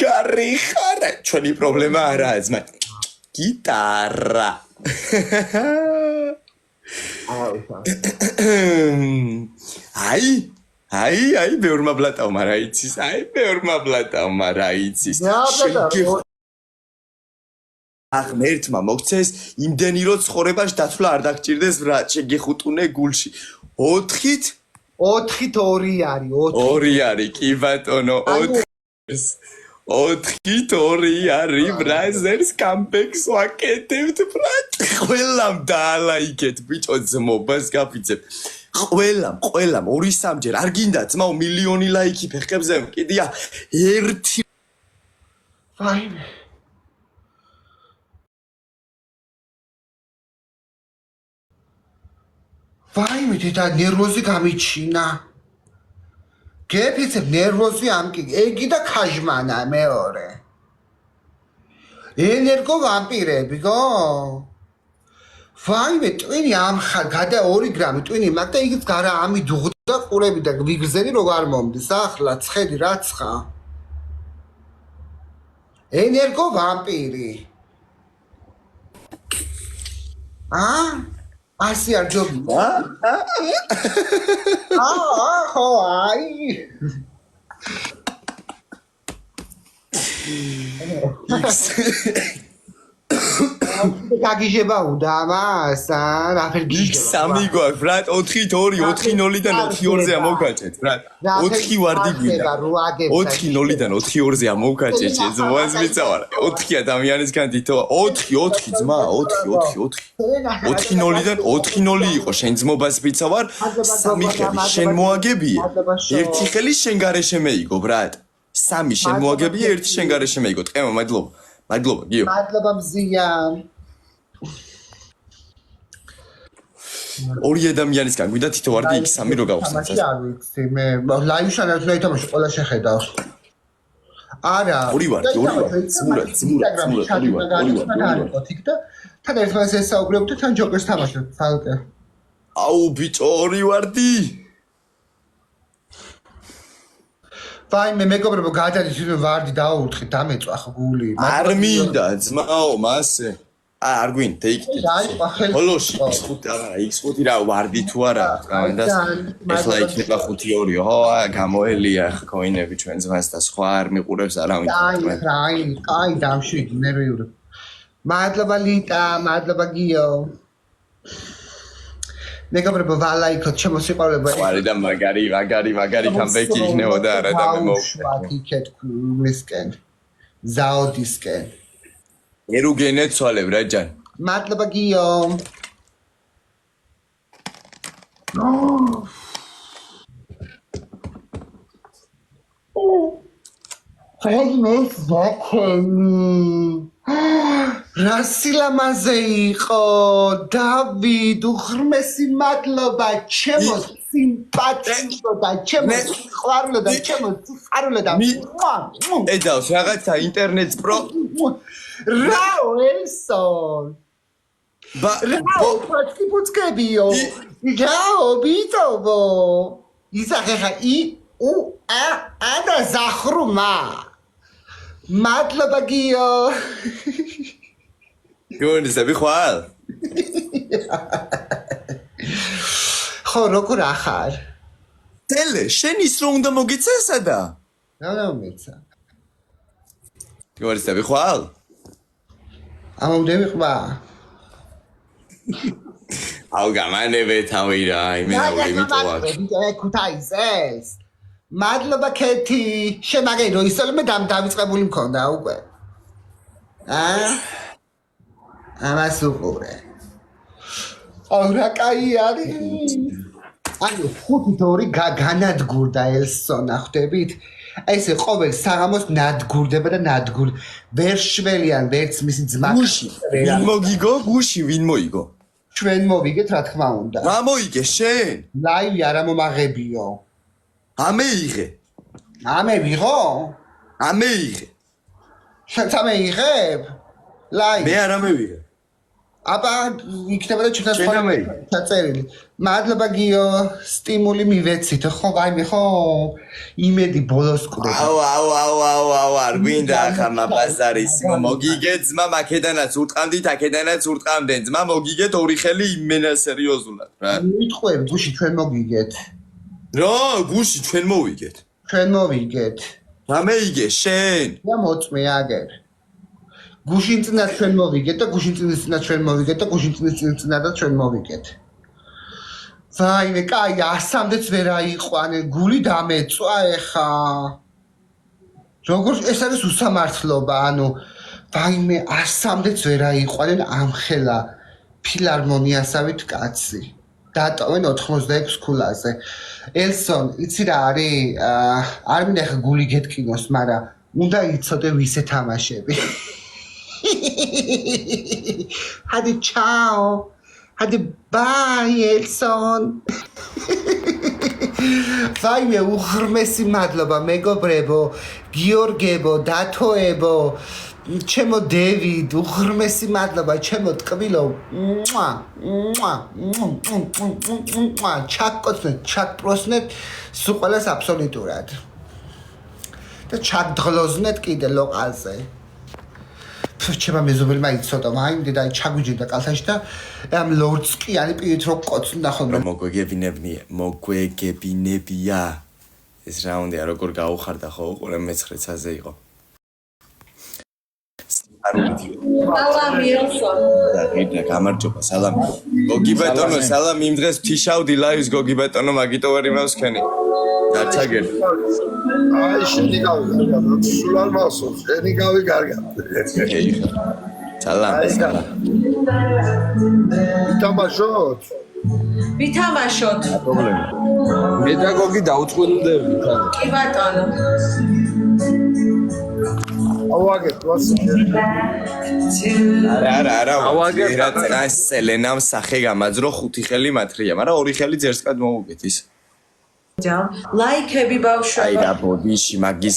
გარი ხარა ჩვენი პრობლემა არაა ძმა გიტარა აი ბევრმა ბლატავმა რა იცის აღმერთმა მოგცეს იმდენი რო ცხოვრებაში დათვლა არ დაგჭირდეს რა შეგეხუტუნე გულში 4-ით 2 არის კი ბატონო 4-ით 2 არის ბრაზერს კამბექს ვაკეთებთ ბრატ ყველამ დაალაიქეთ ბიჭო ძმობას გაფიცებ ყველამ 2-3 ჯერ არ გინდა ძმაო მილიონი ლაიქი ფეხებზე მკიდია 1 ვაიმე ვაიმე და ნერვოზი გამიჩინა გეფიცებ ნერვოზი ამკი ეგი და ქაჟმანა მეორე ენერგო ვამპირები გო ვაიმე ტვინი ამხარ გადა 2 გრამი ტვინი მაგ და იგიც გარა ამი დუღდა ყურები და ვიგრძელი როგორ მომდის ახლა ცხედი რაცხა ენერგო ვამპირი ასე არ ჯობი ხო აი გაგიჟება უნდა ამას რაფერ გიჟება სამი გვაქვს ბრატ 4-2-4-0-დან 4-2-ზე ამოვკაჭეთ ბრატ 4 ვარდი გვინდა 4-0-დან 4-2-ზე ამოვკაჭეთ ზღვას მიცავარ 4 ადამიანისგან თითო 4 ძმა 4-0-დან 4-0 იყო შენ ძმობას მიცავარ სამი ხელი შენ მოაგებიე ერთი ხელი შენ გარეშე მეიგო ბრატ 3 შენ მოაგებია, 1 შენ გარეშე მეიგო. ტყემა, მადლობა. მადლობა, გიო. მადლობა მზია. ორი ადამიანისგან გვიდა თითო ვარდი X3 რო გავხსნათ. თამაში არ ვიცი, მე ლაივში არ უნდა ითამაშო, ყველა შეხედავს. არა. ორი ვარდი. ძმურად. თან ერთმანეთს ესაუბრებთ და თან ჯოკერს თამაშობთ, თალკე. აუ ბიჭო, ორი ვარდი. ვაიმე, მეგობრებო, გადადის ვინმე ვარდი დაუთხით, დამეწვა ხო გული. არ მინდა ძმაო, მასე. არ გვინ, take it. ჰოლოში, X5 რა ვარდი თუ არა, გამენდას. ეხლა იქნება 5-2, ხო, გამოელია ხა კოინები ჩვენ ძმას და სხვა არ მიყურებს არავინ. აი, დამშვიდი ნერვიული. მადლობა ლიტა, მადლობა გიო. მეგობრებო, ვალაიქოთ ჩემო სიყვარულებო. ვარი და მაგარი კამბექი იქნებოდა არა და მე მოვიქეთ მისკენ. ზაოდისკენ. ერუგენე ცვალებ რა ჯან. მადლობა გიო. ფეგმეს ვაკენი. რა სილამაზე იყო დავიდ უღრმესი მადლობა ჩემო სიმპათიო და ჩემო ყვარულო და ჩემო სიხარულო და ედავს რაღაცა ინტერნეტს პრო რაო ელსონ რაო პუცკებიო რაო ბიტოვო ისახა ა და ზახრუმა მადლობა გიო გონისები ხვალ ხო როგორ ახარ დელე შენ ის რო უნდა მოგიცესა და რა მეცა გონისები ხვალ ამომდები ხვა აუ გამანებე თავი რა იმე იმიტოა ქუთაისეს მადლობა კეთი შემაგე რო ისოლმე დავიწყებული მქონდა უკვე ამას უყურე აუ რა კაი არის ანუ 5-2 განადგურდა ელსონა ხვდებით ესე ყოველ საღამოს ნადგურდება და ნადგურ ვერ შველიან ვერც მისი ძმა ვინ მოგიგო გუში ვინ მოიგო ჩვენ მოვიგეთ რა თქმა უნდა რა მოიგე შენ ლაივი არა მომაღებიო ამეიღე ამევიღო ამეიღე შენ ამეიღებ ლაივი მე არ ამევიღე აბა იქნება და ჩვენ დაწერილი მადლობა გიო სტიმული მივეცით ხო ვაიმე ხო იმედი ბოლოს კვდება აუ არ გვინდა ახლა მაბაზარის მოგიგე ძმა მაკედანაც ურტყამდით აქედანაც ურტყამდენ ძმა მოგიგეთ ორი ხელი იმენა სერიოზულად რა მიტყვები გუში ჩვენ მოგიგეთ რა გუში ჩვენ მოვიგეთ ჩვენ მოვიგეთ რამეიგე შენ და მოწმე აგერ გუშინ წინა ჩვენ მოვიგეთ და გუშინ წინა ჩვენ მოვიგეთ და გუშინ წინა და ჩვენ მოვიგეთ ვაიმე კაი 100-მდეც ვერ აიყვანე გული დამეწვა ეხა როგორ ეს არის უსამართლობა ანუ ვაიმე 100-მდეც ვერ აიყვანენ ამხელა ფილარმონიასავით კაცი დატოვენ 86 ქულაზე ელსონ იცი რა არის არ მინდა ხა გული გეტკინოს მაგრამ უნდა იცოდე ვისე თამაშები Hadi ciao. Hadi bye Elson. Vaime უღრმესი მადლობა მეგობრებო, გიორგებო, დათოებო, ჩემო დევიდ, უღრმესი მადლობა ჩემო ტკბილო. ჩაკკოცნეთ, ჩაკპროსნეთ სულ ყველას აბსოლუტურად. და ჩაგდღლოზნეთ კიდე ლოყალზე. ჩემო მეზობელმა იცოდა მაინდ და ჩაგვიჯდა კალთაში და ამ ლორდსკიანი პირით რო ყოცნდა ხოლმე მოგვეგებინებია ეს რაუნდია როგორ გაუხარდა ხო ყურე მე-9-ზე იყო სალამი ელსონ და გიდა გამარჯობა სალამი გოგი ბეტონო სალამი იმ დღეს თიშავდი ლაივს გოგი ბეტონო მაგიტო ვერ იმავსქენი დაჩაგერ აი შენი გავი სულ არ მასოს შენი გავი კარგად სალამი ვითამაშოთ პედაგოგი დაუწყვილდები თან კი ბატონო ავაგეთ ვასიკერი. არა, ავაგეთ. რა სელენამ სახე გამაძრო 5 ხელი მათრია, მაგრამ 2 ხელი ძერსკად მოუგეთ ის. ლაიქები აი ბავშვებო. რა ბოდიში მაგის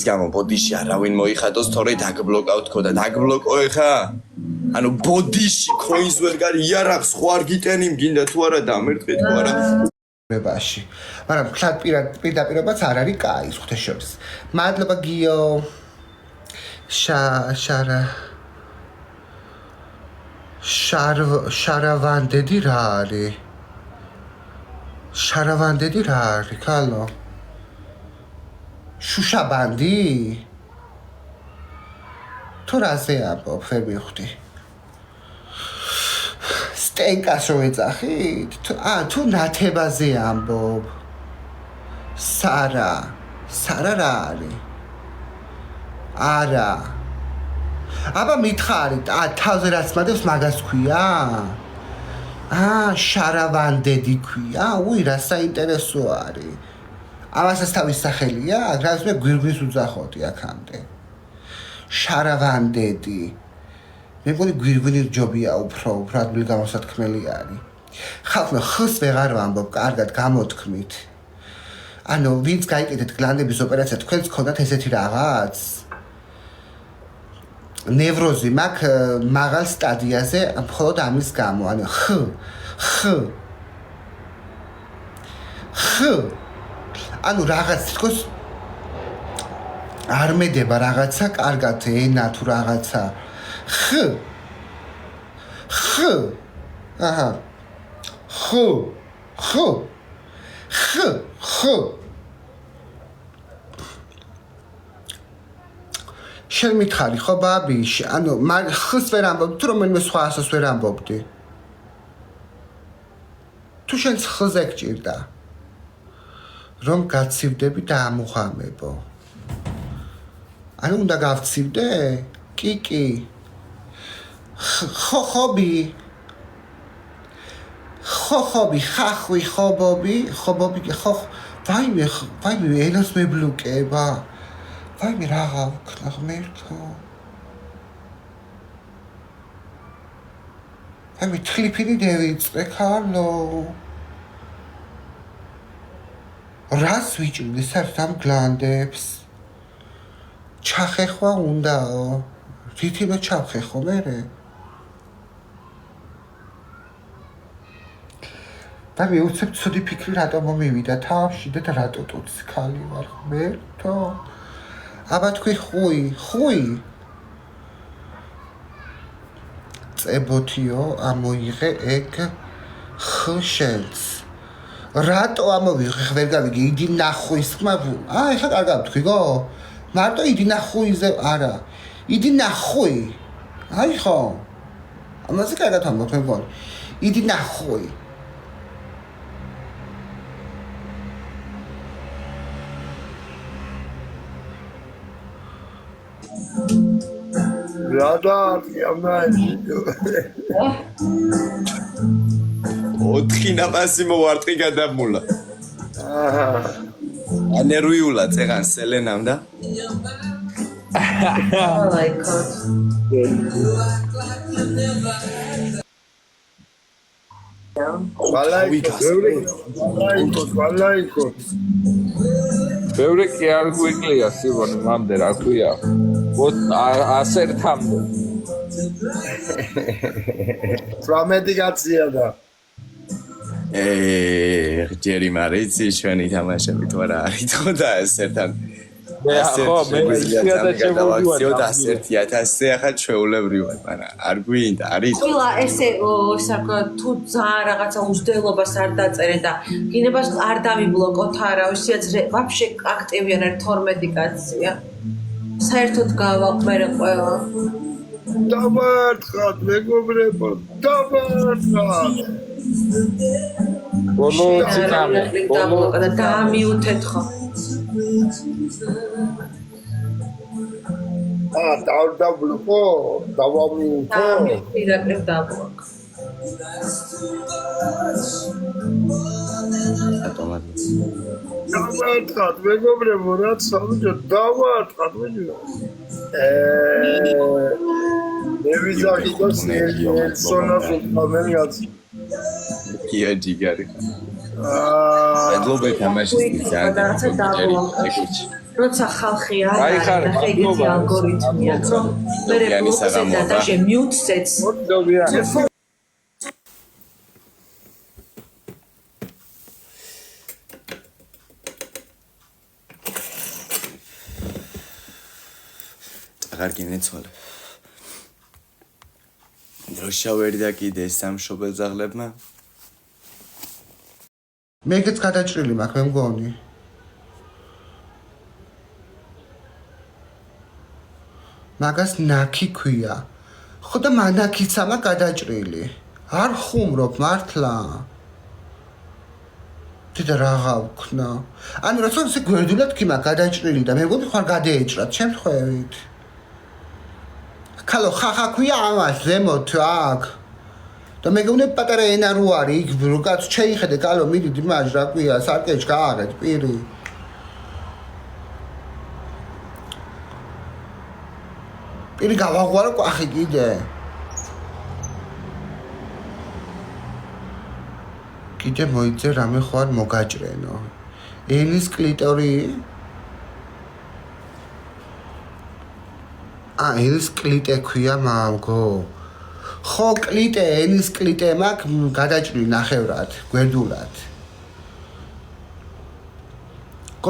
გამო ბოდიში არავინ მოიხატოს თორე დაგბლოკავთ ხო და დაგბლოკოე ხა? ანუ ბოდიში coins ვერ გარი იარაღს ხო არ გიტენი მგინდა თუ არა დამერტყით თუ არა? ბებაში. მაგრამ ხლად პირდაპირობაც არ არის კაი ღვთისმშობლის. მადლობა გიო. შარავანდედი რა არის? შარავანდედი რა არის, ქალო? შუშაბანდი? თუ რაზე ამბობ, ვერ მივხვდი. სტენკას რო ეძახით? თუ ნათებაზე ამბობ. სარა რა არის? არა. აბა მითხარით, თავზე რაც მადებს მაგას ქვია? შარავანდედი ქვია? უი, რა საინტერესო არის. ამასაც თავის სახელია, რას მე გვირგვინს უძახოდი აქამდე. შარავანდედი. მე მგონი გვირგვინი ჯობია უფრო ადვილი გამოსათქმელი არის. ხალხო ხს ვეღარ ვამბობ, კარგად გამოთქმით. ანუ ვინც გაიკეთეთ გლანდების ოპერაცია, თქვენც გქონდათ ესეთი რაღაც? ნევროზი მაქვს მაღალ სტადიაზე მხოლოდ ამის გამო, ანუ ანუ რაღაც თქოს არ მედება რაღაცა კარგად ენა თუ რაღაცა აჰა შენ მითხარი ხო ბაბიში, ანუ ხს ვერ ამბობდი, თუ რომელიმე სხვა ასოს ვერ ამბობდი. თუ შენს ხზე გჭირდა, რომ გაცივდები და ამუღამებო. ანუ უნდა გავცივდე? კი. ხოხობი, ხახვი, ხობობი, ვაიმე, ენას მებლუკება. ვაიმე რაღა ვქნა ღმერთო. ვაიმე თლიფილი დევიწყე ქალო. რას ვიჭირდი სამ გლანდებს? ჩახეხვა უნდაო. რითინო ჩავხეხო მერე? ვაიმე უცებ ცუდი ფიქრი რატო მომივიდა თავში და რატო ტუცი ქალი ვარ ღმერთო. აბა თქვი ხუი წებოთიო ამოიღე ეგ ხშენს რატო ამოვიღე ვერ გავიგე იდი ნახვის ხმა ეხლა კარგად თქვიგო მარტო იდი ნახუიზე არა იდი ნახვი აი ხო ამაზე კარგად ამბობ მე მგონი იდი ნახვი Radar, ოთხი ნაბასი მოვარტყი გადამულა. ანერვიულად წეღან სელენამ და ბევრი კი არ გვიკლია სივონი მამდე რა ქვია ასერთამდე 18 გაცია და ჯერი მარიცი ჩვენი თამაშები თუ არა არის ხო და ასერთან ხო მე 1000 ახლა ჩვეულებრივად მაგრამ არ გვინდა არის ყველა ესე საკ თუ ძალიან რაღაცა უძდელობას არ დაწერე და გინებას არ დამიბლოკოთ არავის ვაფშე აქტივიან 12 კაცია საერთოდ გავაყმერე ყველა დამარცხათ მეგობრებო დამარცხათ ბოლო ციკამი დამბლოკა და დაამიუთეთ ხო დავბლოკო დავამიუთო პირდაპირ დამბლოკა ავტომატურად დავარტყათ მეგობრებო რაც სამჯერ დავარტყათ მეჯო მე ვიზახი და სონას უყავენ რაც კია ჯიგარი მადლობა თამაშის ძალიან როცა ხალხი არ არის და ეგეთი ალგორითმია რომ მე ბლოკზე და დაჟე მიუთსეც აღარ გინეცვალე დროშავერი და კიდე სამშობელ ძაღლებმა მეგეც გადაჭრილი მაქვს მე მგონი მაგას ნაკი ქვია ხო და მანაკიცა მაგ გადაჭრილი არ ხუმრობ მართლა და რაღა ვქნა ანუ რა თქმა უნდა გვერდულად კი მაგ გადაჭრილი და მე მგონი ხარ გადაეჭრათ შემთხვევით ქალო ხახა ქვია ამას ზემოთ აქ და მე მგონი პატარა ენა რო არის იქ რო კაც შეიხედე კალო მიდი დიმაჟ რა ქვია სარკეჭ გააღეთ პირი პირი გავაღვარო ყვახი კიდე კიდე მოიძე რამე ხო არ მოგაჭრენო ენის კლიტორი ენის კლიტე ქვია მამგო ხო კლიტე ენის კლიტე მაგ გადაჭრილი ნახევრად გვერდულად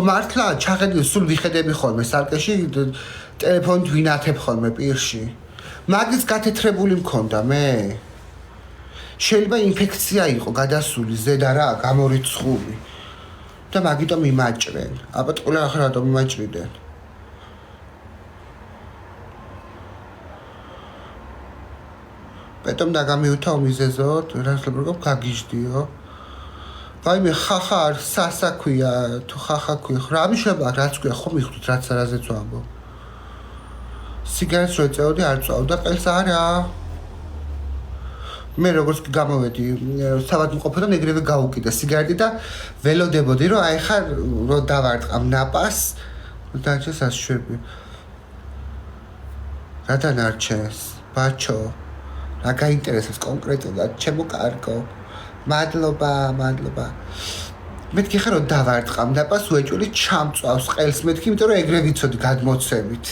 მართლა ჩახედი სულ ვიხედები ხოლმე სარკეში ტელეფონით ვინათებ ხოლმე პირში მაგის გათეთრებული მქონდა მე შეიძლება ინფექცია იყო გადასული ზედა რა გამორიცხული და მაგიტომ იმაჭრენ აბატყულა ახლა რატომ იმაჭრიდან ბეტომ დაგამიუთავ მიზეზოთ რას როგორ გაგიჟდიო ვაიმე ხახარ სასაქვია თუ ხახაქვია რა მიშება რაც ქვია ხო მიხვდით რაც არაზეც ვამბობ სიგარეტს რო ეწეოდი არ წავდა ყელს არა მე როგორც გამოვედი საბადმყოფოდან ეგრევე გავუკიდე სიგარეტი და ველოდებოდი რომ აი ხარ რო დავარტყამ ნაპას დაჩეს ასშვები რატან არჩეს ბაჩო რა გაინტერესებს კონკრეტულად ჩემო კარგო მადლობა მეთქი ხარ რომ დავარტყამ ნაპას უეჭველი ჩამწვავს ყელს მეთქი იმიტომ რომ ეგრე ვიცოდი გადმოცემით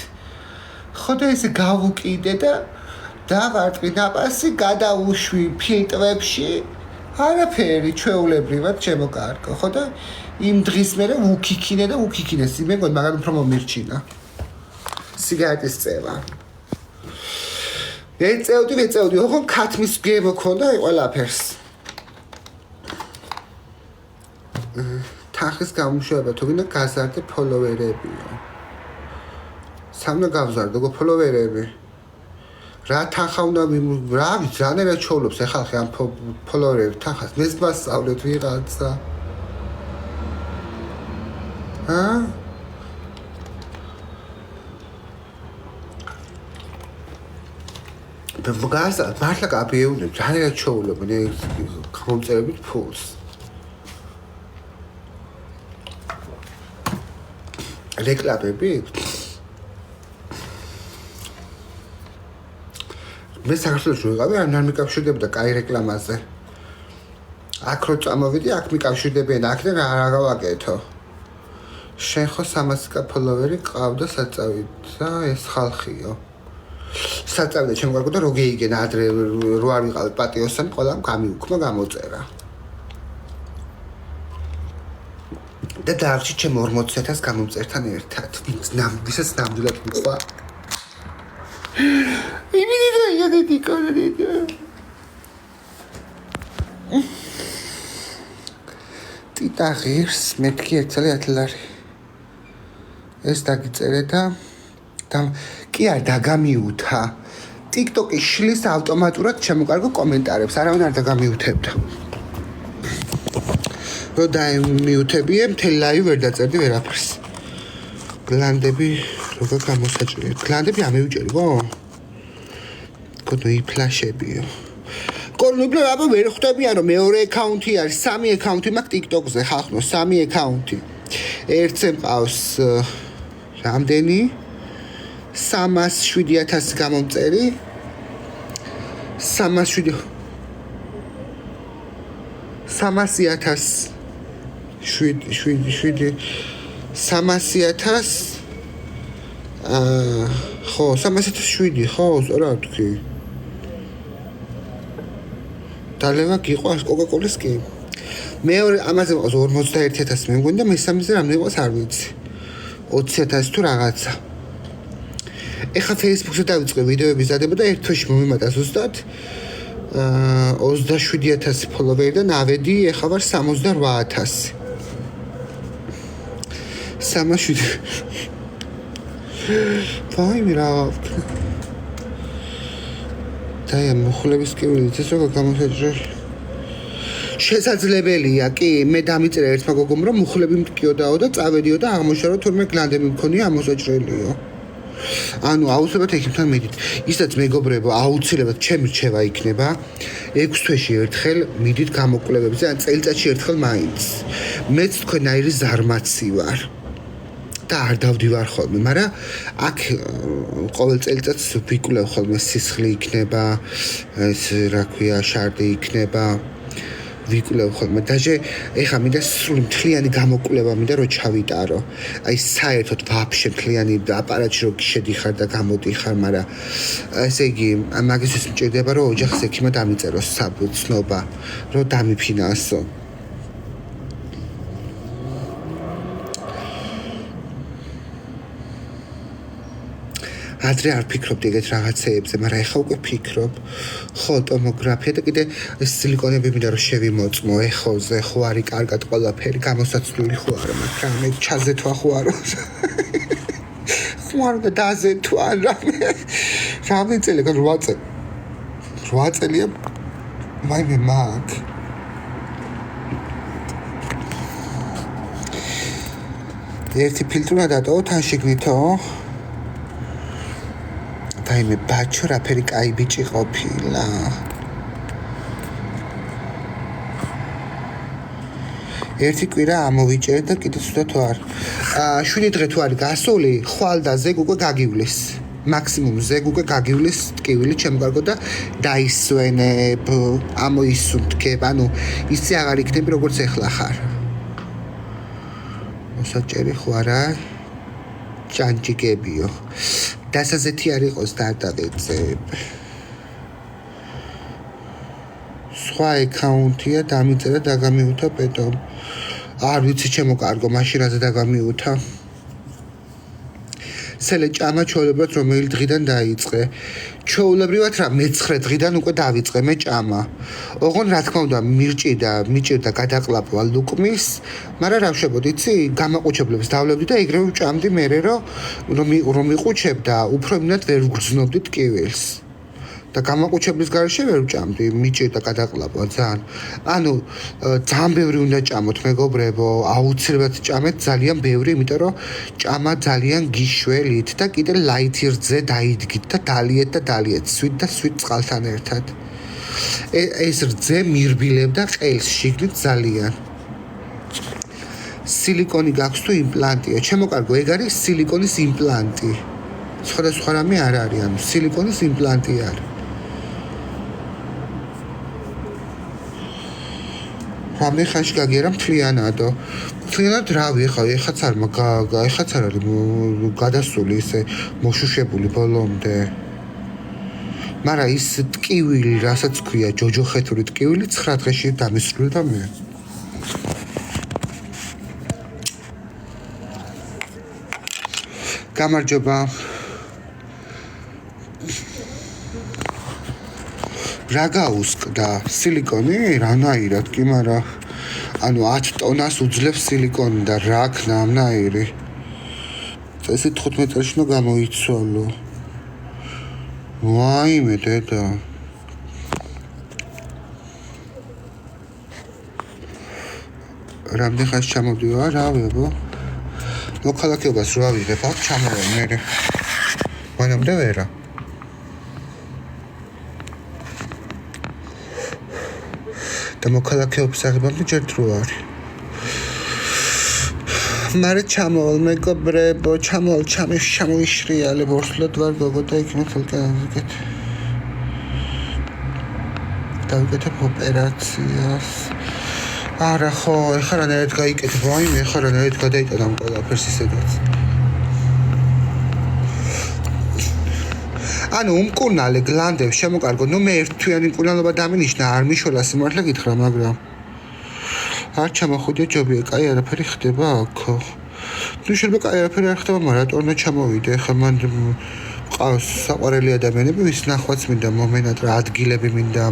ხო და ესე გავუკიდე და დავარტყი ნაპასი გადაუშვი ფილტვებში არაფერი ჩვეულებრივად ჩემო კარგო ხო და იმ დღის მერე უკიქინე და უკიქინეს მე მგონი მაგან უფრო მომირჩინა სიგარეტის წევა ეწევდი ოღონ ქათმის გემო ქონდა ყველაფერს თანხის გამომშვება თუ გინდა გაზარდე ფოლოვერებიო სამნა გავზარდო გო ფოლოვერები რა თანხა უნდა რა ვიცი რანერა ჩოვლობს ეხალხი ამ ფოლოვერებს თანხას მეს მასწავლეთ ვიღაცა ბგაზა მართლა გაბიეუნებ რანერა ჩოვლობენ გამომწერებით ფულს რეკლამები მე საქართველოს ვიყავი არ მიკავშირდებოდა კაი რეკლამაზე აქ რო წამოვიდი აქ მიკავშირდებიან აქ და რა გავაკეთო შენ ხო 300 ფოლოვერი ყავდა საწავით და ეს ხალხიო საწავი და ჩემ გვარგო და რო გეიგენ ადრე რო არ ვიყავი პატიოსანი ყველამ გამიუქმა გამოწერა და დაარჩი ჩემ 40,000-ს გამომწერთან ერთად ვისაც ნამდვილად მიყვარ იმედი კორიდო ტიტა ღირს მეთქი ერთალი 10 ლარი ეს დაგიწერე და კი არ დაგამიუთა TikTok-ი შლის ავტომატურად შემოკარგო კომენტარებს არავინ არ დაგამიუთებდა რო დაიმიუთებიე მთელი ლაივი ვერ დაწერდი ვერაფერს გლანდები როგორ გამოსაჭრია გლანდები ამევიჭერი ხო კოდო იფლაშებიო კოლუბლე ვერ ხვდებიან რომ მეორე აკაუნთი არის 3 აკაუნთი მაქვს TikTok-ზე ხახნო 3 აკაუნთი ერთზე მყავს რამდენი 307,000 გამომწერი 300,000 ხო 307 ხო რა თქვი დალევა გიყვარს კოკაკოლის კი მეორე ამაზე მყავს 51,000 მე მგონი და მესამეზე რამდენი ყავს არ ვიცი 20,000 თუ რაღაცა ეხა Facebook-ზე დავიწყე ვიდეოების დადება და ერთ თვეში მომიმატა ზუსტად 27,000 ფოლოვერი და ნავედი ეხა ვარ 68,000 307 ვაიმე რა დაია მოხლების კივილი ეს როგორ გამოსაჭრელი შესაძლებელია კი მე დამიწერე ერთმა გოგომ რომ მუხლები მткиოდაო და წავედიო და აღმოჩნდა რომ თურმე გლანდები მქონია ამოსაჭრელიო ანუ აუცილებლად ექიმთან მიდით ისაც მეგობრებო აუცილებლად ჩემი რჩევა იქნება 6 თვეში ერთხელ მიდით გამოკვლევებზე ან წელიწადში ერთხელ მაინც მეც თქვენაირი ზარმაცი ვარ და არ დავდივარ ხოლმე მაგრამ აქ ყოველ წელიწადს ვიკვლევ ხოლმე სისხლი იქნება ეს რა ქვია შარდი იქნება ვიკვლევ ხოლმე დაჟე ეხა მინდა სრული მთლიანი გამოკვლევა მინდა რომ ჩავიტარო აი საერთოდ ვაფშე მთლიანი აპარატში რო შედიხარ და გამოდიხარ მაგრამ ესე იგი მაგისთვის მჭირდება რომ ოჯახის ექიმად დამიწეროს საბუცნობა რომ დამიფინანსო ადრე არ ფიქრობდი ეგეთ რაღაცეებზე, მაგრამ ეხა უკვე ფიქრობ. ხო, ტომოგრაფია და კიდე სილიკონები მინდა რომ შევიმოწმო ეხოზე, ხო არის კარგად ყველაფერი, გამოსაცვლელი ხო არა, მაგრამ მე ჩაზეთვა ხო არა. ხო არა და დაზეთვა რამე წელი, 8 წელი. 8 წელია მაიმე მაგ. ერთი ფილტრი უნდა დატოვო თან შიგნითო. დაიმე ბაჩო რაფერი კაი ბიჭი ყოფილა ერთი კვირა ამოვიჭერე და კიდე ცუდად ვარ 7 დღე თუ არის გასული ხვალ და ზეგ უკვე გაგივლის მაქსიმუმ ზეგ უკვე გაგივლის ტკივილი ჩემგარგო და დაისვენებ ამოისუნთქებ ანუ ისე აღარ იქნები როგორც ეხლა ხარ მოსაჭერი ხო არა ჭანჭიკებიო დასაზეთი არ იყოს დადაგეწებ. სხვა აკაუნტია დამიწერა და გამიუთა პეტომ. არ ვიცი ჩემო კარგო, მაშინ რაზე დაგამიუთა. სელე ჭამა ჩაოლებრად რომელი დღიდან დაიწყე. ჩაოლებრივად რა მე-9 დღიდან უკვე დავიწყე მე ჭამა. ოღონ რა თქმა უნდა მიჭირდა გადაყლაპვა ლუკმის, მაგრამ რა ვშებოდი, იცი, გამაყუჩებლებს დავლევდი და ეგრევე ვჭამდი მერე რომ იყუჩებდა, უფრო იმნად ვერ ვგრძნობდი ტკივილს. და გამაყუჩებლის გარეშე ვერ ვჭამდი, მიჭირდა გადაყლაპვა ძალიან. ანუ ძალიან ბევრი უნდა ჭამოთ მეგობრებო, აუცილებლად ჭამეთ ძალიან ბევრი, იმიტომ რომ ჭამა ძალიან გიშველით და კიდე ლაითი რძე დაიდგით და დალიეთ, სვით და სვით წყალთან ერთად. ეს რძე მირბილებდა ყელს შიგნით ძალიან. სილიკონი გაქვს თუ იმპლანტია? ჩემო კარგო, ეგ არის სილიკონის იმპლანტი. სხვა რამე არ არის, ანუ სილიკონის იმპლანტი არის. რამე ხანში გაგიერა მთლიანადო. მთლიანად რავი, ეხაც არ არის გადასული ისე მოშუშებული ბოლომდე. მაგრამ ის ტკივილი, რასაც ქვია ჯოჯოხეთური ტკივილი 9 დღეში დამისრულდა და მე. გამარჯობა. რა გაუსკდა სილიკონი რანაირად კი მაგრამ ანუ 10 ტონას უძლებს სილიკონი და რა ქნა ამნაირი წესი 15 წელში უნდა გამოიცვალო ვაიმე დედა რამდენი ხანს ჩამოვდივარ რავებო მოქალაქეობას რა ვიღებ აქ ჩამოვა მე მანამდე ვერა და მოქალაქეობის აღებამდე ჯერ დრო არის მარე ჩამოვალ მეგობრებო, ჩამოვალ ჩამოიშრიალე, ბორსლად ვარ გოგო და იქ მეთელკეთ. დავიკეთებ ოპერაციას. არა ხო, ეხლა რანაირად გაიკეთებ, ვაიმე, ეხლა რანაირად გადაიტანამ ყველაფერს ისედაც. ანუ უმკურნალე გლანდებს შემოკარგო, ნუ მე ერთთვიანი მკურნალობა დამინიშნა, არ მიშველა სიმართლე გითხრა, მაგრამ არ ჩამოხვიდე ჯობია, კაი არაფერი ხდება აქო. ნუ შეიძლება კაი არაფერი არ ხდება, მაგრამ რატო უნდა ჩამოვიდე, ეხლა მან ყავს საყვარელი ადამიანები, ვის ნახვაც მინდა მომენატრა, ადგილები მინდა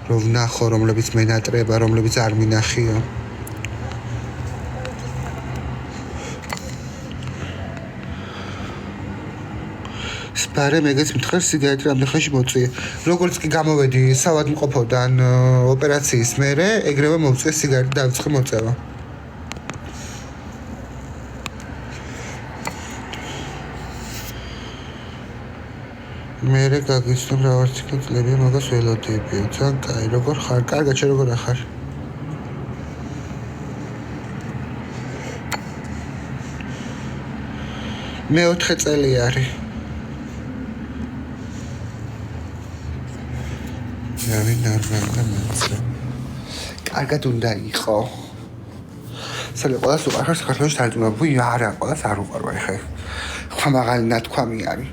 რომ ვნახო, რომლებიც მენატრება, რომლებიც არ მინახია. სპარე მეგეც მითხარ სიგარეტი რამდენ ხანში მოწვიე. როგორც კი გამოვედი საავადმყოფოდან ოპერაციის მერე, ეგრევე მოვწვიე სიგარეტი და დავიწყე მოწევა. მერე გაგიცნობ რა ვარ ციკლები, მაგას ველოდები. ძალიან კაი, როგორ ხარ? კარგად, შენ როგორ ახარ? მე 4 წელი არის. რავი ნორმალია მეცე. კარგად უნდა იყო. სულ ყველას უყარს საქართველოს თარგმნა. ვი არა, ყველას არ უყარვა ეხა. ხა მაღალი ნათქვამი არის.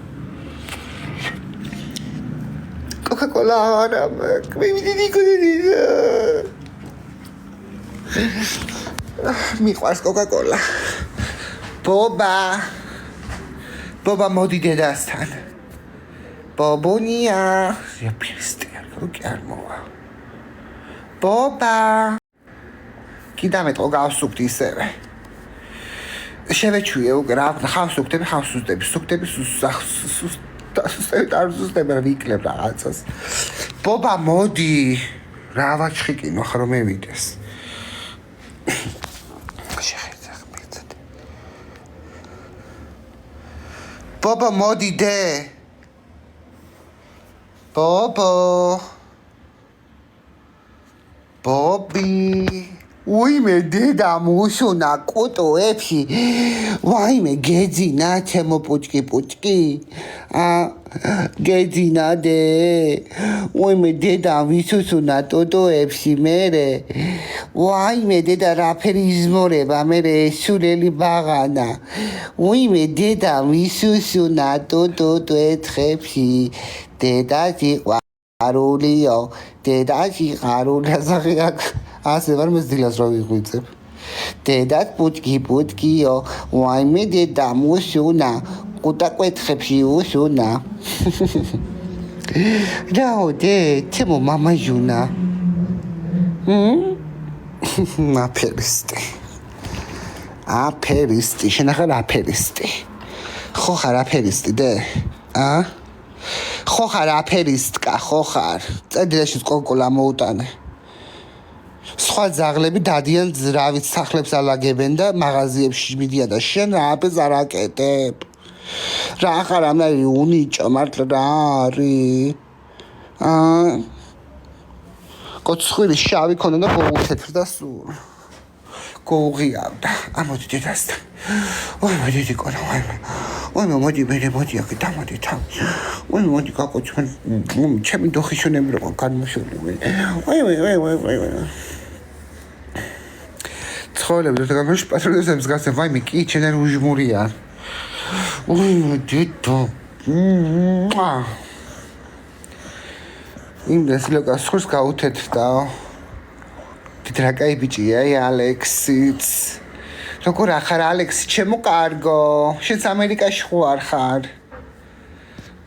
Coca-Cola არა, მიყვარს Coca-Cola. ბობა მოდი დედასთან. ბობონია, რეპისტია, კი არ მოვა. ბობა. კიდამეთყო გავსუქთ ისევე. შევეჩვიე უკვე რა, ხავს სუქტები, არ ზუსტება ვიკლებ რაღაცას. ბობა მოდი, რა ვაჩხიკინო ხარ რომ მევიდეს. შეხედა მეცად. ბობა მოდი დე. ბობი. უიმე დედა მუშუნა კუტოებში. ვაიმე გეძინა ჩემო პუჭკი. გეძინა დე. უიმე დედა ვისუსუნა ტოტოებში მერე. ვაიმე დედა რაფერი იზმორება მერე სულელი ბაღანა. უიმე დედა ვისუსუნა ტოტოებში. დედა სიყვარულიო. დედა სიყვარულიო. ასე ვარ მეზდილას რო ვიღვიძებ. დედა პუჭკიო, ვაიმე დედა მუშუნა, კუტა კვეთხებში უშუნა. რაო დე, ჩემო მამაჟუნა. აფერისტი, შენ ახლა აფერისტი. ხო ხარ აფერისტი დე? ხო ხარ აფერისტკა, ხო ხარ? წერდილაში Coca-Cola მოუტანე. სხვა ძაღლები დადიან ზრავით სახლებს ალაგებენ და მაღაზიებში მიდიან და შენ რა აპეს არ აკეთებ. რა ხარ ამარი უნიჭო მართლა რა არის? კოცხური შავი ქონდა და გოუთეთრ და სულ. გოუღიავდა. ამოდი დედასთან. ой, მოდი კონა, ой, მოდი მოდი აქ დამოდი თან. ой, მოდი გაკოჩვენ. ჩემი დოხიშონები რო განმოშული. ой. ცხოვრები და გამოში პატრონებს გასცემ ვაიმე კი ჩენ არ უჟმურია. დედო. იმდეს ლოკას ხურს გაუთეთრდა. დიდ რა კაი ბიჭია ალექსიც. როგორ ახარ ალექსი ჩემო კარგო. შენც ამერიკაში ხარ ხარ.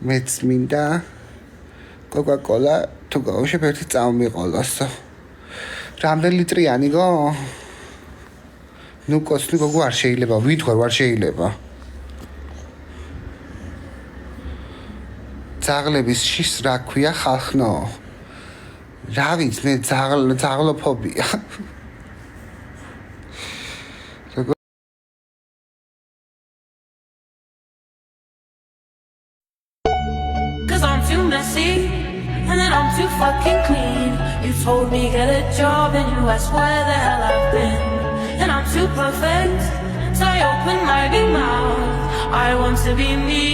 მეც მინდა Coca-Cola თუ გავუშვებ ერთი წამომიყოლოსო. რამდენ ლიტრიანი გო? ნუ კოცნი გოგო არ შეიძლება, ვითქარ არ შეიძლება. ძაღლების შის რა ქვია ხალხნო? რა ვიცი მე ძაღლოფობია. Cause I'm too messy and then I'm too fucking clean. You told me get a job and you asked where the hell I've been. And I'm too perfect So I open my big mouth. I want to be me.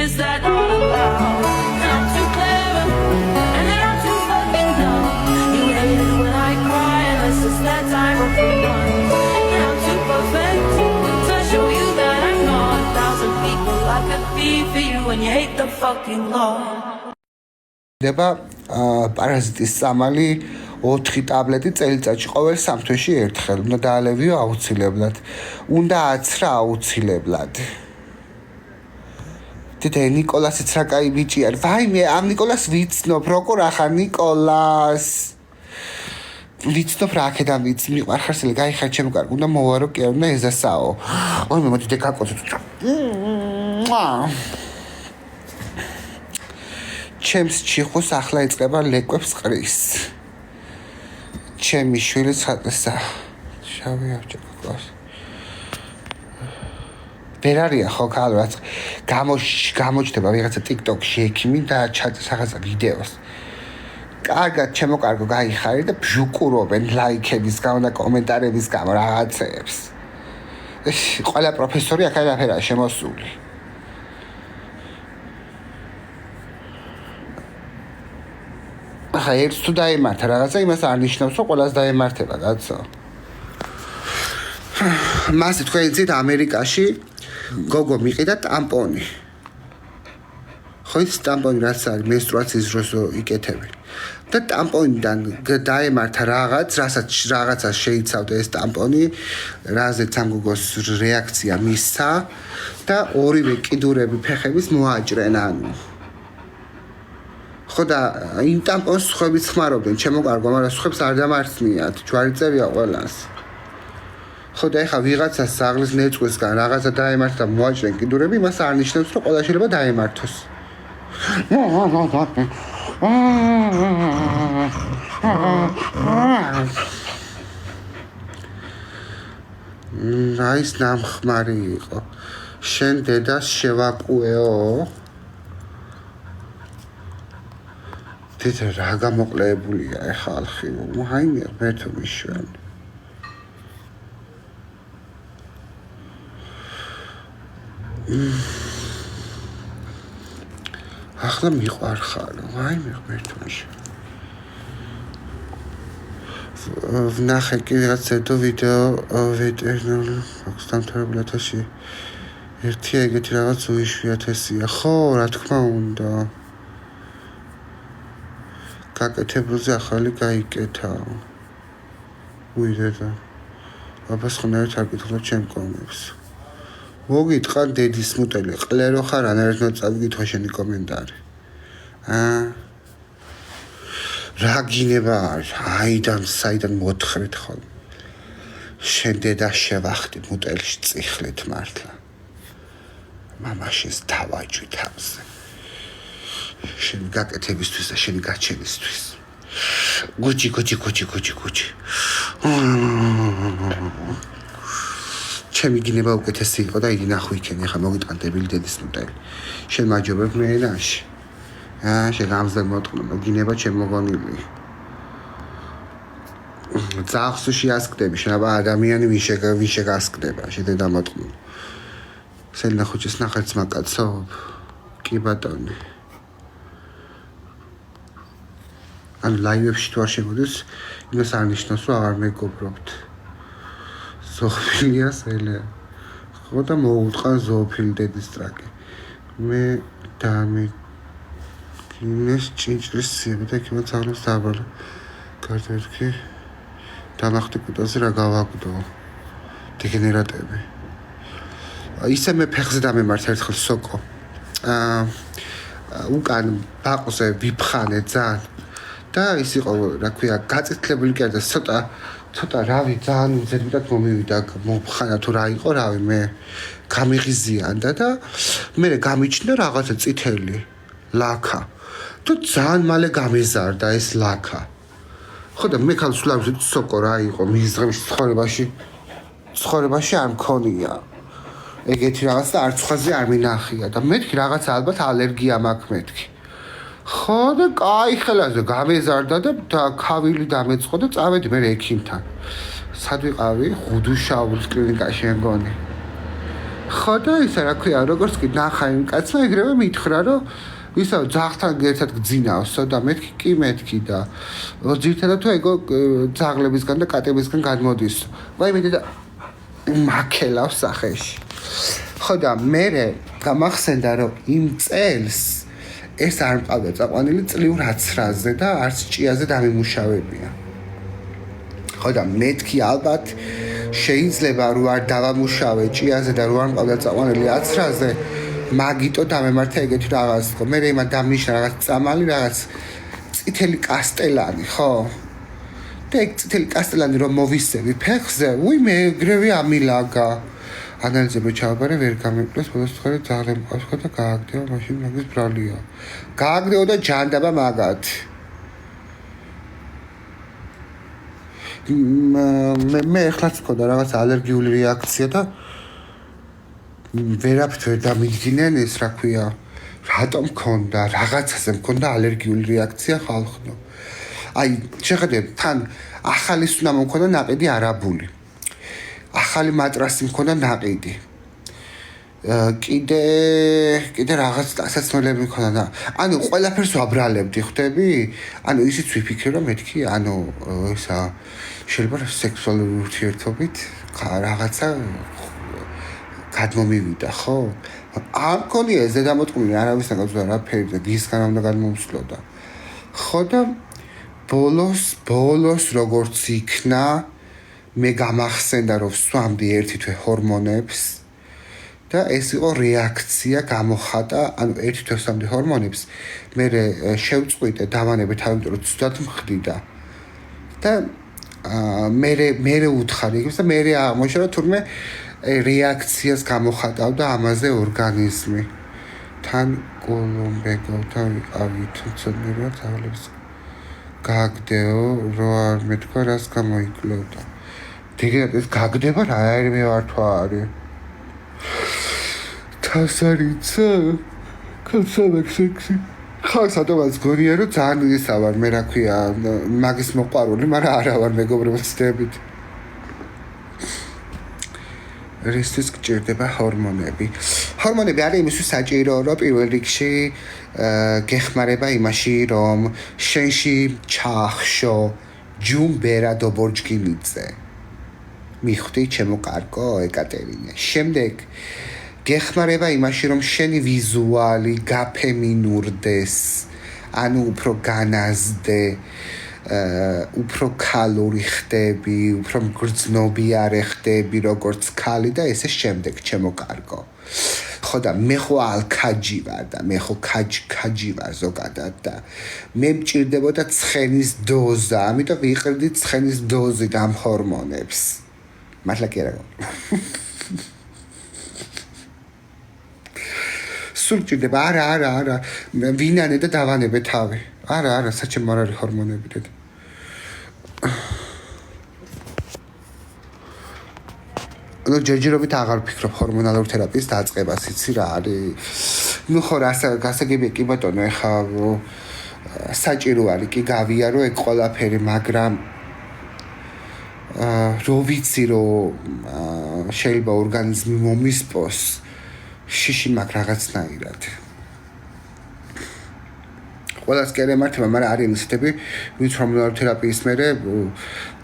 Is that all allowed? And I'm too clever, and then I'm too fucking dumb. You hate it when I cry, and this is that time of the month. And I'm too perfect to show you that I'm not 1,000 people. I could be for you when you hate the fucking law. დება პარაზიტის სამალი 4 ტაბლეტი წელიწადში ყოველ 3 თვეში ერთხელ. უნდა დაალევიო აუცილებლად. უნდა აცრა აუცილებლად. დედე ნიკოლასიც რა კაი ბიჭი არის. ვაიმე, ამ ნიკოლას ვიცნობ, როგორ ახარ ნიკოლას? ვიცნობ რა აქედან ვიცი, მიყვარხარსელი, გაიხარ ჩემო კარგი, უნდა მოვარო კი არ უნდა ეზასაო. ოი მე მოდი დეკაკოთო. ჩემს ჩიხოს ახლა იწყება ლეკვებს ყრის. ჩემი შვილი ცხადესა. შავი ავჭაკოს. ვერ არია ხო ქალრაც გამოჩდება ვიღაცა TikTok-ში ექიმი და ჩაწერს რაღაცა ვიდეოს. კარგად ჩემო კარგო გაიხარე და ბჟუკურობენ ლაიქების გამო და კომენტარების გამო რაღაცეებს. ყველა პროფესორი აქ არაფერაა შემოსული. ახლა ერთს თუ დაემართა რაღაცა იმას არ ნიშნავს რომ ყველას დაემართება კაცო. მასე თქვენ იცით ამერიკაში გოგო მიყიდა ტამპონი. ხო ის ტამპონი რაც არის მენსტრუაციის დროს იკეთებენ. და ტამპონიდან დაემართა რაღაცას შეიცავდა ეს ტამპონი, რაზეც ამ გოგოს რეაქცია მისცა და ორივე კიდურები ფეხების მოაჭრენ ანუ. ხო და იმ ტამპონს სხვებიც ხმარობდნენ, ჩემო კარგო, მაგრამ სხვებს არ დამარცხნიათ, ჯვარი წერია ყველას. ხო და ეხა ვიღაცას საღლის ნეწყვისგან რაღაცა დაემართა და მოაჭრენ კიდურები, მას არ ნიშნავს, რომ ყველა შეიძლება დაემართოს. ის ნამხმარი იყო. შენ დედას შევაკუეო. დედა რა გამოკლებულია ხალხი. მაინე მე თუ მიშვენ. ახლა მიყვარხარ, მაინე მე თუ მიშვენ. ვნახე კი რაღაც ზედო ვიდეო ვეტერინარ სამთავროებში ერთი ეგეთი რაღაც უიშვიათესია. ხო, რა თქმა უნდა. გაკეთებულზე ახალი გაიკეთა. უიდედა. აბას ხნერთ არ გითხრა ჩემ კომენტებს. მოგიტყან დედის მუტელი, ყლერო ხარ ანერტნო წავიგითხო შენი კომენტარი. რა გინება არის? აიდან საიდან მოთხრეთ ხოლმე. შენ დედა შევახდი მუტელში წიხლით მართლა. მამაშის დავაჯვი თავზე. შენი გაკეთებისთვის და შენი გაჩენისთვის. გუჩი. ჩემი გინება უკეთესი იყო და იდი ნახო იქენი, ახლა მოგიტყან დებილი დედის მუტელი. შენ მაჯობებ მე ენაში. შენ ამზე მოტყნო, გინება ჩემ მოგონილი. ძახსუში ასკდები, შენ აბა ადამიანი ვინ შეგასკდება, შენ დამოტყნო. სელინა ხუჩის ნახარც მაკაცო. კი ბატონი. ან ლაივებში თუ არ შემოდის, იმას არ ნიშნავს, რომ აღარ მეგობრობთ. ზოოფილია სელე. ხო და მოუტყან ზოოფილი დედის ტრაკი. მე დამიკინეს ჭინჭრის სიები და იქ მოწავლოს დაბალა. კარტერკი დამახტი კუტაზე რა გავაგდო. დეგენერატები. ისე მე ფეხზე დამემართ ერთხელ სოკო. უკან ბაყზე ვიფხანე ძალიან. და ის იყო, რა ქვია, გაწითლებული კი არა და ცოტა რავი ძალიან უძებნად მომივიდა, მომხანა თუ რა იყო, რავი მე გამიღიზიანდა და მე გამიჩნდა რაღაცა წითელი ლაქა. და ძალიან მალე გამეზარდა ეს ლაქა. ხო და მე ხალხს ვსვლავდი სოკო რა იყო მის დღეში ცხოვრებაში არ მქონია. ეგეთი რაღაც და არც ხაზე არ მინახია და მეთქი რაღაც ალბათ ალერგია მაქვს მეთქი. ხო და კაი ხელაზე გამეზარდა და ქავილი დამეწყო და წავედი მე ექიმთან. სად ვიყავი? ღუდუშაულის კლინიკაში მეგონი. ხო და ისა რა ქვია, როგორც კი ნახა იმ კაცმა, ეგრევე მითხრა, რომ ვისაო ძაღლთან ერთად გძინავსო და მეთქი და ძირთადად თუ ეგო ძაღლებისგან და კატებისგან გადმოდის. ვაიმე და მაქელავს სახეში. ხო და მე გამახსენდა რომ იმ წელს ეს არ მყავდა წაყვანილი წლიურ 10-ზე და არც ჭიაზე დამიმუშავებია. ხო და მეთქი ალბათ შეიძლება რომ არ დავამუშავე ჭიაზე და რომ არ მყავდა წაყვანილი 10-ზე მაგიტო დამემართა ეგეთი რაღაც ხო მე იმან დამნიშნა რაღაც წამალი რაღაც წითელი კასტელანი ხო და ეგ წითელი კასტელანი რომ მოვისები ფეხზე მე ეგრევე ამილაგა ანალიზები ჩავაბარე ვერ გამიკვდეს ბოლოს ხარ ძალიან მყავს ხო და გააგდეო მაშინ მაგის ბრალია გააგდეო და ჯანდაბა მაგათ მე ეხლაც მქონდა რაღაც ალერგიული რეაქცია და ვერაფრით ვერ დამიდგნენ ეს რა ქვია რატომ მქონდა რაღაცაზე მქონდა ალერგიული რეაქცია ხალხო აი შეხედე თან ახალი სუნა მქონდა ნაყიდი არაბული ახალი მატრასი მქონდა ნაყიდი კიდე რაღაც დასაცმელები მქონდა ანუ ყველაფერს ვაბრალებდი ხვდები ანუ ისიც ვიფიქრე რომ მეთქი ანუ ისა შეიძლება სექსუალური ურთიერთობით რაღაცა გადმომივიდა ხო? არ მქონია ეს ზედამოწყმული არავისთან გაუძლა რაფერი და გისგან უნდა გადმომსვლოდა. ხო და ბოლოს როგორც იქნა მე გამახსენდა რომ ვსვამდი ერთი თვე ჰორმონებს და ეს იყო რეაქცია გამოხატა ანუ ერთი თვე ვსვამდი ჰორმონებს მე შევწყვიტე დავანებე თავი რომ ცუდად მხდიდა და მე უთხარი იქს და მე აღმოჩნდა რომ თურმე რეაქციას გამოხატავდა ამაზე ორგანიზმი. თან კოლომბეგავთან ვიყავი თუნცოდნებად თავლებს გააგდეო რო არ მეთქვა რას გამოიკლევდა. დეგეთ ეს გაგდება რა მე ვართვა არის. თასარიცა კაცავექსი ხალხს ატომაც გონია რომ ძალიან ისა ვარ მე რა ქვია მაგის მოყვარული მაგრამ არა ვარ მეგობრებო ცდებით. რისთვის გჭირდება ჰორმონები? ჰორმონები არის იმისთვის საჭირო, რომ პირველ რიგში გეხმარება იმაში, რომ შენში ჩაახშო ჯუმბერა დობორჯგიმიძე. მიხვდი ჩემო კარგო ეკატერინე. შემდეგ გეხმარება იმაში, რომ შენი ვიზუალი გაფემინურდეს, ანუ უფრო განაზდე. უფრო ქალური ხდები, უფრო მგრძნობიარე ხდები, როგორც ქალი და ესე შემდეგ, ჩემო კარგო. ხო და მე ხო ალქაჯი ვარ და მე ხო ქაჯი ვარ ზოგადად და მე მჭირდებოდა ცხენის დოზა, ამიტომ ვიყრდი ცხენის დოზით ამ ჰორმონებს. მართლა კი არა. სულ მჭირდება, არა, ვინანე და დავანებე თავი. არა, საჩემო არ არის ჰორმონები და ну ჯერჯერობით აღარ ვფიქრობ ჰორმონალურ თერაპიის დაწყებას, იცი რა არის. ну ხო რა გასაგებია კი ბატონო, ეხა საჭირო არის კი გავიარო ეგ ყველაფერი, მაგრამ რო ვიცი რომ შეიძლება ორგანიზმი მომისპოს შიში მაგ რაღაცნაირად. ყველას კი არ ემართება, მაგრამ არის ისეთები, ვინც ჰორმონალური თერაპიის მერე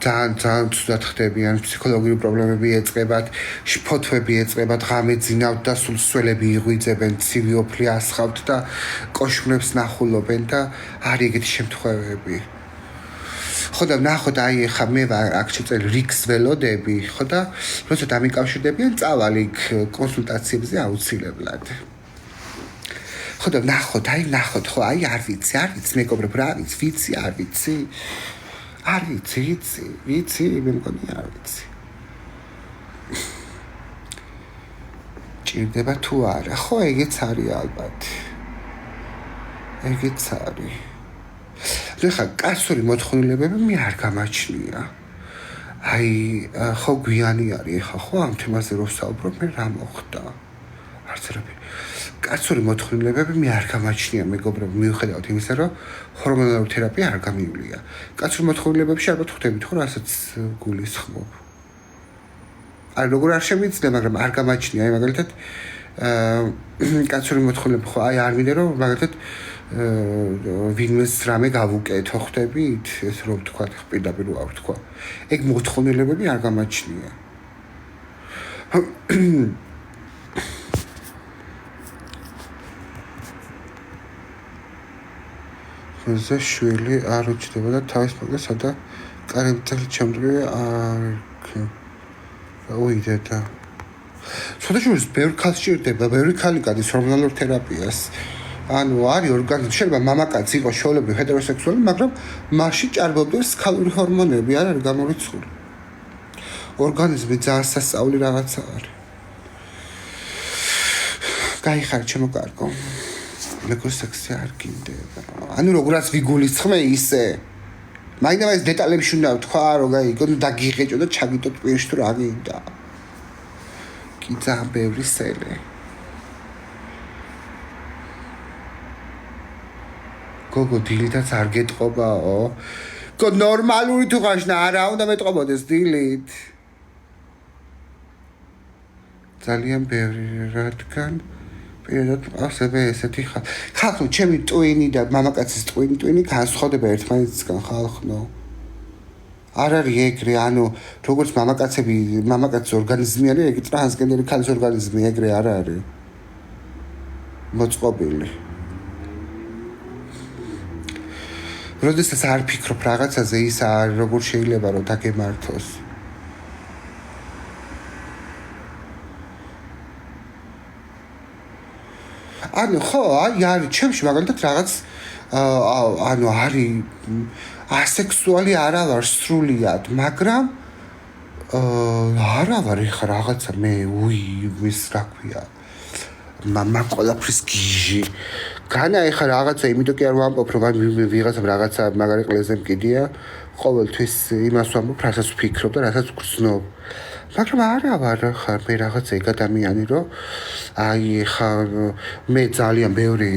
ძალიან ცუდად ხდებიან, ფსიქოლოგიური პრობლემები ეწყებათ, შფოთვები ეწყებათ, ღამე ძინავთ და სულ სველები იღვიძებენ, ცივი ოფლი ასხავთ და კოშმრებს ნახულობენ და არის ეგეთი შემთხვევები. ხო და ნახოთ აი ხა მე ვარ აქ შეწელი რიქს ველოდები, ხო და როცა დამიკავშირდებიან წავალ იქ კონსულტაციებზე აუცილებლად. ხო და ნახოთ ხო აი არ ვიცი მეგობრებო რა ვიცი არ ვიცი მე მგონი არ ვიცი ჭირდება თუ არა ხო ეგეც არის ალბათ ეგეც არის ხა კაცური მოთხოვნილებები მე არ გამაჩნია აი ხო გვიანი არის ხა ხო ამ თემაზე რო ვსაუბრობ მე რა მოხდა არც რა კაცური მოთხოვნილებები მე არ გამაჩნია მეგობრებო მიუხედავად იმისა რომ ჰორმონალური თერაპია არ გამივლია კაცურ მოთხოვნილებებში ალბათ ხვდებით ხო რასაც გულისხმობ აი როგორ არ შემიძლია, მაგრამ არ გამაჩნია, აი მაგალითად კაცური მოთხოვნები ხო აი არ მინდა რომ მაგალითად ვინმეს რამე გავუკეთო ხდებით, ეს რომ ვთქვა, პირდაპირ ვარ ვთქვა. ეგ მოთხოვნილებები არ გამაჩნია. ეს შვილი არ უჩდება და თავის მოკლა სადა კარიბჭით ჩემდრე არ უიდე და შედაშურის ბევრ ქალს სჭირდება, ბევრი ქალი გადის ჰორმონალურ თერაპიას. ანუ არის ორგანიზმი, შეიძლება მამაკაცი იყოს შოულებრივ ჰეტეროსექსუალი, მაგრამ მასში ჭარბობდეს ქალური ჰორმონები, არ არის გამორიცხული. ორგანიზმი ძალიან სასწაული რაღაცა არის. გაიხარ ჩემო კარგო. მეგრ სექსი არ გინდება. ანუ როგორაც ვიგულისხმე ისე. მაინდა ეს დეტალებში უნდა ვთქვა, რომ გაიგო და დაგიღეჭო და ჩაგიტო პირში თუ რა გინდა. კი ძალიან ბევრი სელი. გოგო დილითაც არ გეტყობაო. გო ნორმალური თუ ხაშნა არა უნდა მეტყობოდეს დილით. ძალიან ბევრი რადგან პირადად ასევე ესეთი ხალხო ჩემი ტვინი და მამაკაცის ტვინი განსხვავდება ერთმანეთისგან ხალხო. არ არის ეგრე, ანუ როგორც მამაკაცის ორგანიზმი არის, ეგ ტრანსგენდერი ქალის ორგანიზმი ეგრე არ არის. მოწყობილი. როდესაც არ ფიქრობ რაღაცაზე, ის არ როგორ შეიძლება რომ დაგემართოს. ანუ ხო, არის ჩემში მაგალითად რაღაც ანუ არის ასექსუალი არა ვარ სრულიად, მაგრამ არა ვარ ეხა რაღაცა მე ის რა ქვია მამა ყველაფრის გიჟი. განა ეხა რაღაცა იმიტომ კი არ ვამბობ რომ ვიღაცამ რაღაცა მაგარი ყლეზე მკიდია, ყოველთვის იმას ვამბობ, რასაც ვფიქრობ და რასაც ვგრძნობ. მაგრამ არა ვარ ხარ მე რაღაცა ეგ ადამიანი რომ აი ხა მე ძალიან ბევრი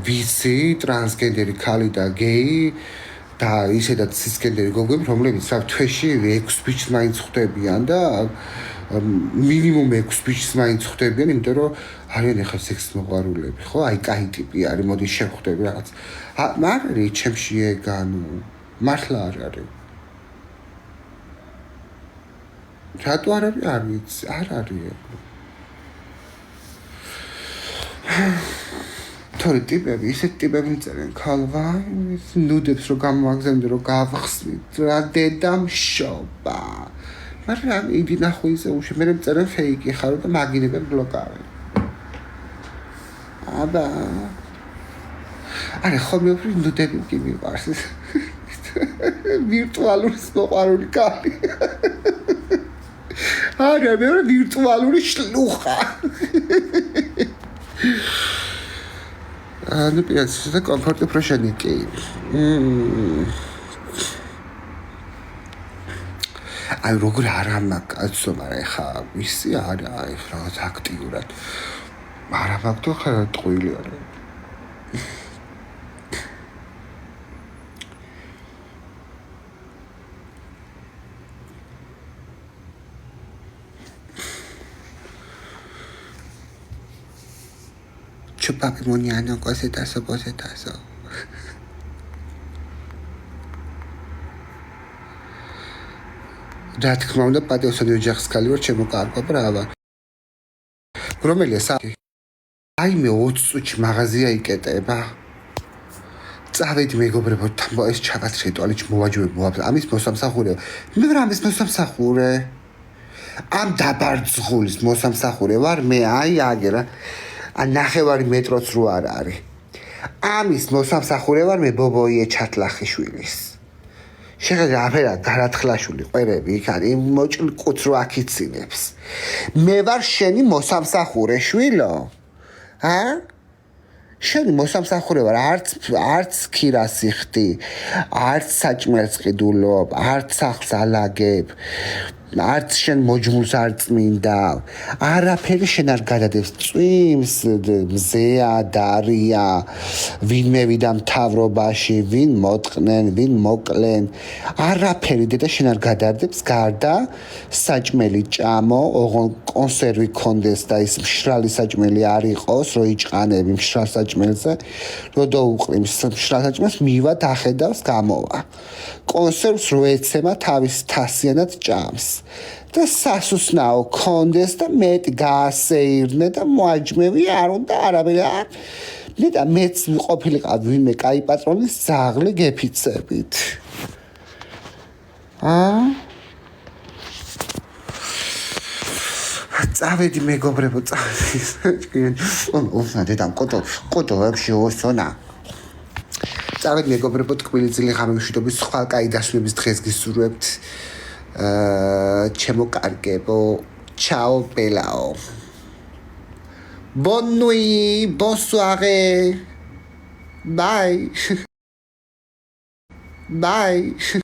ვიცი ტრანსგენდერი ქალი და გეი და ისედაც სისგენდერი გოგოები რომლებიც თვეში 6 ბიჭს მაინც ხვდებიან და მინიმუმ 6 ბიჭს მაინც ხვდებიან იმიტომ რომ არიან ხა სექს მოყვარულები ხო აი კაი ტიპი არის მოდი შევხვდები რაღაც მაგრამ ჩემში ეგ ანუ მართლა არ არის რატო არ არის არ ვიცი არ არის თორე ტიპები ისეთ ტიპები წერენ ქალვა ნუდებს რომ გამოგაგზავნე რომ გავხსნით რა დედამშობა მაგრამ იდი ნახო ისე უში მე წერენ ფეიკი ხარო და მაგინებენ ბლოკავენ აბა არა ხოლმე უფრო ნუდები კი მიყვარს ვირტუალური მოყვარული კალი არა მე ვირტუალური შლუხა ანუ პირადად და კომფორტი პროშენი კი აი როგორ არა მაგაცო მაგრამ ხა ისი არა აი რაღაც აქტიურად არა მაგდო ხა ტყუილი არა papi moniano cosetazo რა თქმა უნდა პატიოსანი ოჯახის ქალი ვარ ჩემო კარგო ბრავა რომელია საერთოდ აი მე 20 წუთში მაღაზია იკეტება წავედი მეგობრებო თან ეს ჩავაცრე ტუალეტში მოვაჯობებ ამის მოსამსახურე მე რა ამის მოსამსახურე ამ დაბარძღულის მოსამსახურე ვარ მე აი აგერა ნახევარი მეტროც რო არ არის. ამის მოსამსახურე ვარ მე ბობოიე ჩათლახიშვილის. შეხედა აფერა გარათხლაშვილი ყვერები იქ არის მოჭრილ კუც რო აქიცინებს. მე ვარ შენი მოსამსახურე შვილო. შენი მოსამსახურე ვარ არც ქირას იხდი, არც საჭმელს ყიდულობ, არც სახლს ალაგებ. არც შენ მოჯმულს არ წმინდა არაფერი შენ არ გადადებს წვიმს მზეა დარია ვინმე ვიდა მთავრობაში ვინ მოტყნენ ვინ მოკლენ არაფერი დედა შენ არ გადადებს გარდა საჭმელი ჭამო ოღონ კონსერვი კონდეს და ის მშრალი საჭმელი არ იყოს რო იჭყანები მშრალ საჭმელზე რო დაუყრიმ მშრალ საჭმელს მივა დახედავს გამოვა კონსერვს რო ეცემა თავის თასიანად ჭამს და სასუსნაო კონდეს და მეტი გაასეირნე და მოაჯმევი არ უნდა არაბელი მე და მეც ყოფილიყავ ვინმე კაი პატრონის ზაღლი გეფიცებით წავედი მეგობრებო წავედი ოფნა დედამ კოტო вообще ოსონა წავედი მეგობრებო ტკბილი ძილი ღამე მშვიდობის სხვა კაი დასვენების დღეს გისურვებთ ჩემო კარგებო ჩაო პელაო bonne nuit bonne soirée bye bye